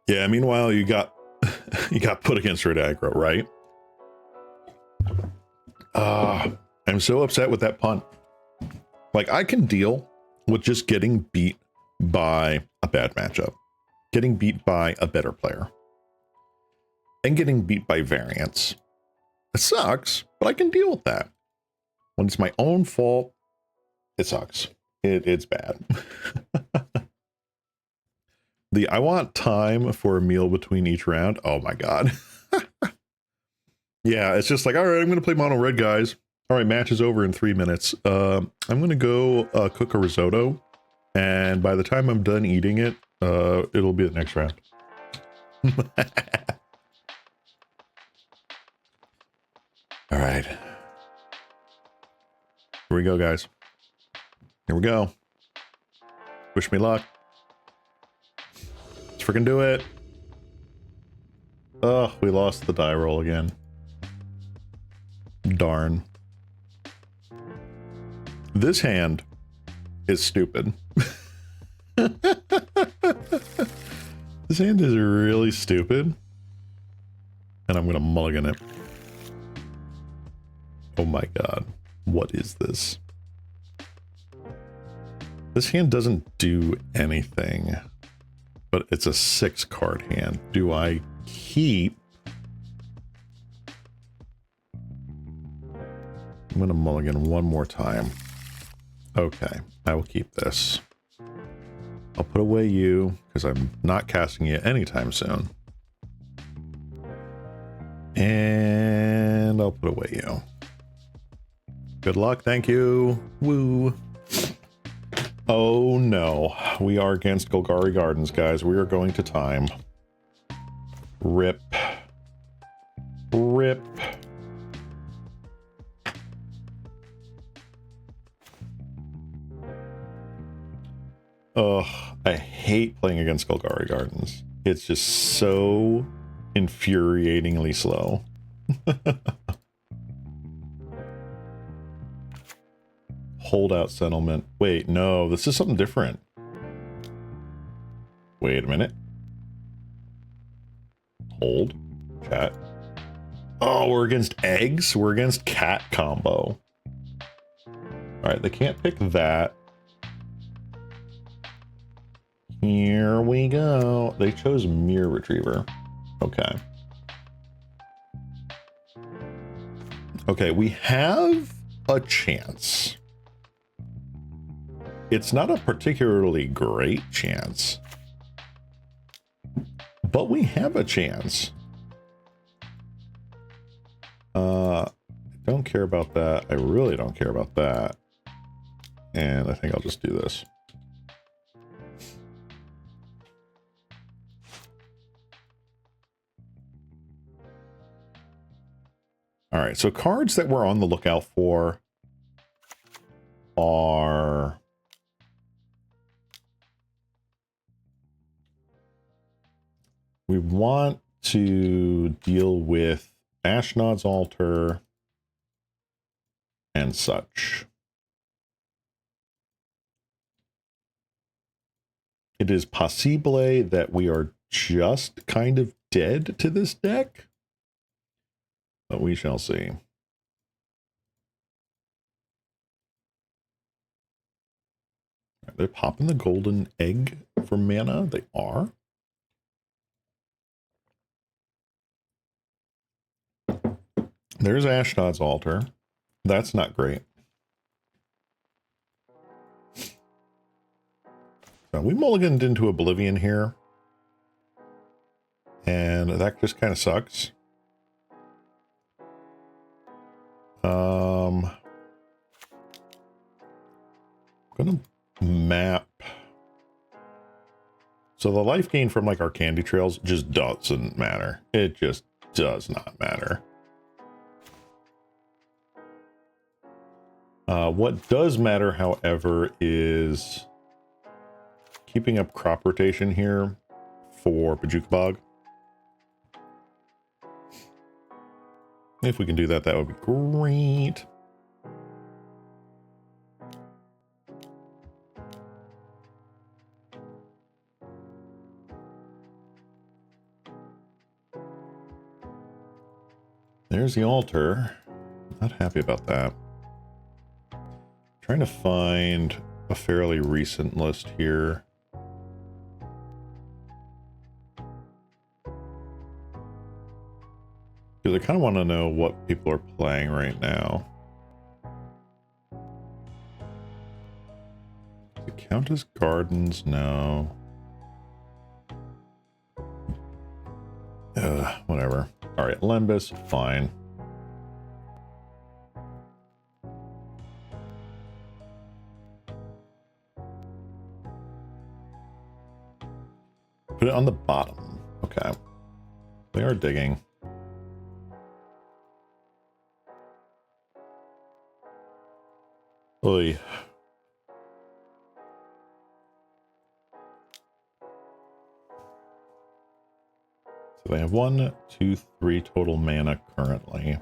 Yeah, meanwhile, you got you got put against red aggro, right? I'm so upset with that punt. Like, I can deal with just getting beat by a bad matchup, getting beat by a better player, and getting beat by variance. It sucks, but I can deal with that. When it's my own fault, it sucks. It's bad. I want time for a meal between each round. Oh my god. Yeah, it's just like, all right, I'm going to play mono red, guys. All right, match is over in 3 minutes. I'm going to go cook a risotto, and by the time I'm done eating it, it'll be the next round. All right. Here we go, guys. Here we go. Wish me luck. Let's freaking do it. Oh, we lost the die roll again. Darn. This hand is stupid. This hand is really stupid. And I'm going to mulligan it. Oh my god. What is this? This hand doesn't do anything. But it's a 6-card hand. Do I keep? I'm going to mulligan one more time. Okay, I will keep this. I'll put away you, because I'm not casting you anytime soon. And I'll put away you. Good luck, thank you. Woo. Oh no, we are against Golgari Gardens, guys. We are going to time. Rip. Rip. Ugh, I hate playing against Golgari Gardens. It's just so infuriatingly slow. Holdout settlement. Wait, no, this is something different. Wait a minute. Hold. Chat. Oh, we're against eggs? We're against cat combo. Alright, they can't pick that. Here we go. They chose Mirror Retriever. Okay. Okay, we have a chance. It's not a particularly great chance, but we have a chance. I don't care about that. I really don't care about that. And I think I'll just do this. All right, so cards that we're on the lookout for are we want to deal with Ashnod's Altar and such. It is possible that we are just kind of dead to this deck, but we shall see. They're popping the golden egg for mana. They are. There's Ashnod's Altar. That's not great. So we mulliganed into Oblivion here. And that just kind of sucks. I'm gonna map. So the life gain from like our candy trails just doesn't matter. It just does not matter. What does matter, however, is keeping up crop rotation here for Bojuka Bog. If we can do that, that would be great. There's the altar. Not happy about that. Trying to find a fairly recent list here. Because I kind of want to know what people are playing right now. Does it count as gardens? No. Whatever. All right, Lembas, fine. Put it on the bottom. Okay. They are digging. Oy. So they have 1, 2, 3 total mana currently.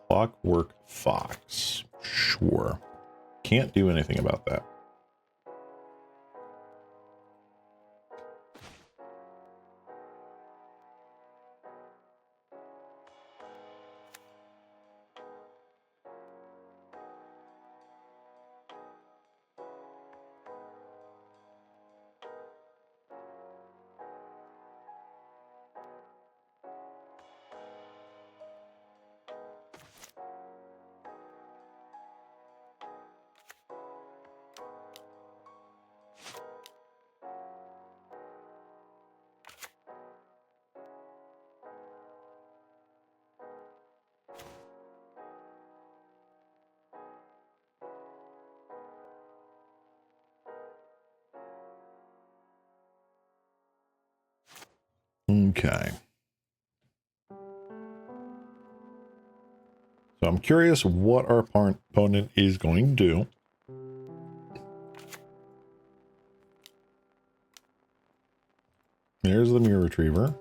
Clockwork Fox. Sure. Can't do anything about that. Okay. So I'm curious what our opponent is going to do. There's the Mirror Retriever.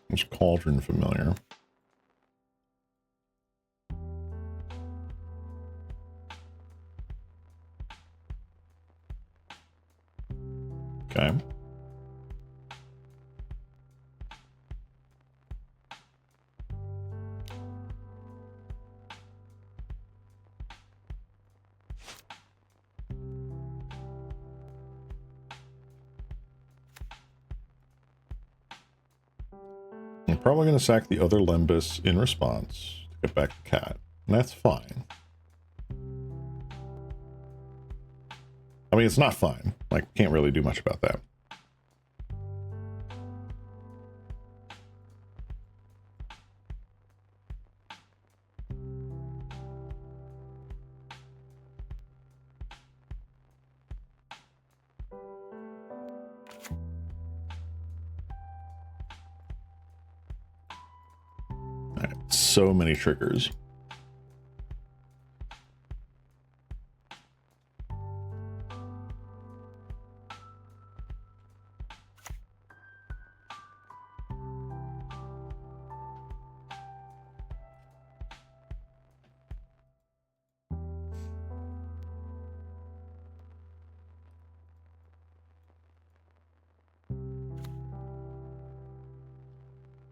It's Cauldron familiar. Okay. I'm probably going to sack the other Lembas in response to get back to Cat. And that's fine. I mean, it's not fine. Like, can't really do much about that. All right, so many triggers.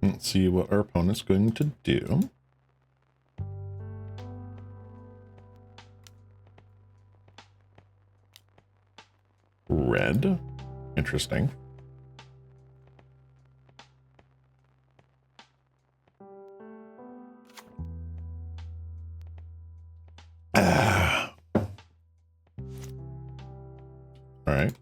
Let's see what our opponent's going to do. Red. Interesting. Ah. All right.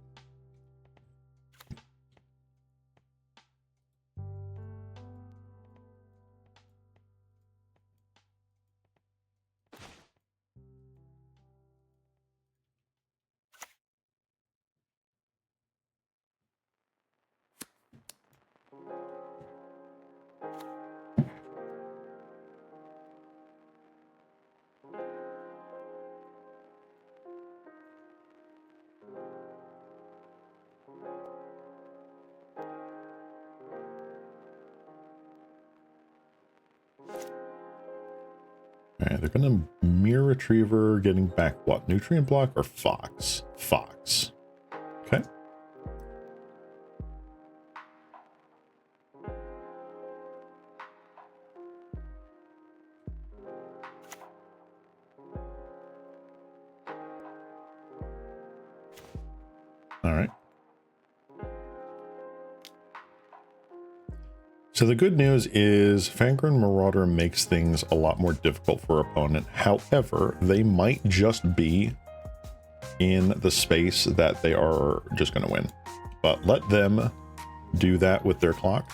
Alright, they're gonna Mirror Retriever, getting back what? Nutrient Block or Fox? Fox. Okay. Alright. So the good news is Fangren Marauder makes things a lot more difficult for opponent. However, they might just be in the space that they are just going to win. But let them do that with their clock.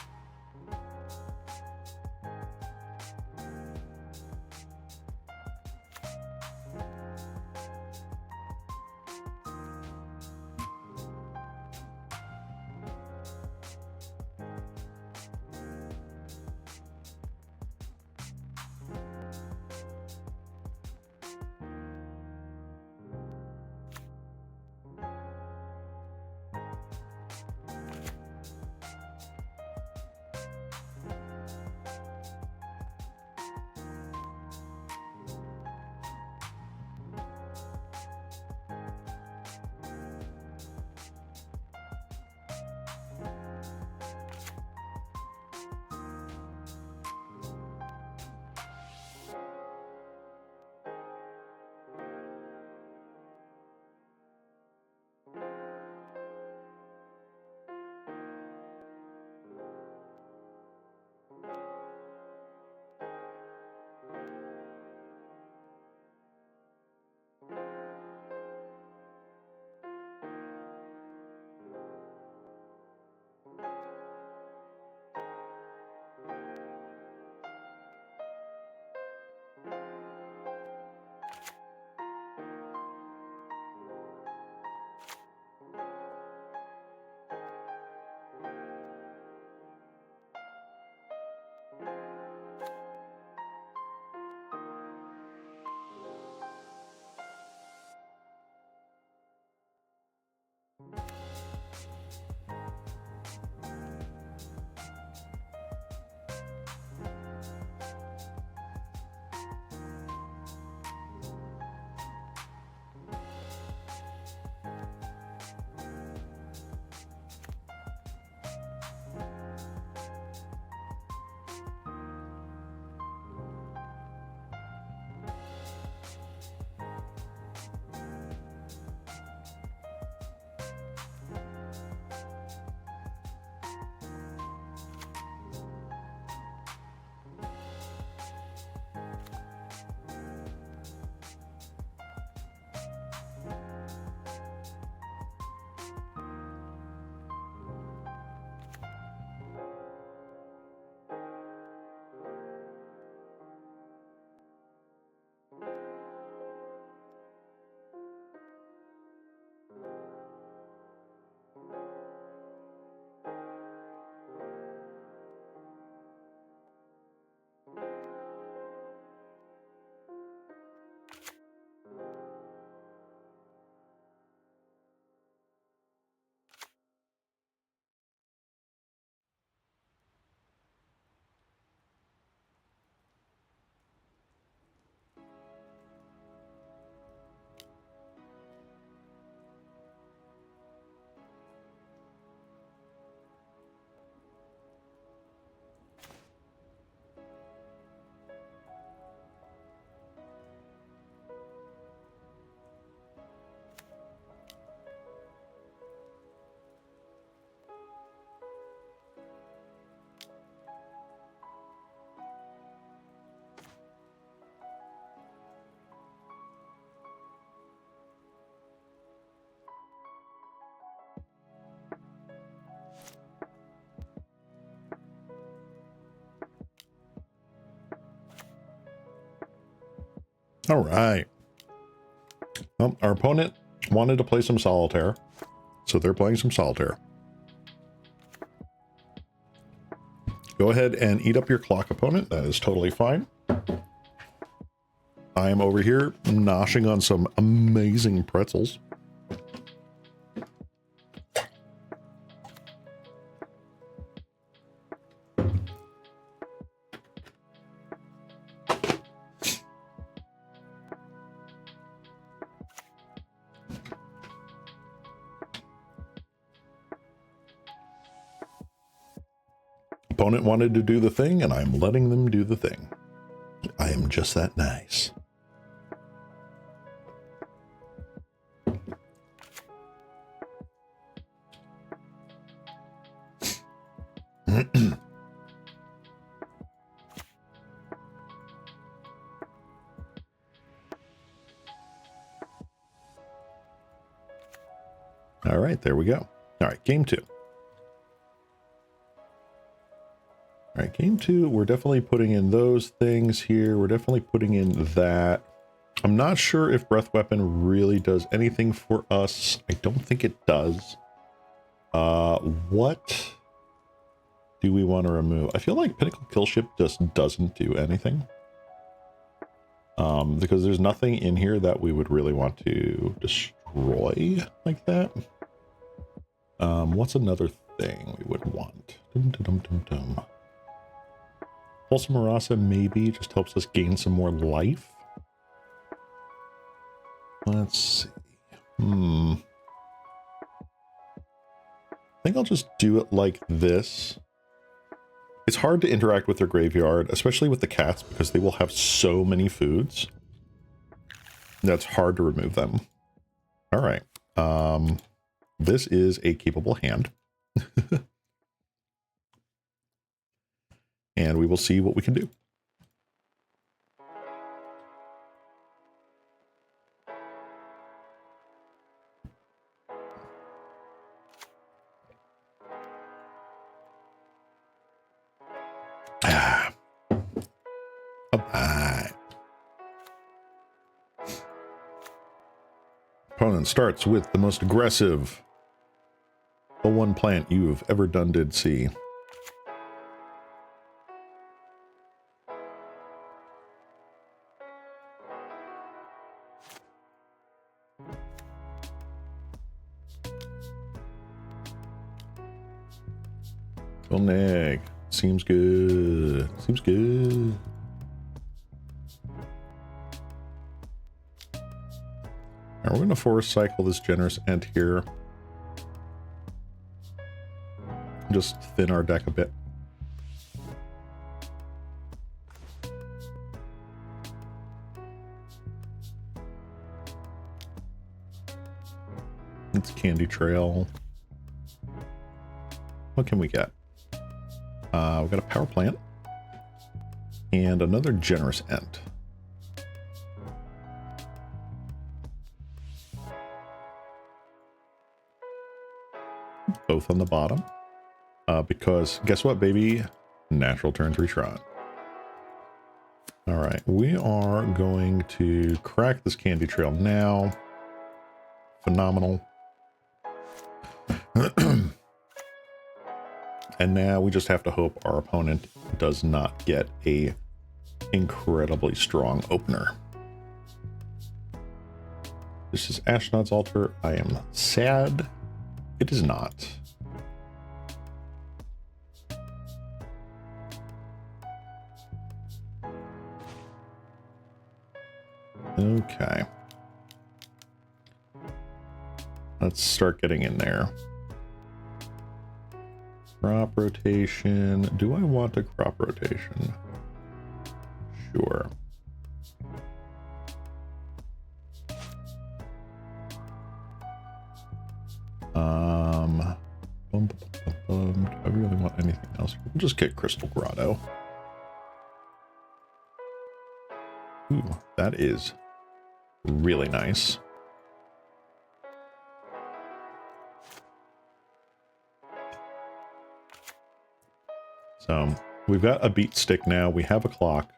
All right. Well, our opponent wanted to play some solitaire, so they're playing some solitaire. Go ahead and eat up your clock, opponent. That is totally fine. I am over here noshing on some amazing pretzels. Opponent wanted to do the thing, and I'm letting them do the thing. I am just that nice. All right, there we go. All right, game two. All right, game two, we're definitely putting in those things here. We're definitely putting in that. I'm not sure if Breath Weapon really does anything for us. I don't think it does. What do we want to remove? I feel like Pinnacle Killship just doesn't do anything. Because there's nothing in here that we would really want to destroy like that. What's another thing we would want? Pulse Marasa maybe just helps us gain some more life. Let's see. I think I'll just do it like this. It's hard to interact with their graveyard, especially with the cats, because they will have so many foods. That's hard to remove them. All right. This is a capable hand. And we will see what we can do. All right. Opponent starts with the most aggressive 0-1 plant you've ever done did see. Neg. Seems good. Seems good. Now we're going to force cycle this generous ent here. Just thin our deck a bit. It's Candy Trail. What can we get? We've got a power plant and another generous ent. Both on the bottom. Because guess what, baby? Natural turn 3 TRON. All right, we are going to crack this Candy Trail now. Phenomenal. And now we just have to hope our opponent does not get a incredibly strong opener. This is Ashnod's Altar. I am sad. It is not. Okay. Let's start getting in there. Crop rotation. Do I want a crop rotation? Sure. Do I really want anything else? We'll just get Crystal Grotto. Ooh, that is really nice. So we've got a beat stick now. We have a clock.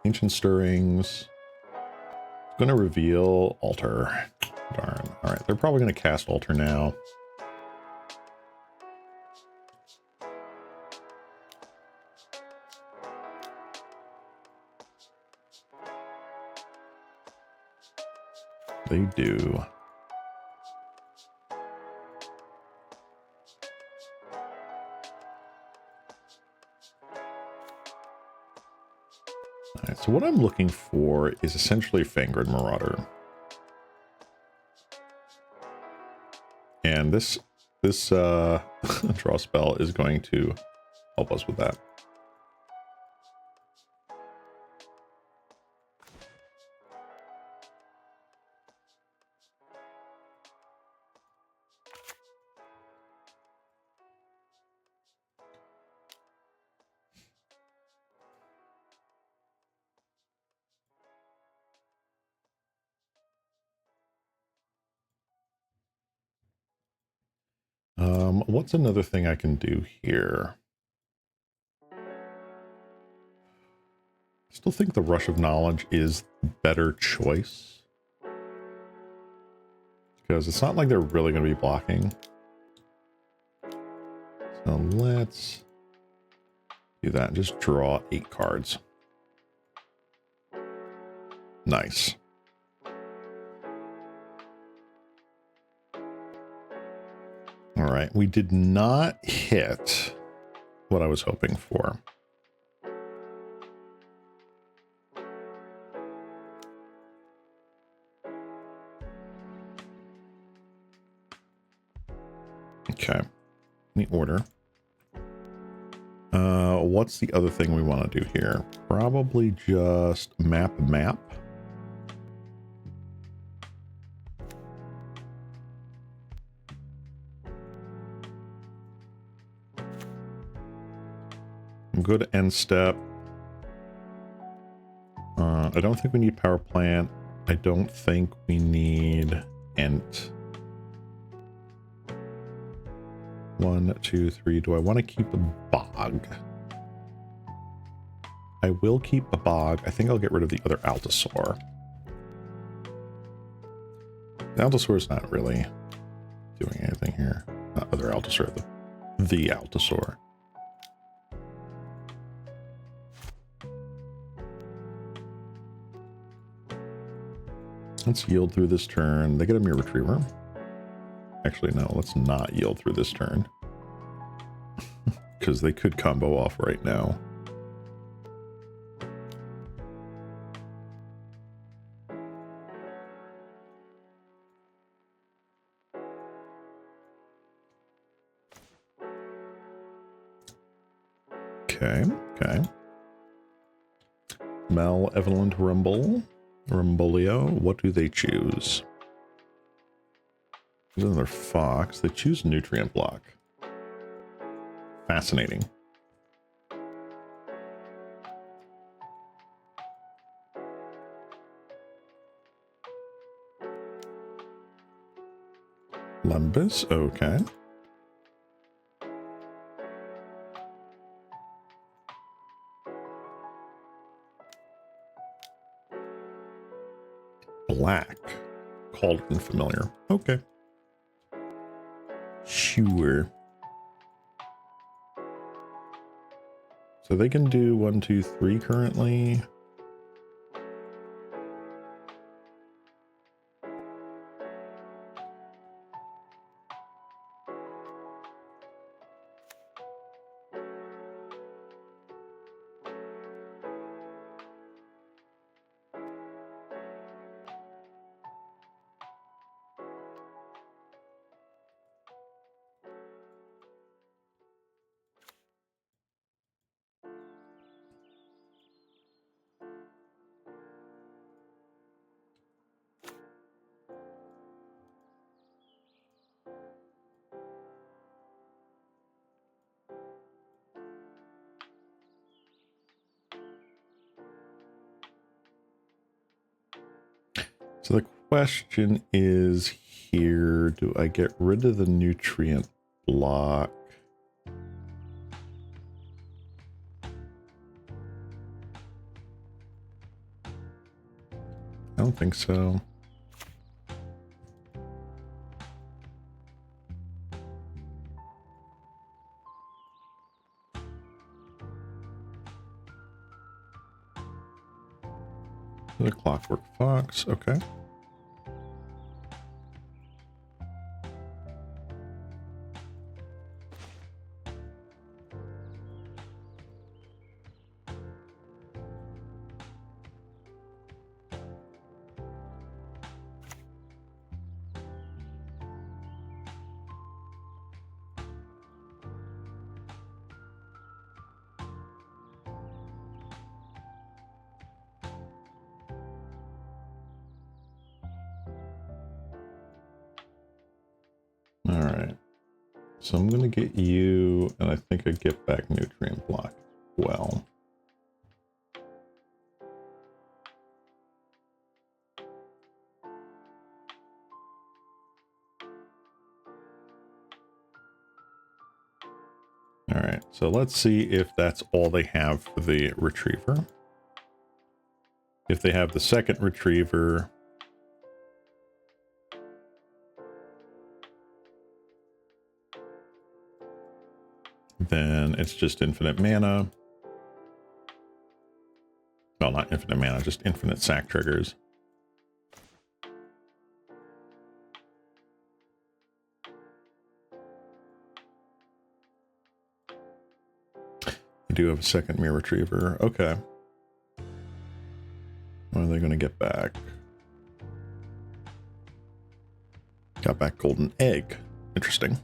Ancient Stirrings. Going to reveal altar. Darn. All right, they're probably going to cast altar now. They do. All right, so what I'm looking for is essentially Fangred Marauder. And this draw spell is going to help us with that. What's another thing I can do here? I still think the Rush of Knowledge is the better choice. Because it's not like they're really going to be blocking. So let's do that. Just draw 8 cards. Nice. All right. We did not hit what I was hoping for. Okay. The order. What's the other thing we want to do here? Probably just map. Good end step. I don't think we need power plant. I don't think we need ent. 1, 2, 3. Do I want to keep a bog? I will keep a bog. I think I'll get rid of the other Altasaur. The Altasaur is not really doing anything here. Not other Altasaur, the Altasaur. Let's yield through this turn. They get a Mirror Retriever. Actually, no, let's not yield through this turn. Because they could combo off right now. Okay. Malevolent Rumbolio. What do they choose? There's another fox. They choose nutrient block. Fascinating. Lumbus, okay. Black. Cauldron Familiar. Okay. Sure. So they can do 1, 2, 3 currently. So the question is here, do I get rid of the nutrient block? I don't think so. The Clockwork Fox, okay. All right, so I'm gonna get you, and I think I get back nutrient block as well. All right, so let's see if that's all they have for the retriever. If they have the second retriever, then it's just infinite mana. Well, not infinite mana, just infinite sack triggers. You do have a second mirror retriever. Okay. What are they going to get back? Got back golden egg. Interesting.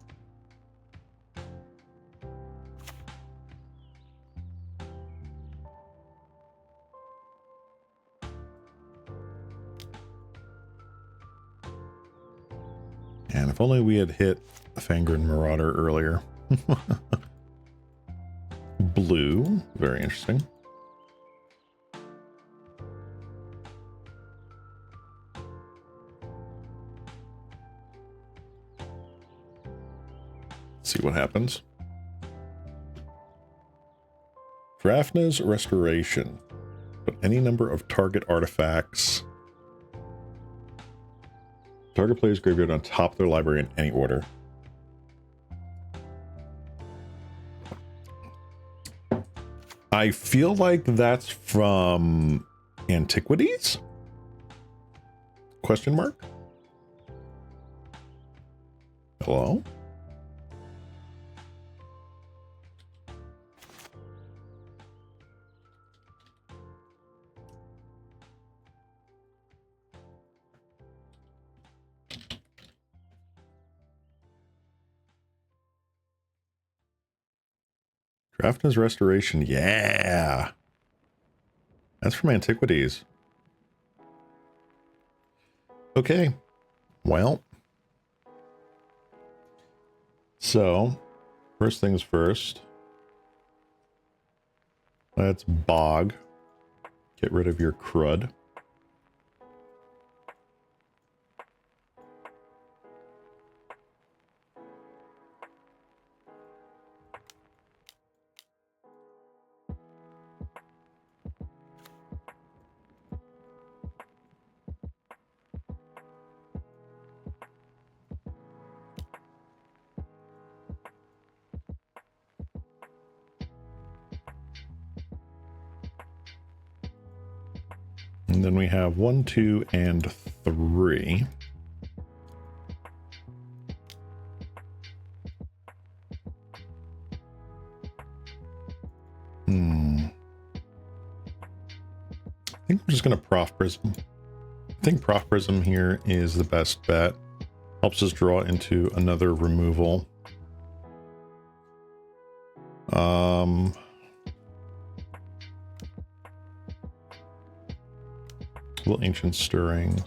And if only we had hit Fangren Marauder earlier. Blue, very interesting. Let's see what happens. Drafna's Restoration. Put any number of target artifacts. Target player's graveyard on top of their library in any order. I feel like that's from Antiquities? Question mark? Hello? Drafna's Restoration, yeah. That's from Antiquities. Okay, well. So, first things first. Let's bog. Get rid of your crud. And then we have 1, 2, and 3. I think we're just going to Prof Prism. I think Prof Prism here is the best bet. Helps us draw into another removal. Little Ancient Stirrings.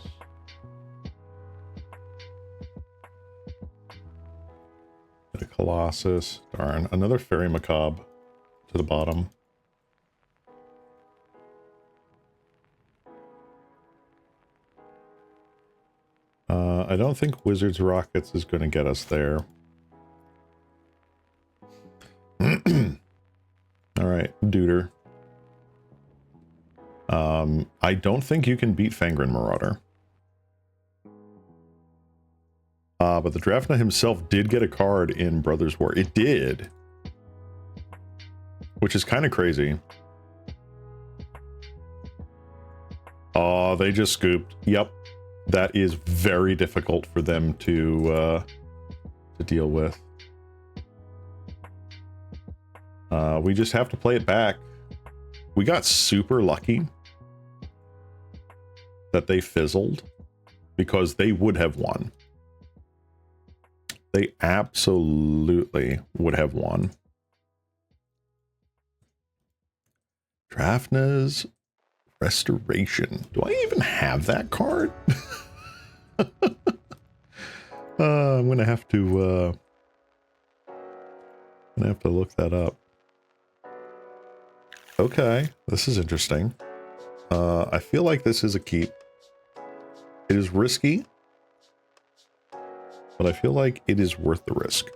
Get a Colossus. Darn. Another Fairy Macabre to the bottom. I don't think Wizard's Rockets is going to get us there. All right, Duder. I don't think you can beat Fangren Marauder. But the Drafna himself did get a card in Brothers War. It did. Which is kind of crazy. Oh, they just scooped. Yep. That is very difficult for them to deal with. We just have to play it back. We got super lucky that they fizzled because they would have won. They absolutely would have won. Drafna's Restoration. Do I even have that card? I'm gonna have to look that up. Okay, this is interesting. I feel like this is a keep. It is risky, but I feel like it is worth the risk.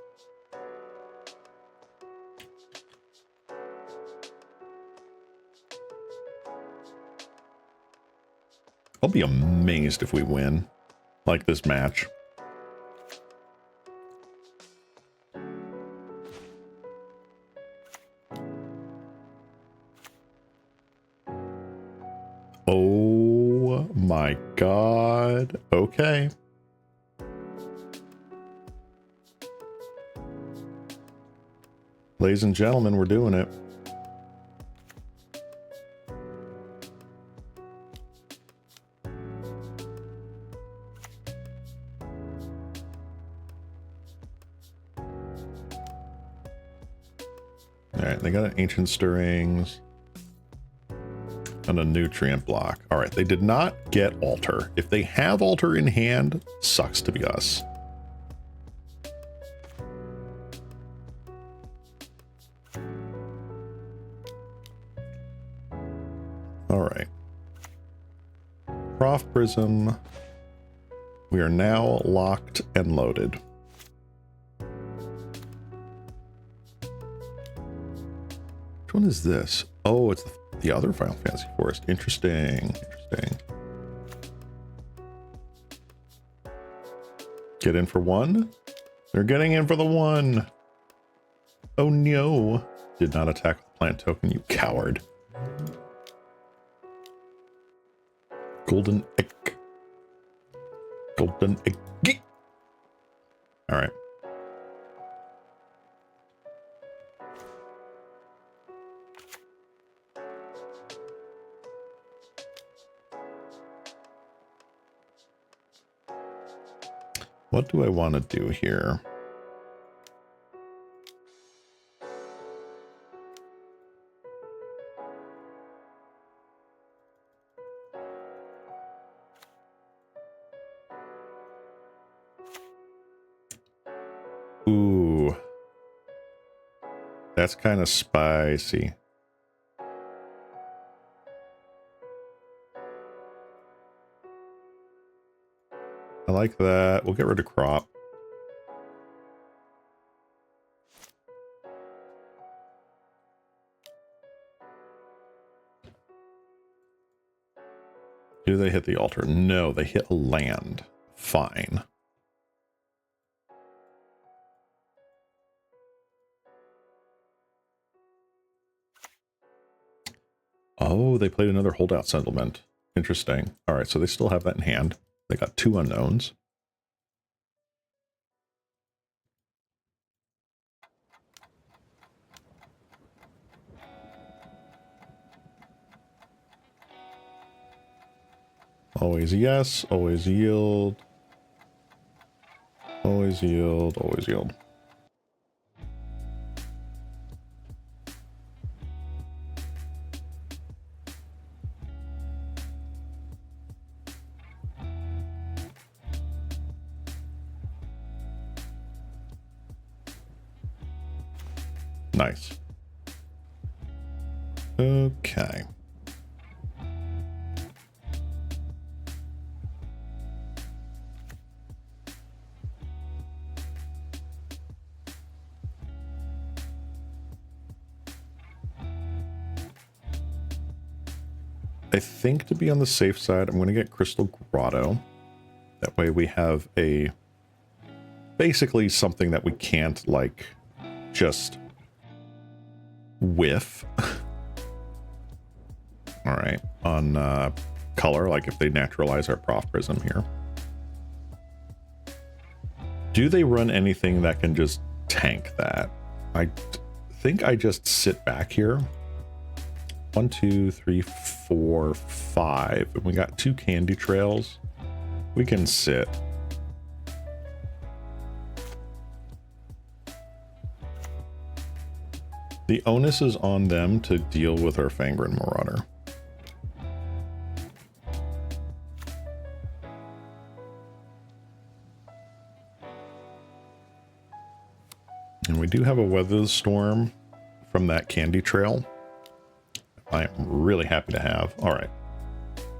I'll be amazed if we win, like this match. Oh my god. Okay. Ladies and gentlemen, we're doing it. Alright, they got an Ancient Stirrings and a Nutrient Block. Alright, they did not get Altar. If they have Altar in hand, sucks to be us. Alright. Prof Prism. We are now locked and loaded. Which one is this? Oh, it's the other Final Fantasy Forest. Interesting. Interesting. Get in for one? They're getting in for the one. Oh no. Did not attack with the plant token, you coward. Golden egg. Golden egg. All right. What do I want to do here? Ooh. That's kind of spicy. I like that. We'll get rid of crop. Do they hit the altar? No, they hit a land. Fine. Oh, they played another holdout settlement. Interesting. All right, so they still have that in hand. They got two unknowns. Always yes, always yield. Always yield, always yield. Nice. Okay. I think to be on the safe side, I'm going to get Crystal Grotto. That way we have a basically something that we can't like just whiff. All right, on color, like if they naturalize our Prof Prism here. Do they run anything that can just tank that? I think I just sit back here. 1, 2, 3, 4, 5. And we got 2 candy trails. We can sit. The onus is on them to deal with our Fangren Marauder. And we do have a Weather the Storm from that candy trail. I am really happy to have. All right.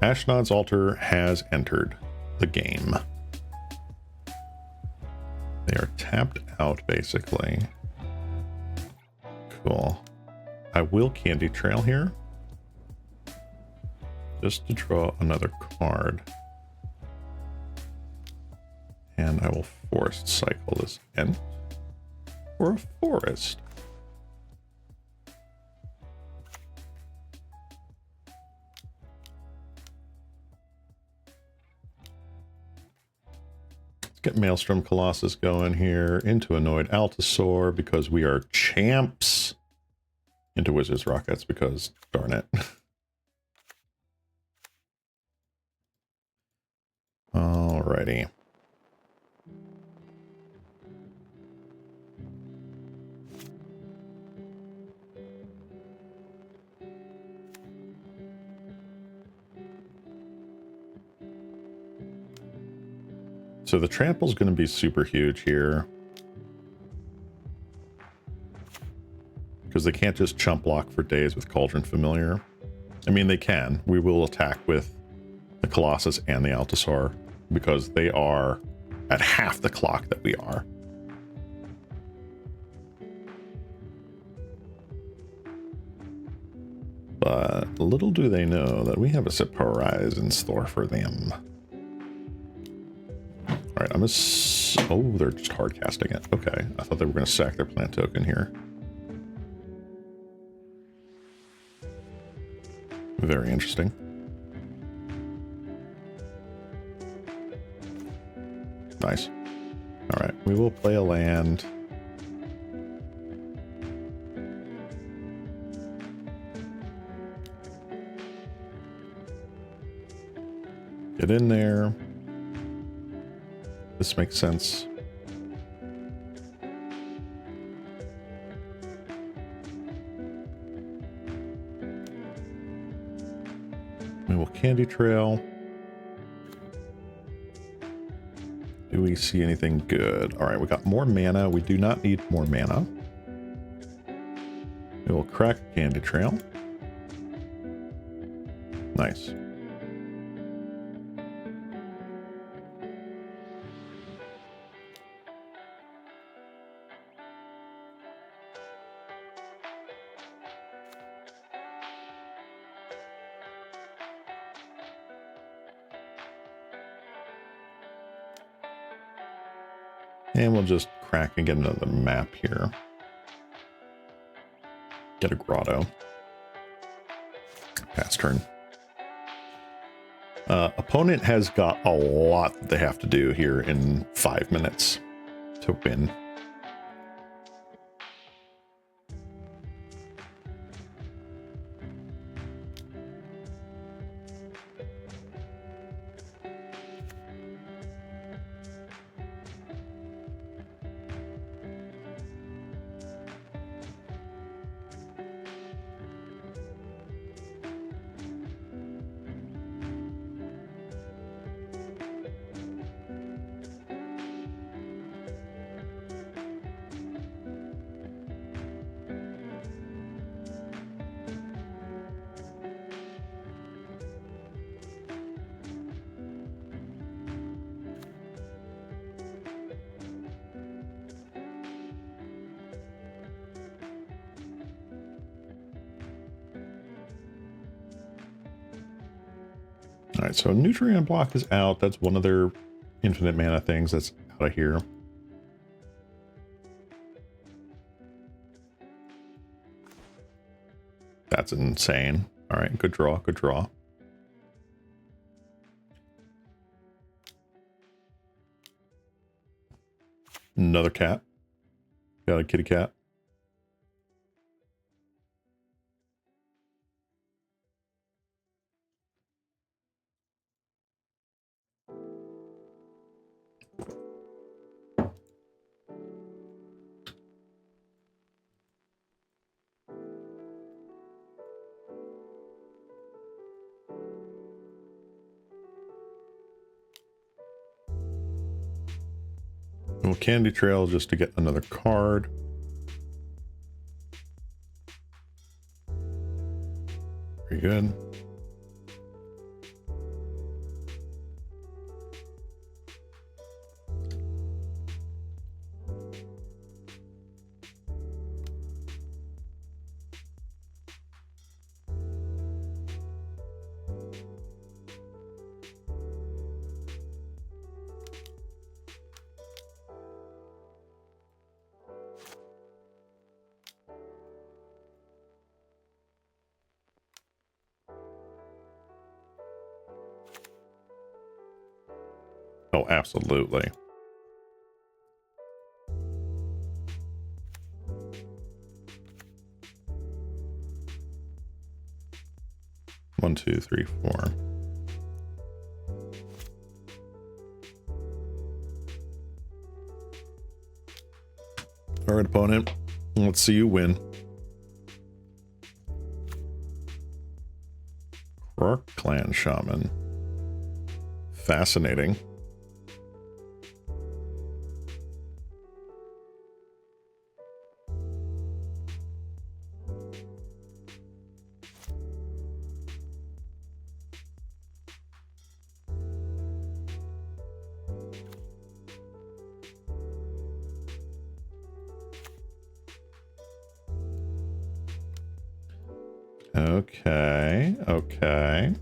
Ashnod's Altar has entered the game. They are tapped out, basically. Cool. I will Candy Trail here. Just to draw another card. And I will Forest Cycle this in. For a forest. Let's get Maelstrom Colossus going here into Annoyed Altasaur because we are champs. Into Wizard's Rockets because darn it. Alrighty. So the trample's going to be super huge here. Because they can't just chump block for days with Cauldron Familiar. I mean, they can. We will attack with the Colossus and the Altasaur because they are at half the clock that we are. But little do they know that we have a surprise in store for them. All right, I'm gonna... Oh, they're just hard casting it. Okay, I thought they were gonna sack their plant token here. Very interesting. Nice. All right, we will play a land. Get in there. This makes sense. We will Candy Trail. Do we see anything good? All right, we got more mana. We do not need more mana. We will crack Candy Trail. Nice. And we'll just crack and get another map here. Get a grotto. Pass turn. Opponent has got a lot that they have to do here in 5 minutes to win. All right, so nutrient block is out. That's one of their infinite mana things that's out of here. That's insane. All right, good draw, good draw. Another cat. Got a kitty cat. Well, Candy Trail just to get another card. Very good. Oh, absolutely. One, two, three, four. All right, opponent. Let's see you win. Rock Clan Shaman. Fascinating. Okay, okay.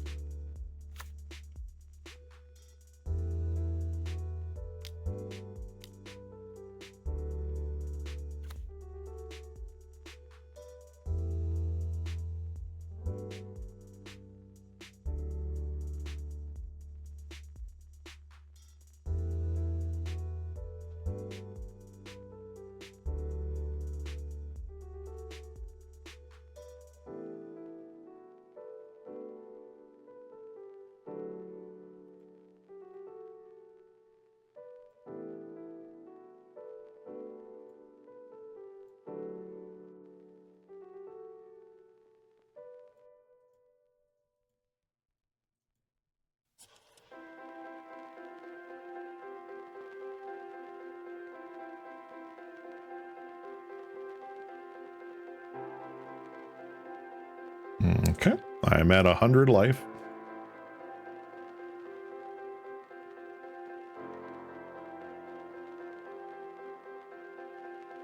Okay, I'm at 100 life.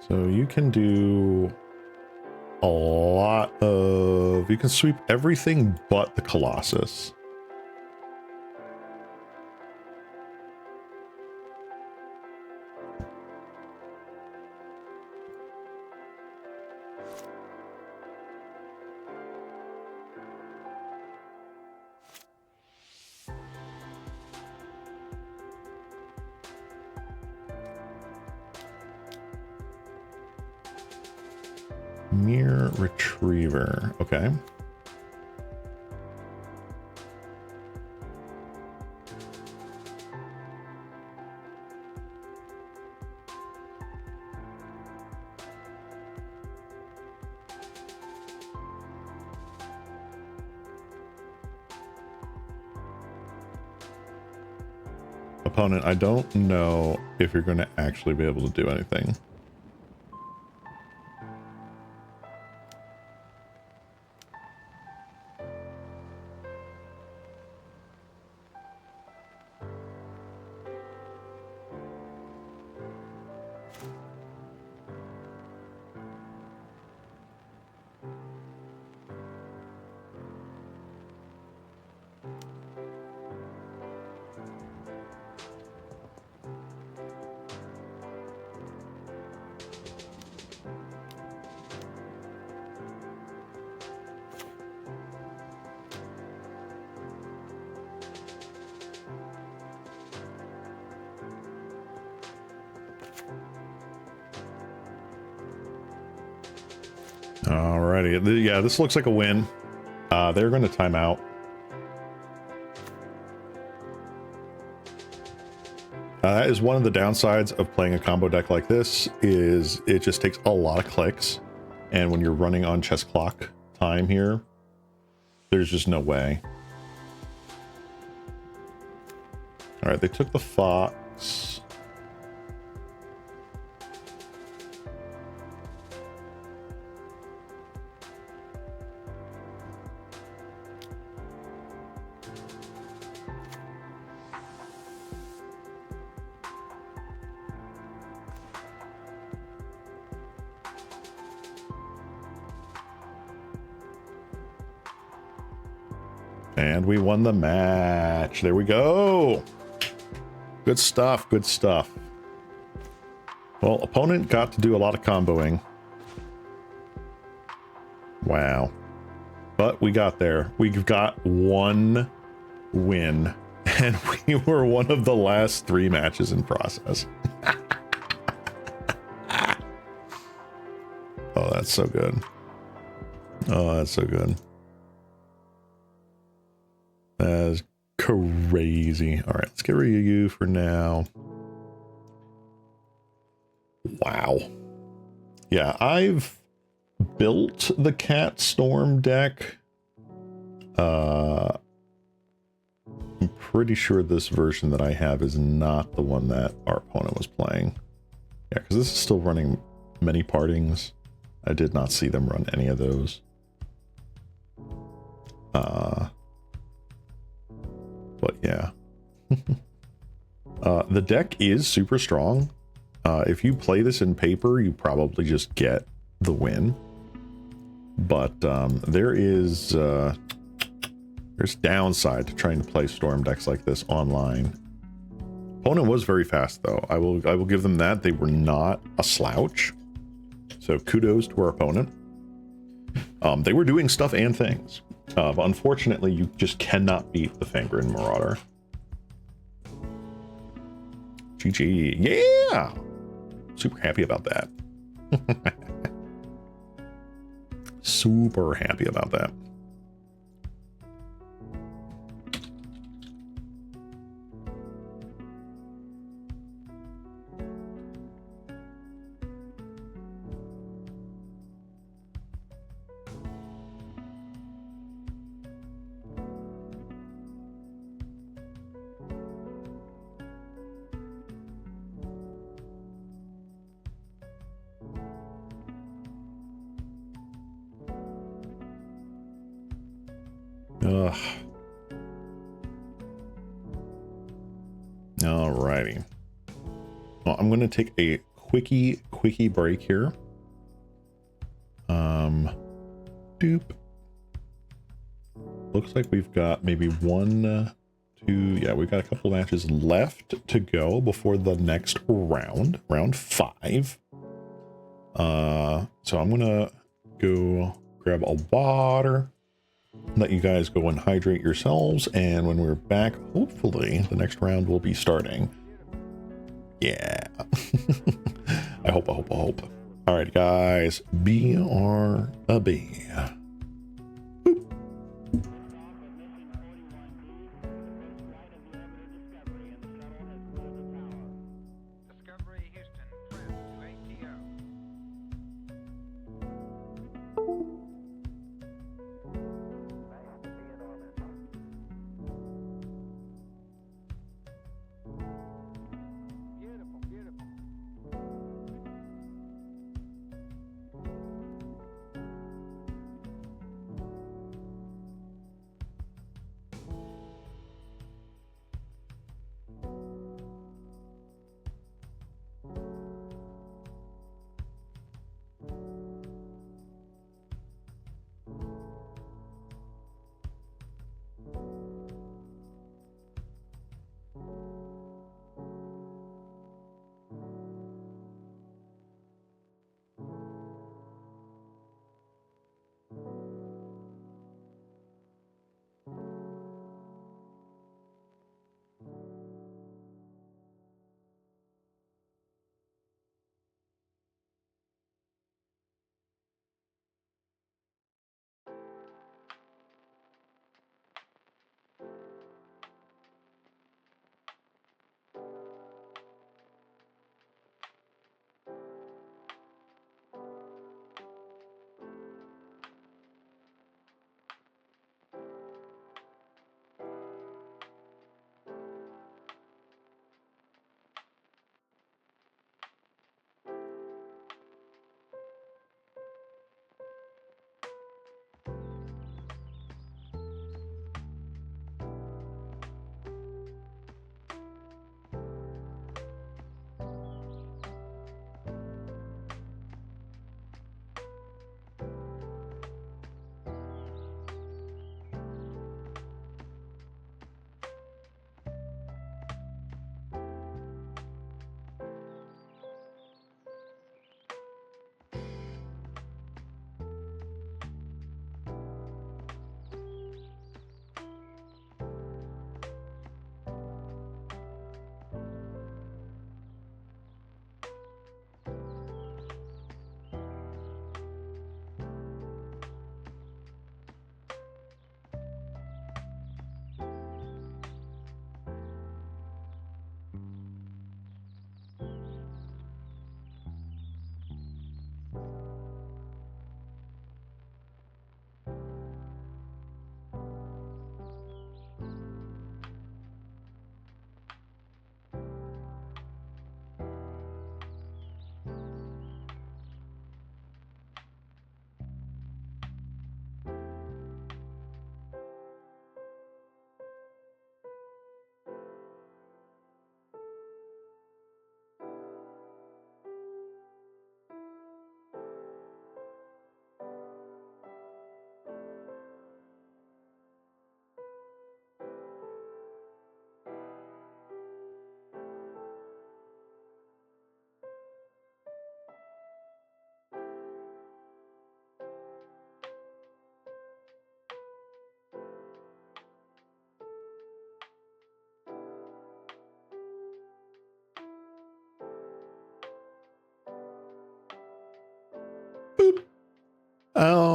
So you can do a lot of... You can sweep everything but the Colossus. Mere Retriever. Okay. Opponent, I don't know if you're going to actually be able to do anything. Alrighty. Yeah, this looks like a win. They're going to time out. That is one of the downsides of playing a combo deck like this, is it just takes a lot of clicks. And when you're running on chess clock time here, there's just no way. All right, they took the fox. And we won the match. There we go. Good stuff. Good stuff. Well, opponent got to do a lot of comboing. Wow. But we got there. We've got one win. And we were one of the last 3 matches in process. Oh, that's so good. Oh, that's so good. That's crazy. All right, let's get rid of you for now. Wow. Yeah, I've built the Cat Storm deck. I'm pretty sure this version that I have is not the one that our opponent was playing. Yeah, because this is still running many partings. I did not see them run any of those. But yeah. The deck is super strong. If you play this in paper, you probably just get the win. But there's downside to trying to play Storm decks like this online. Opponent was very fast though. I will give them that. They were not a slouch. So kudos to our opponent. They were doing stuff and things. But unfortunately, you just cannot beat the Fangren Marauder. GG. Yeah! Super happy about that. Super happy about that. Ugh. Alrighty. Well, I'm going to take a quickie break here. Doop. Looks like we've got maybe 1, 2. Yeah, we've got a couple matches left to go before the next round, round 5. So I'm gonna go grab a water. Let you guys go and hydrate yourselves, and when we're back, hopefully the next round will be starting. Yeah. I hope. All right, guys. BRB.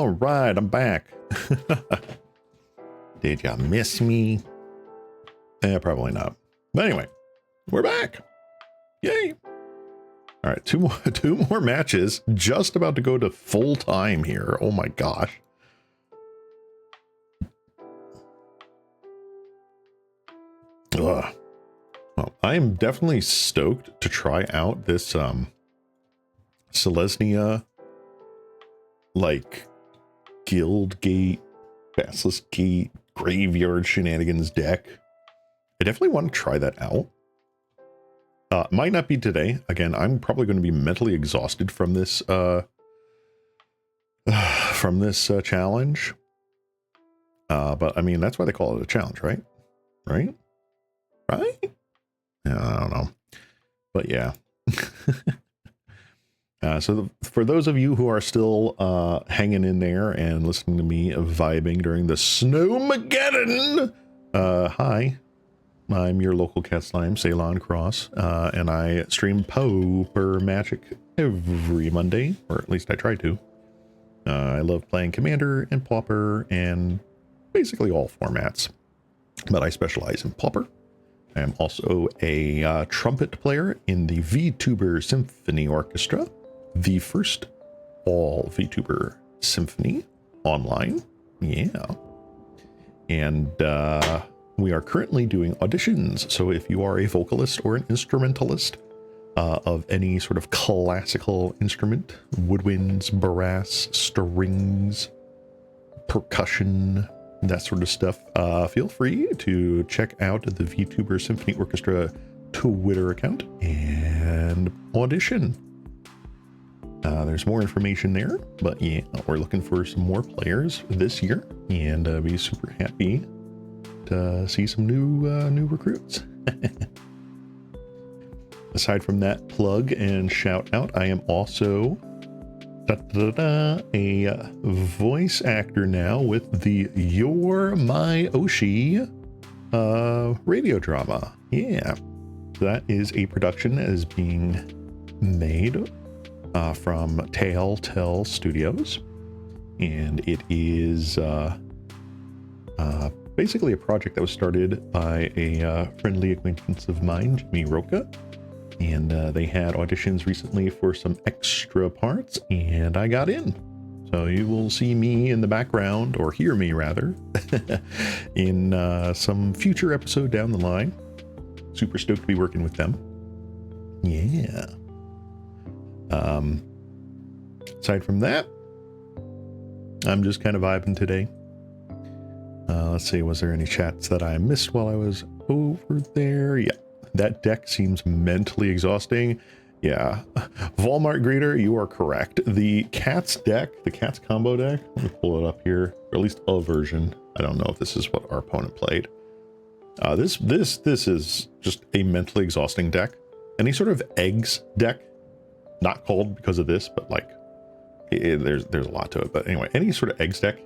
All right, I'm back. Did ya miss me? Probably not. But anyway, we're back. Yay. All right, two more matches. Just about to go to full time here. Oh my gosh. Ugh. Well, I am definitely stoked to try out this Selesnya like Guildgate, Basilisk Gate, Graveyard Shenanigans deck. I definitely want to try that out. Might not be today. Again, I'm probably going to be mentally exhausted from this challenge. But I mean, that's why they call it a challenge, right? Right? Right? Yeah, I don't know. But yeah. For those of you who are still hanging in there and listening to me vibing during the Snowmageddon, hi. I'm your local cat slime, Ceylon Cross, and I stream Pauper Magic every Monday, or at least I try to. I love playing Commander and Pauper and basically all formats, but I specialize in Pauper. I am also a trumpet player in the VTuber Symphony Orchestra, the first all VTuber symphony online. Yeah. And we are currently doing auditions. So if you are a vocalist or an instrumentalist of any sort of classical instrument, woodwinds, brass, strings, percussion, that sort of stuff, feel free to check out the VTuber Symphony Orchestra Twitter account and audition. There's more information there, but yeah, we're looking for some more players this year, and be super happy to see some new recruits. Aside from that plug and shout out, I am also a voice actor now with the You're My Oshi radio drama. Yeah, that is a production that is being made from Telltale Studios, and it is basically a project that was started by a friendly acquaintance of mine, Jimmy Roca, and they had auditions recently for some extra parts, and I got in. So you will see me in the background, or hear me rather, in some future episode down the line. Super stoked to be working with them. Yeah. Aside from that, I'm just kind of vibing today. Let's see, was there any chats that I missed while I was over there? Yeah, that deck seems mentally exhausting. Yeah, Walmart Greeter, you are correct. The Cats deck, the Cats combo deck, let me pull it up here, or at least a version. I don't know if this is what our opponent played. This is just a mentally exhausting deck. Any sort of eggs deck, not called because of this, but like there's a lot to it. But anyway, any sort of eggs deck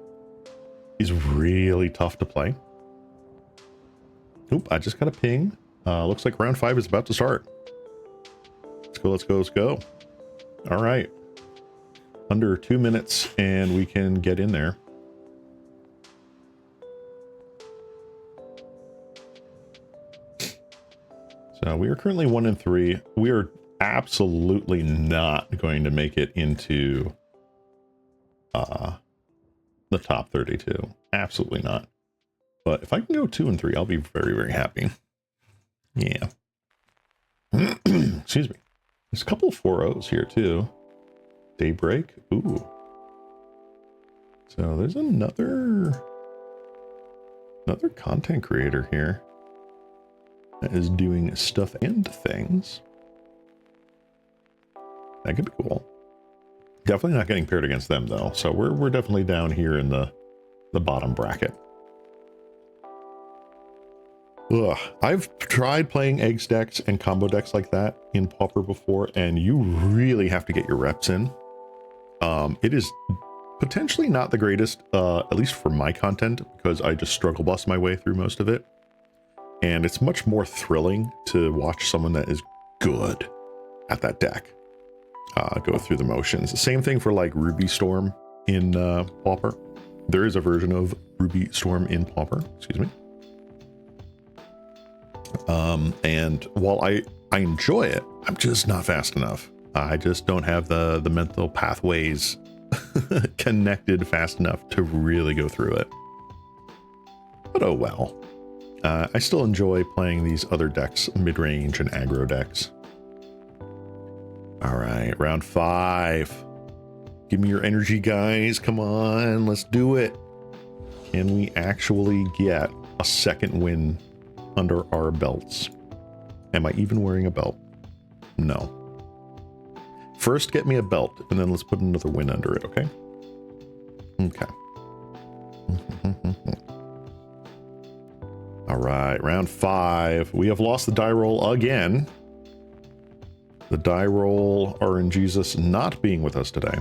is really tough to play. Oop, I just got a ping. Looks like round 5 is about to start. Let's go. All right. Under 2 minutes and we can get in there. So we are currently 1-3. We are absolutely not going to make it into the top 32. Absolutely not. But if I can go 2-3, I'll be very, very happy. Yeah. Excuse me. There's a couple of 4-0s here too. Daybreak. Ooh. So there's another content creator here that is doing stuff and things. That could be cool. Definitely not getting paired against them though. So we're definitely down here in the bottom bracket. Ugh, I've tried playing eggs decks and combo decks like that in Pauper before, and you really have to get your reps in. It is potentially not the greatest, at least for my content, because I just struggle bust my way through most of it. And it's much more thrilling to watch someone that is good at that deck go through the motions. The same thing for like Ruby Storm in Pauper. There is a version of Ruby Storm in Pauper, excuse me. And while I enjoy it, I'm just not fast enough. I just don't have the mental pathways connected fast enough to really go through it. But oh well. I still enjoy playing these other decks, mid-range and aggro decks. All right, round 5. Give me your energy, guys. Come on, let's do it. Can we actually get a second win under our belts? Am I even wearing a belt? No. First, get me a belt, and then let's put another win under it, okay? Okay. All right, round 5. We have lost the die roll again. The die roll RNGesus not being with us today.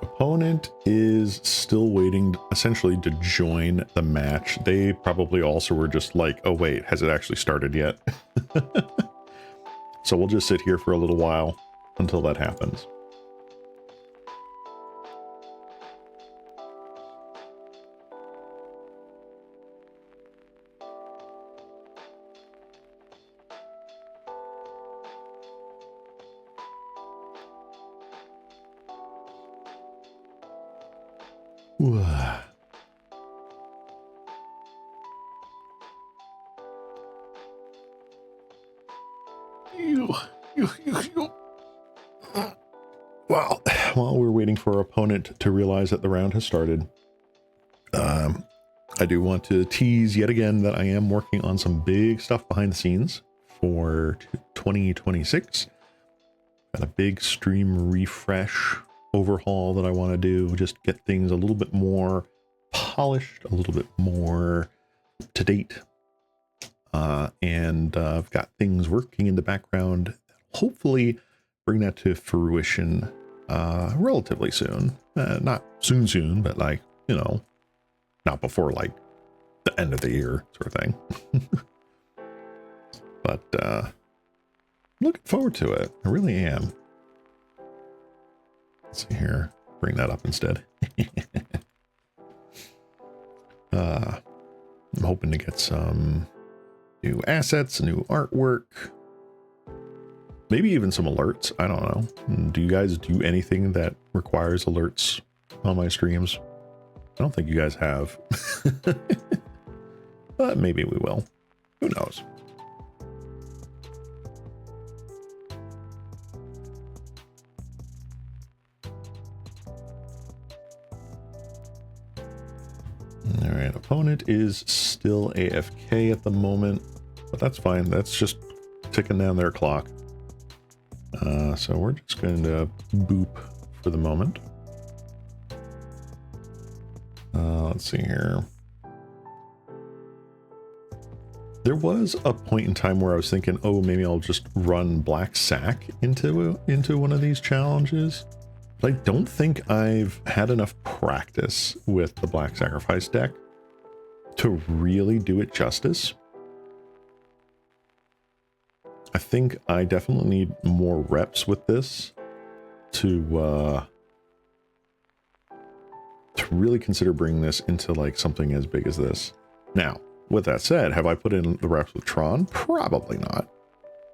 Opponent is still waiting essentially to join the match. They probably also were just like, oh wait, has it actually started yet? So we'll just sit here for a little while until that happens. Well, while we're waiting for our opponent to realize that the round has started, I do want to tease yet again that I am working on some big stuff behind the scenes for 2026. Got a big stream refresh overhaul that I want to do, just get things a little bit more polished, a little bit more to date. And I've got things working in the background, hopefully bring that to fruition relatively soon. Not soon, but like, you know, not before like the end of the year sort of thing. But looking forward to it. I really am. Let's see here. Bring that up instead. I'm hoping to get some new assets, new artwork, maybe even some alerts. I don't know. Do you guys do anything that requires alerts on my streams? I don't think you guys have. But maybe we will. Who knows? All right, opponent is still AFK at the moment, but that's fine. That's just ticking down their clock. So we're just going to boop for the moment. Let's see here. There was a point in time where I was thinking, oh, maybe I'll just run Black Sack into one of these challenges. But I don't think I've had enough practice with the Black Sacrifice deck to really do it justice. I think I definitely need more reps with this to really consider bringing this into like something as big as this. Now, with that said, have I put in the reps with TRON? Probably not.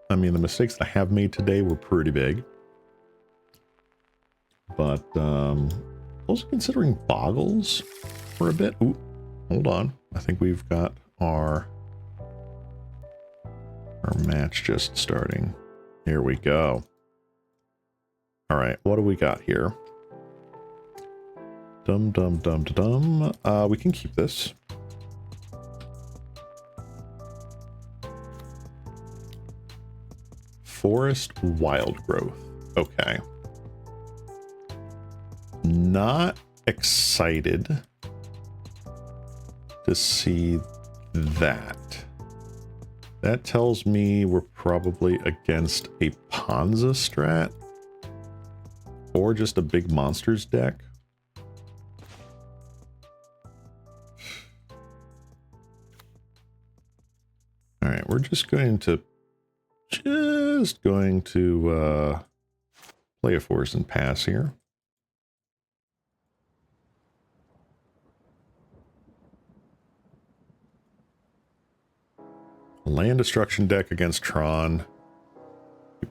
I mean, the mistakes that I have made today were pretty big. But also considering Boggles for a bit. Ooh, hold on. I think we've got our match just starting. Here we go. All right, what do we got here? Dum dum dum dum. We can keep this. Forest wild growth. Okay. Not excited to see that. That tells me we're probably against a Panza strat or just a big monsters deck. All right, we're just going to play a force and pass here. Land destruction deck against TRON.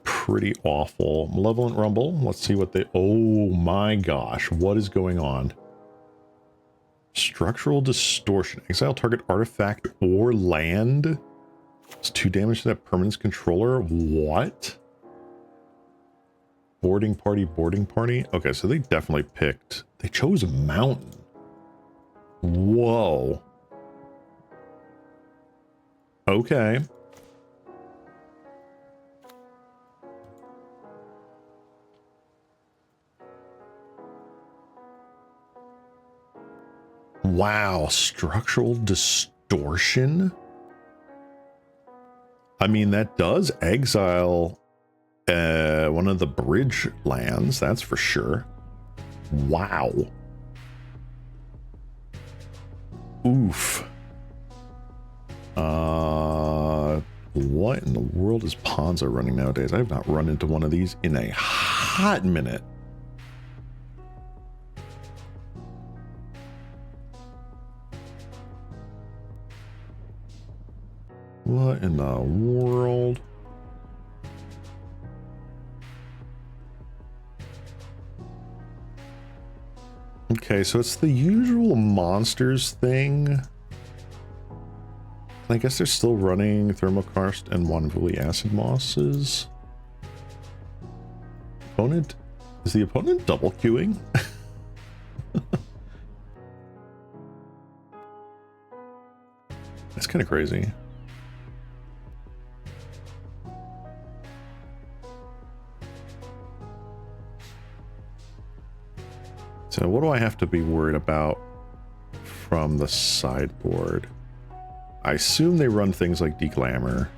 Pretty awful. Malevolent Rumble. Let's see what they... Oh my gosh. What is going on? Structural distortion. Exile target artifact or land. It's 2 damage to that permanence controller. What? Boarding party, boarding party. Okay, so they definitely picked... They chose a mountain. Whoa. Okay. Wow, structural distortion? I mean, that does exile one of the bridge lands, that's for sure. Wow. Oof. What in the world is Panza running nowadays? I have not run into one of these in a hot minute. What in the world? Okay, so it's the usual monsters thing. I guess they're still running Thermokarst and Wanvuli Acid Mosses. Opponent? Is the opponent double queuing? That's kind of crazy. So what do I have to be worried about from the sideboard? I assume they run things like Deglamour.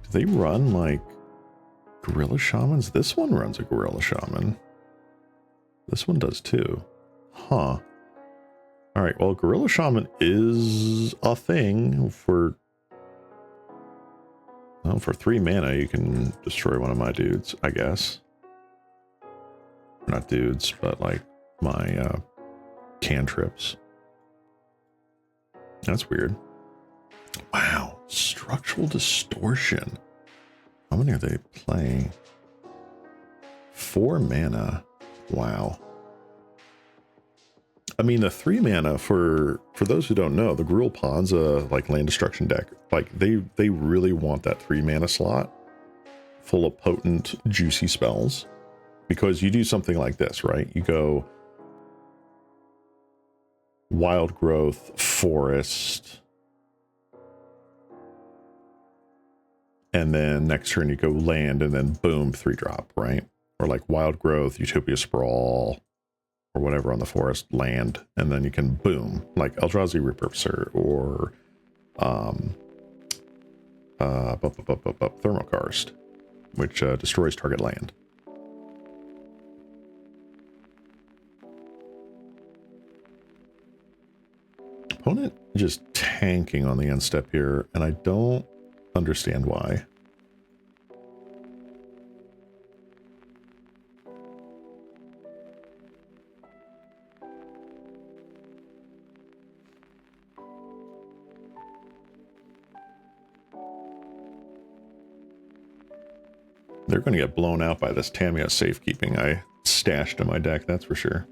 Do they run like Gorilla Shamans? This one runs a Gorilla Shaman. This one does too. Huh. All right, well, Gorilla Shaman is a thing for... Well, for 3 mana, you can destroy one of my dudes, I guess. Not dudes, but like my cantrips. That's weird. Wow, structural distortion. How many are they playing? 4 mana. Wow. I mean, the 3 mana for those who don't know, the Gruul Panza like land destruction deck, like they really want that 3 mana slot full of potent, juicy spells, because you do something like this, right? You go Wild Growth, Forest, and then next turn you go land, and then boom, 3-drop, right? Or like Wild Growth, Utopia Sprawl, or whatever on the forest, land, and then you can boom, like Eldrazi Repurposer, or Thermokarst, which destroys target land. Opponent just tanking on the end step here, and I don't understand why. They're going to get blown out by this Tamiya safekeeping I stashed in my deck, that's for sure.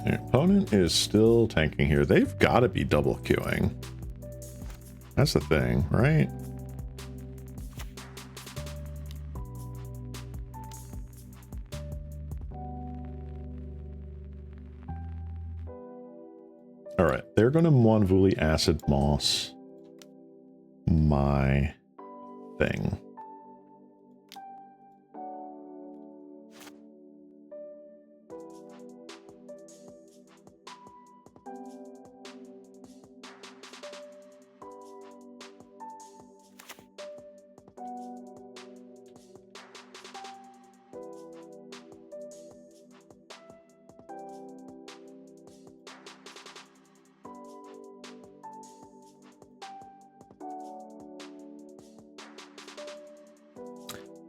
The opponent is still tanking here. They've got to be double queuing. That's the thing, right? All right, they're going to Monvuli Acid Moss my thing.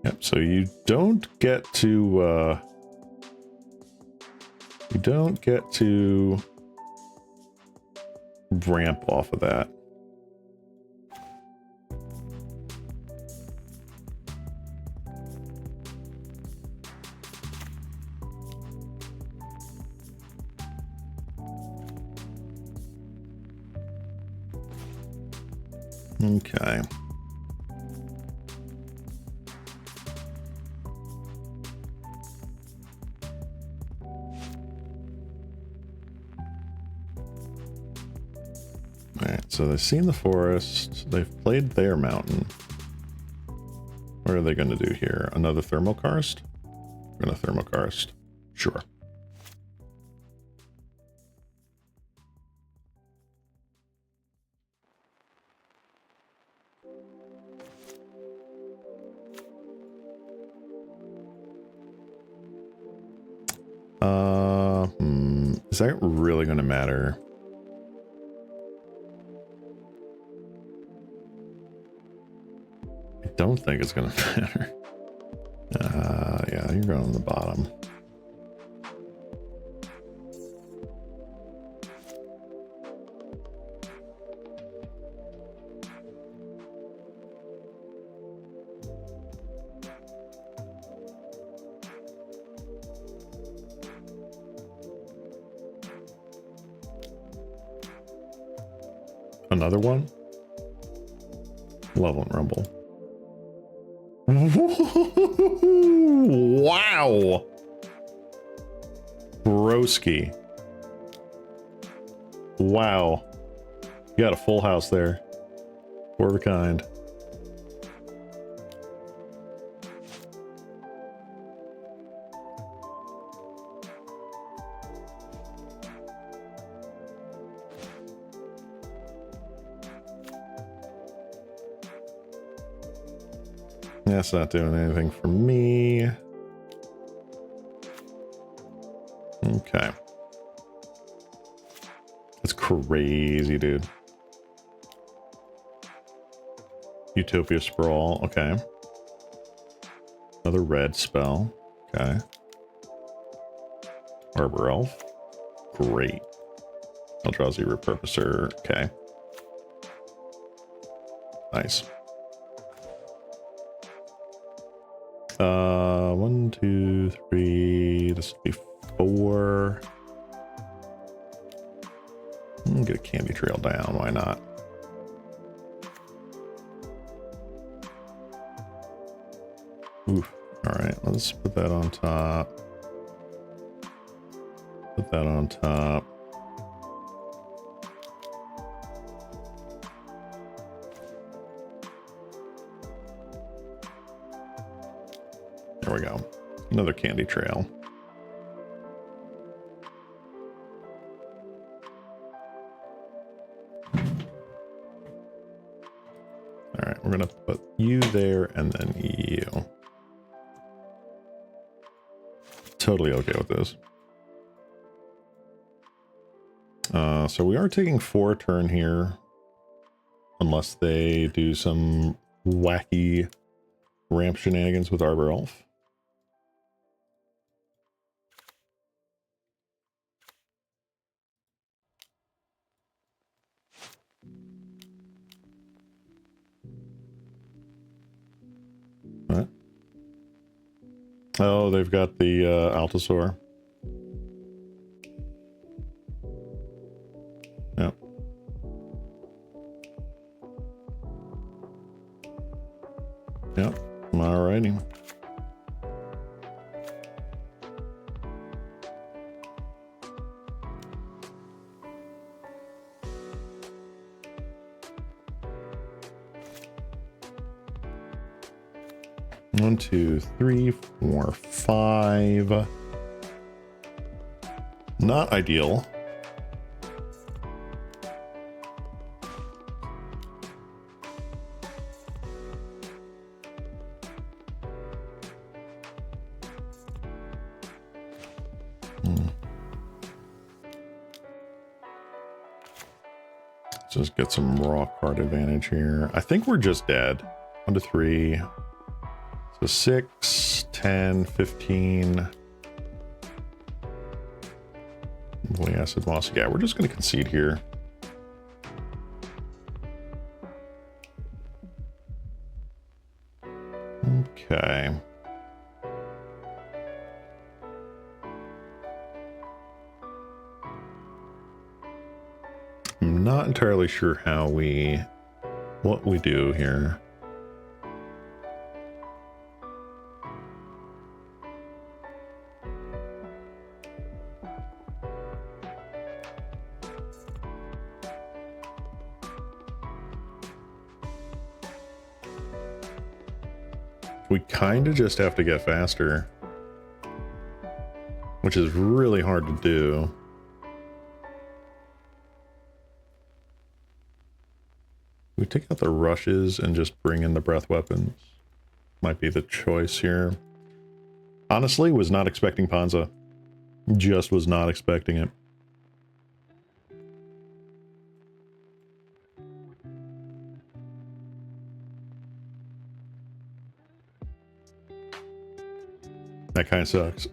Yep, so you don't get to ramp off of that. Okay. Alright, so they've seen the forest. They've played their mountain. What are they going to do here? Another thermokarst? We're going to thermokarst. Sure. Is that really going to matter? I don't think it's going to matter. Yeah, you're going on the bottom. Another one? Love and Rumble. Wow! Broski. Wow. You got a full house there. Four of a kind. That's not doing anything for me. Okay. That's crazy, dude. Utopia Sprawl. Okay. Another red spell. Okay. Arbor Elf. Great. Eldrazi Repurposer. Okay. Nice. 1, 2, 3. This will be 4. Get a candy trail down. Why not? Oof. All right. Let's put that on top. Put that on top. There we go. Another candy trail. All right, we're gonna put you there and then you. Totally okay with this. So we are taking 4 turn here, unless they do some wacky ramp shenanigans with Arbor Elf. What? Oh, they've got the Altosaur. 1, 2, 3, 4, 5. Not ideal. Let's just get some raw card advantage here. I think we're just dead. 1 to 3. So 6, 10, 15. Holy acid moss. Yeah, we're just going to concede here. Okay. I'm not entirely sure what we do here. We kind of just have to get faster, which is really hard to do. We take out the rushes and just bring in the breath weapons. Might be the choice here. Honestly, was not expecting Panza. Just was not expecting it. That kind of sucks.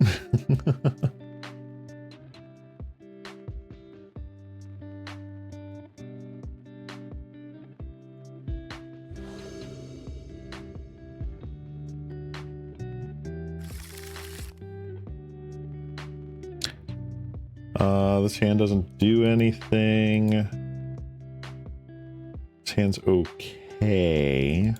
This hand doesn't do anything. This hand's okay.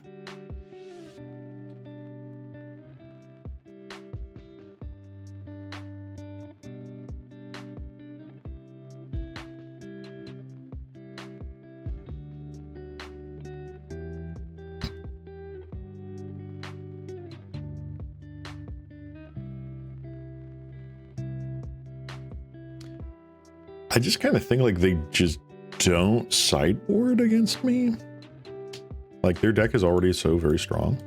I just kind of think like they just don't sideboard against me. Like their deck is already so very strong.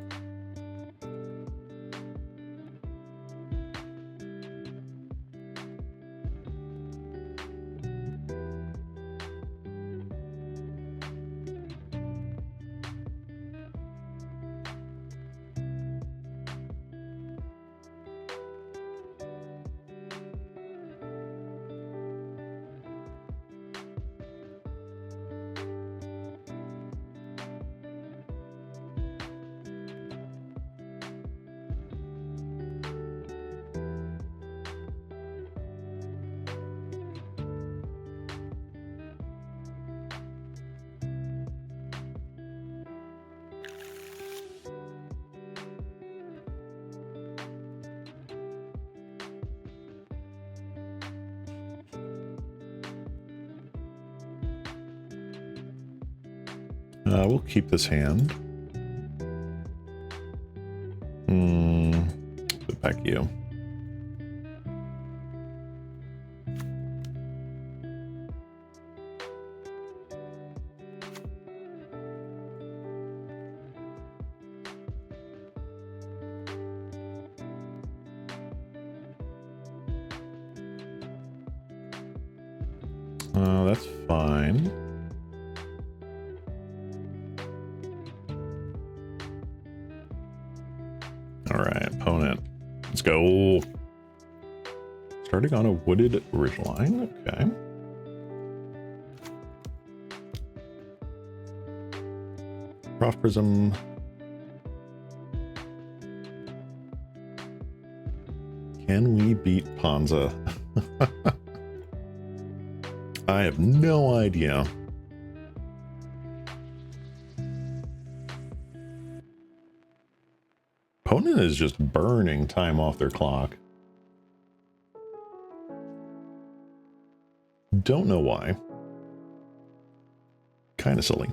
We'll keep this hand. Put back you. That's fine. All right, opponent. Let's go. Starting on a wooded ridgeline. Okay. Prof Prism. Can we beat Panza? I have no idea. Opponent is just burning time off their clock. Don't know why. Kind of silly.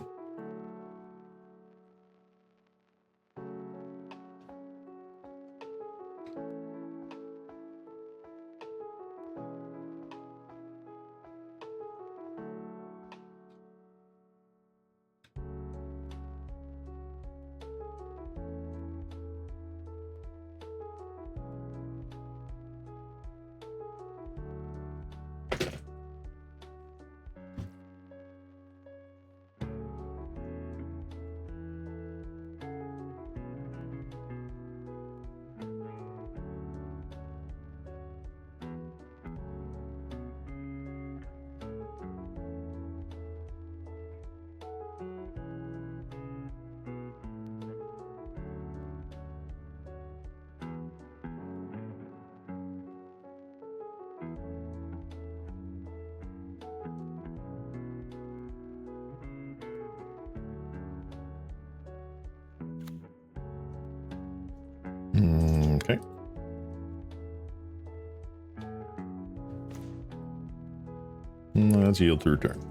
Let's yield to return.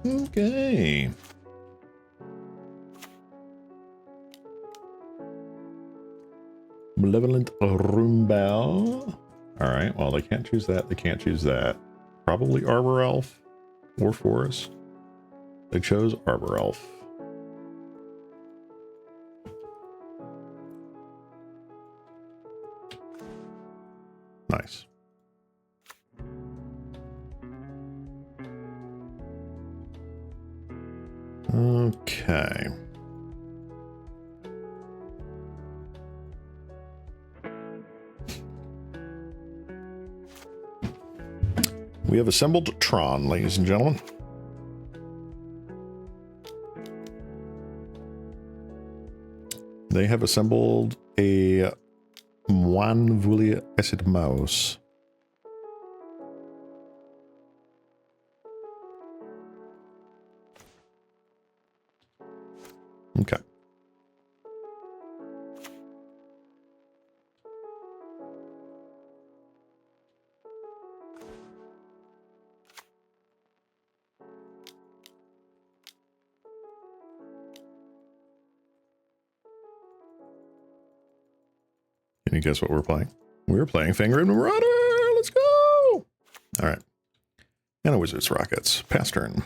Okay. Malevolent Rumbao. Alright, well, they can't choose that. They can't choose that. Probably Arbor Elf or Forest. They chose Arbor Elf. Nice. Okay. We have assembled TRON, ladies and gentlemen. They have assembled a Moine Acid Mouse. Okay. Can you guess what we're playing? We're playing Fangren Marauder! Let's go! Alright. And a Wizard's Rockets. Pass turn.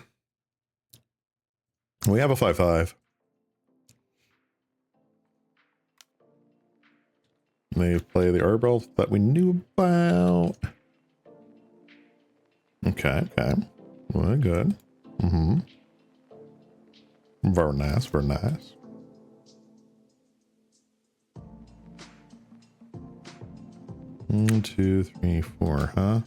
We have a 5/5. They play the Arbor that we knew about. Okay, okay. Well, good. Mm-hmm. Very nice, very nice. One, two, three, four, huh?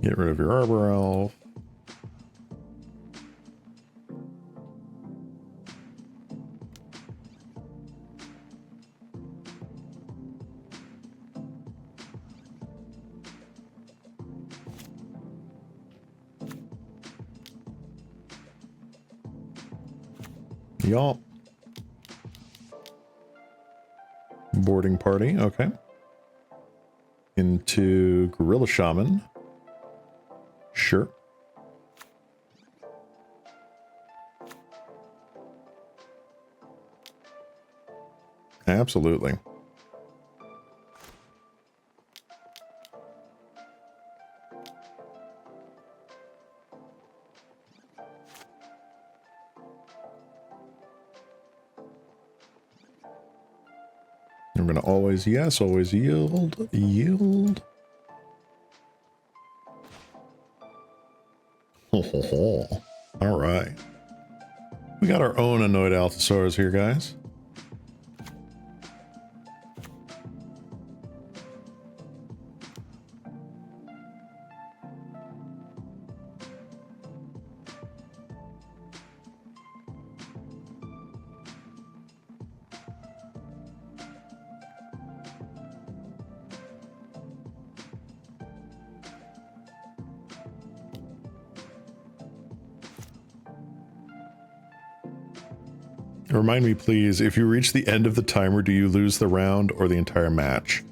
Get rid of your Arbor Elf. Y'all. Boarding party, okay. Into Gorilla Shaman. Sure. Absolutely. I'm going to always, yes, always yield, yield. Ho, ho, ho. All right. We got our own Annoyed Allosaurus here, guys. Remind me, please, if you reach the end of the timer, do you lose the round or the entire match?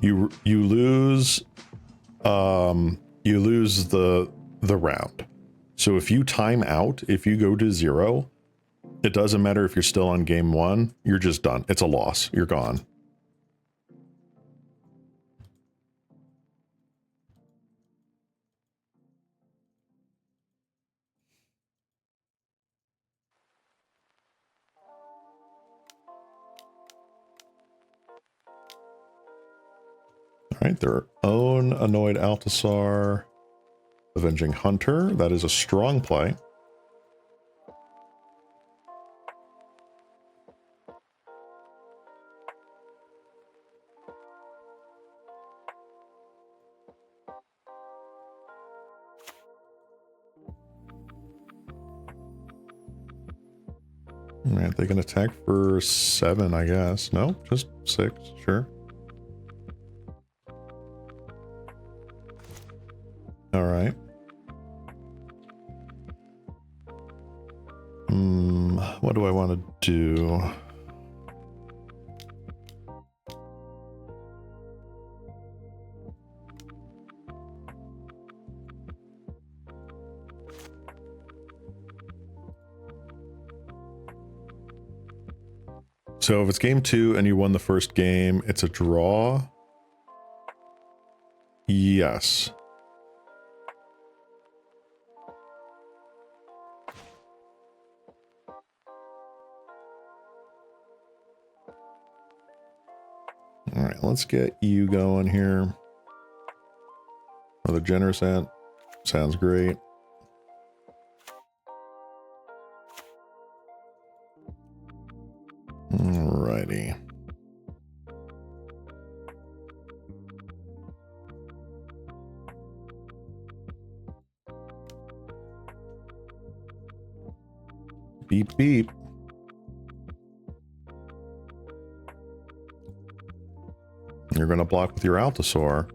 You lose the round. So if you time out, if you go to 0, it doesn't matter if you're still on game 1, you're just done. It's a loss. You're gone. All right, their own Annoyed Altasaur, Avenging Hunter. That is a strong play. All right, they can attack for 7, I guess. No, just 6, sure. All right. What do I want to do? So if it's game 2 and you won the first game, it's a draw. Yes. All right, let's get you going here. Another generous ant. Sounds great. Alrighty. Beep, beep. You're going to block with your Altasaur.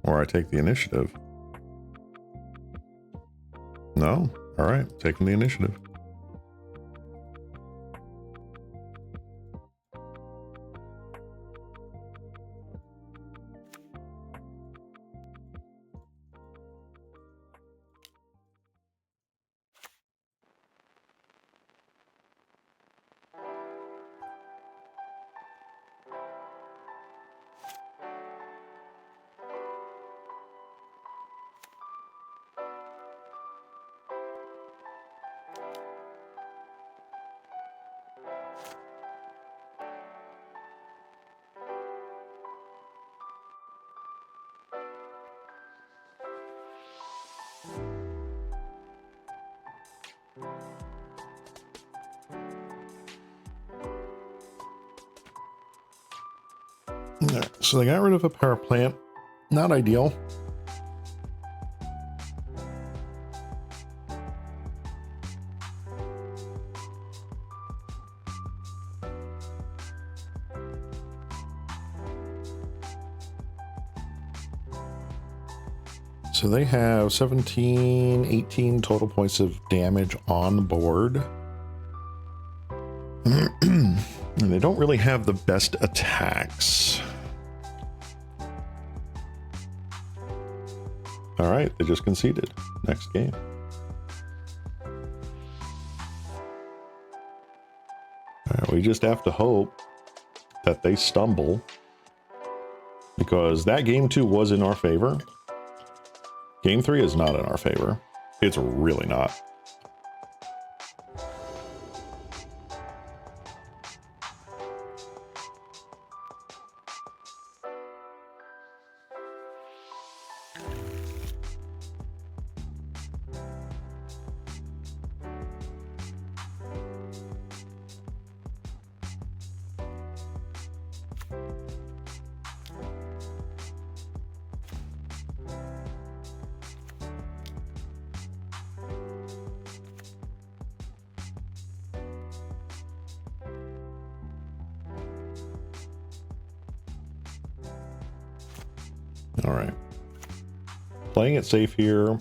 Or I take the initiative. No? Alright, taking the initiative. Right, so they got rid of a power plant. Not ideal. So they have 17, 18 total points of damage on the board. And they don't really have the best attacks. All right, they just conceded. Next game. All right, we just have to hope that they stumble, because that game 2 was in our favor. Game 3 is not in our favor. It's really not. All right. Playing it safe here.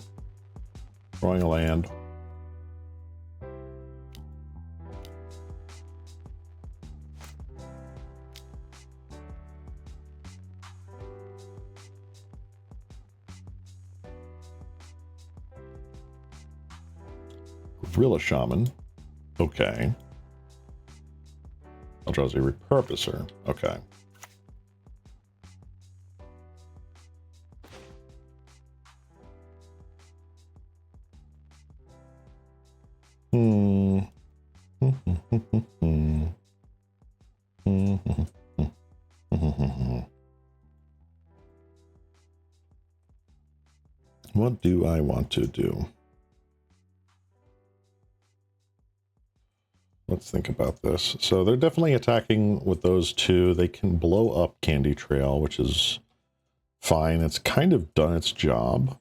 Drawing a land. Gorilla Shaman. Okay. Eldrazi Repurposer. Okay. What do I want to do? Let's think about this. So they're definitely attacking with those two. They can blow up Candy Trail, which is fine. It's kind of done its job.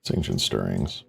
It's Ancient Stirrings.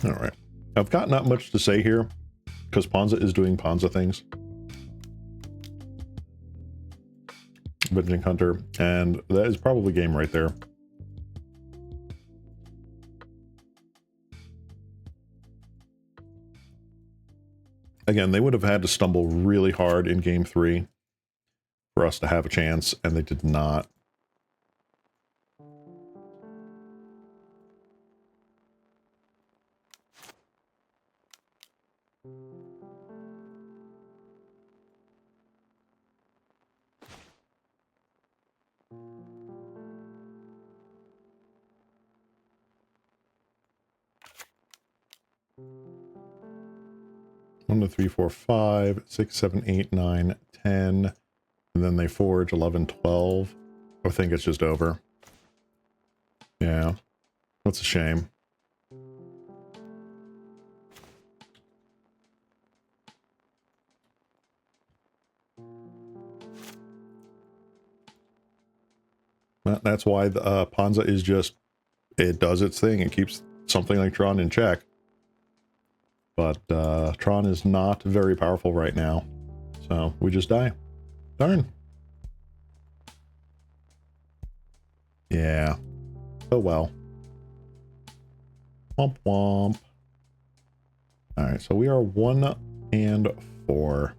All right. I've got not much to say here because Ponza is doing Ponza things. Avenging Hunter, and that is probably game right there. Again, they would have had to stumble really hard in game 3 for us to have a chance, and they did not. One, 2, 3, 4, 5, 6, 7, 8, 9, 10, and then they forge 11, 12. I think it's just over. Yeah, that's a shame. That's why the Ponza is just, it does its thing. It keeps something like TRON in check. But TRON is not very powerful right now. So we just die. Darn. Yeah. Oh well. Womp womp. Alright, so we are 1 and 4.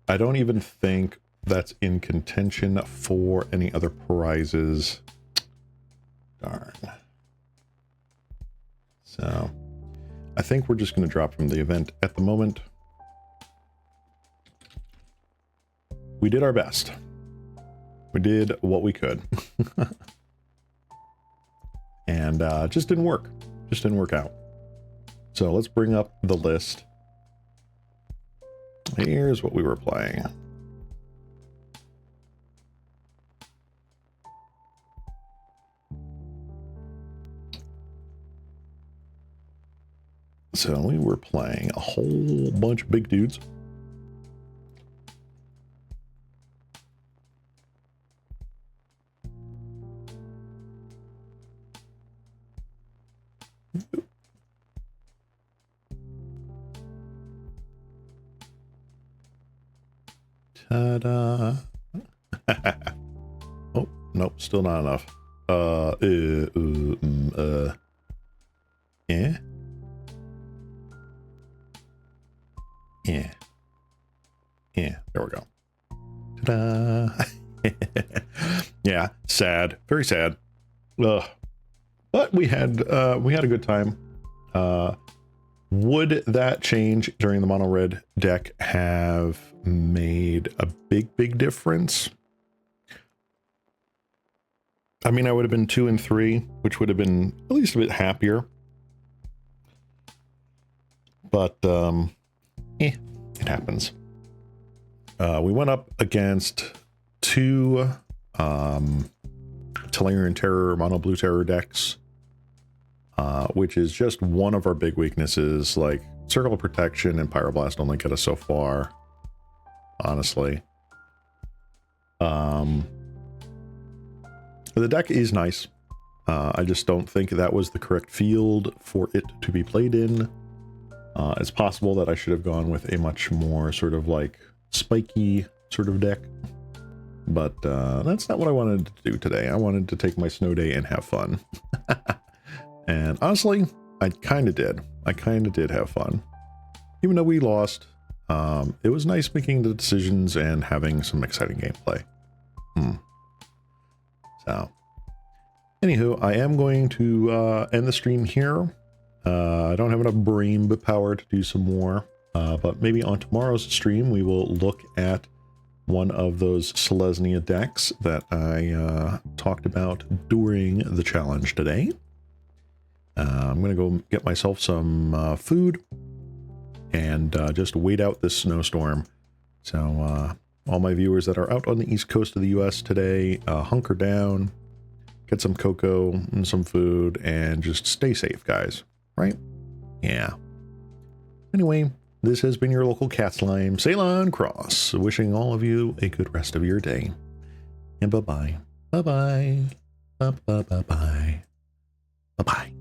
I don't even think that's in contention for any other prizes. Darn. So I think we're just going to drop from the event at the moment. We did our best. We did what we could. And just didn't work. Just didn't work out. So let's bring up the list. Here's what we were playing. So we were playing a whole bunch of big dudes. Ta-da. Oh, nope, still not enough. Yeah. Yeah. Yeah, there we go. Ta-da. Yeah, sad. Very sad. Ugh. But we had a good time. Would that change during the mono red deck have made a big difference? I mean, I would have been 2 and 3, which would have been at least a bit happier. But it happens. We went up against 2 Tellurian Terror, Mono Blue Terror decks, which is just one of our big weaknesses. Like, Circle of Protection and Pyroblast only get us so far. honestly. The deck is nice. I just don't think that was the correct field for it to be played in. It's possible that I should have gone with a much more sort of like spiky sort of deck. But that's not what I wanted to do today. I wanted to take my snow day and have fun. And honestly, I kind of did. I kind of did have fun. Even though we lost, it was nice making the decisions and having some exciting gameplay. So, anywho, I am going to end the stream here. I don't have enough brain power to do some more, but maybe on tomorrow's stream we will look at one of those Selesnya decks that I talked about during the challenge today. I'm going to go get myself some food and just wait out this snowstorm. So all my viewers that are out on the east coast of the US today, hunker down, get some cocoa and some food, and just stay safe, guys. Right? Yeah. Anyway, this has been your local cat slime, Ceylon Cross, wishing all of you a good rest of your day. And bye-bye. Bye-bye. Bye-bye. Bye-bye. Bye-bye.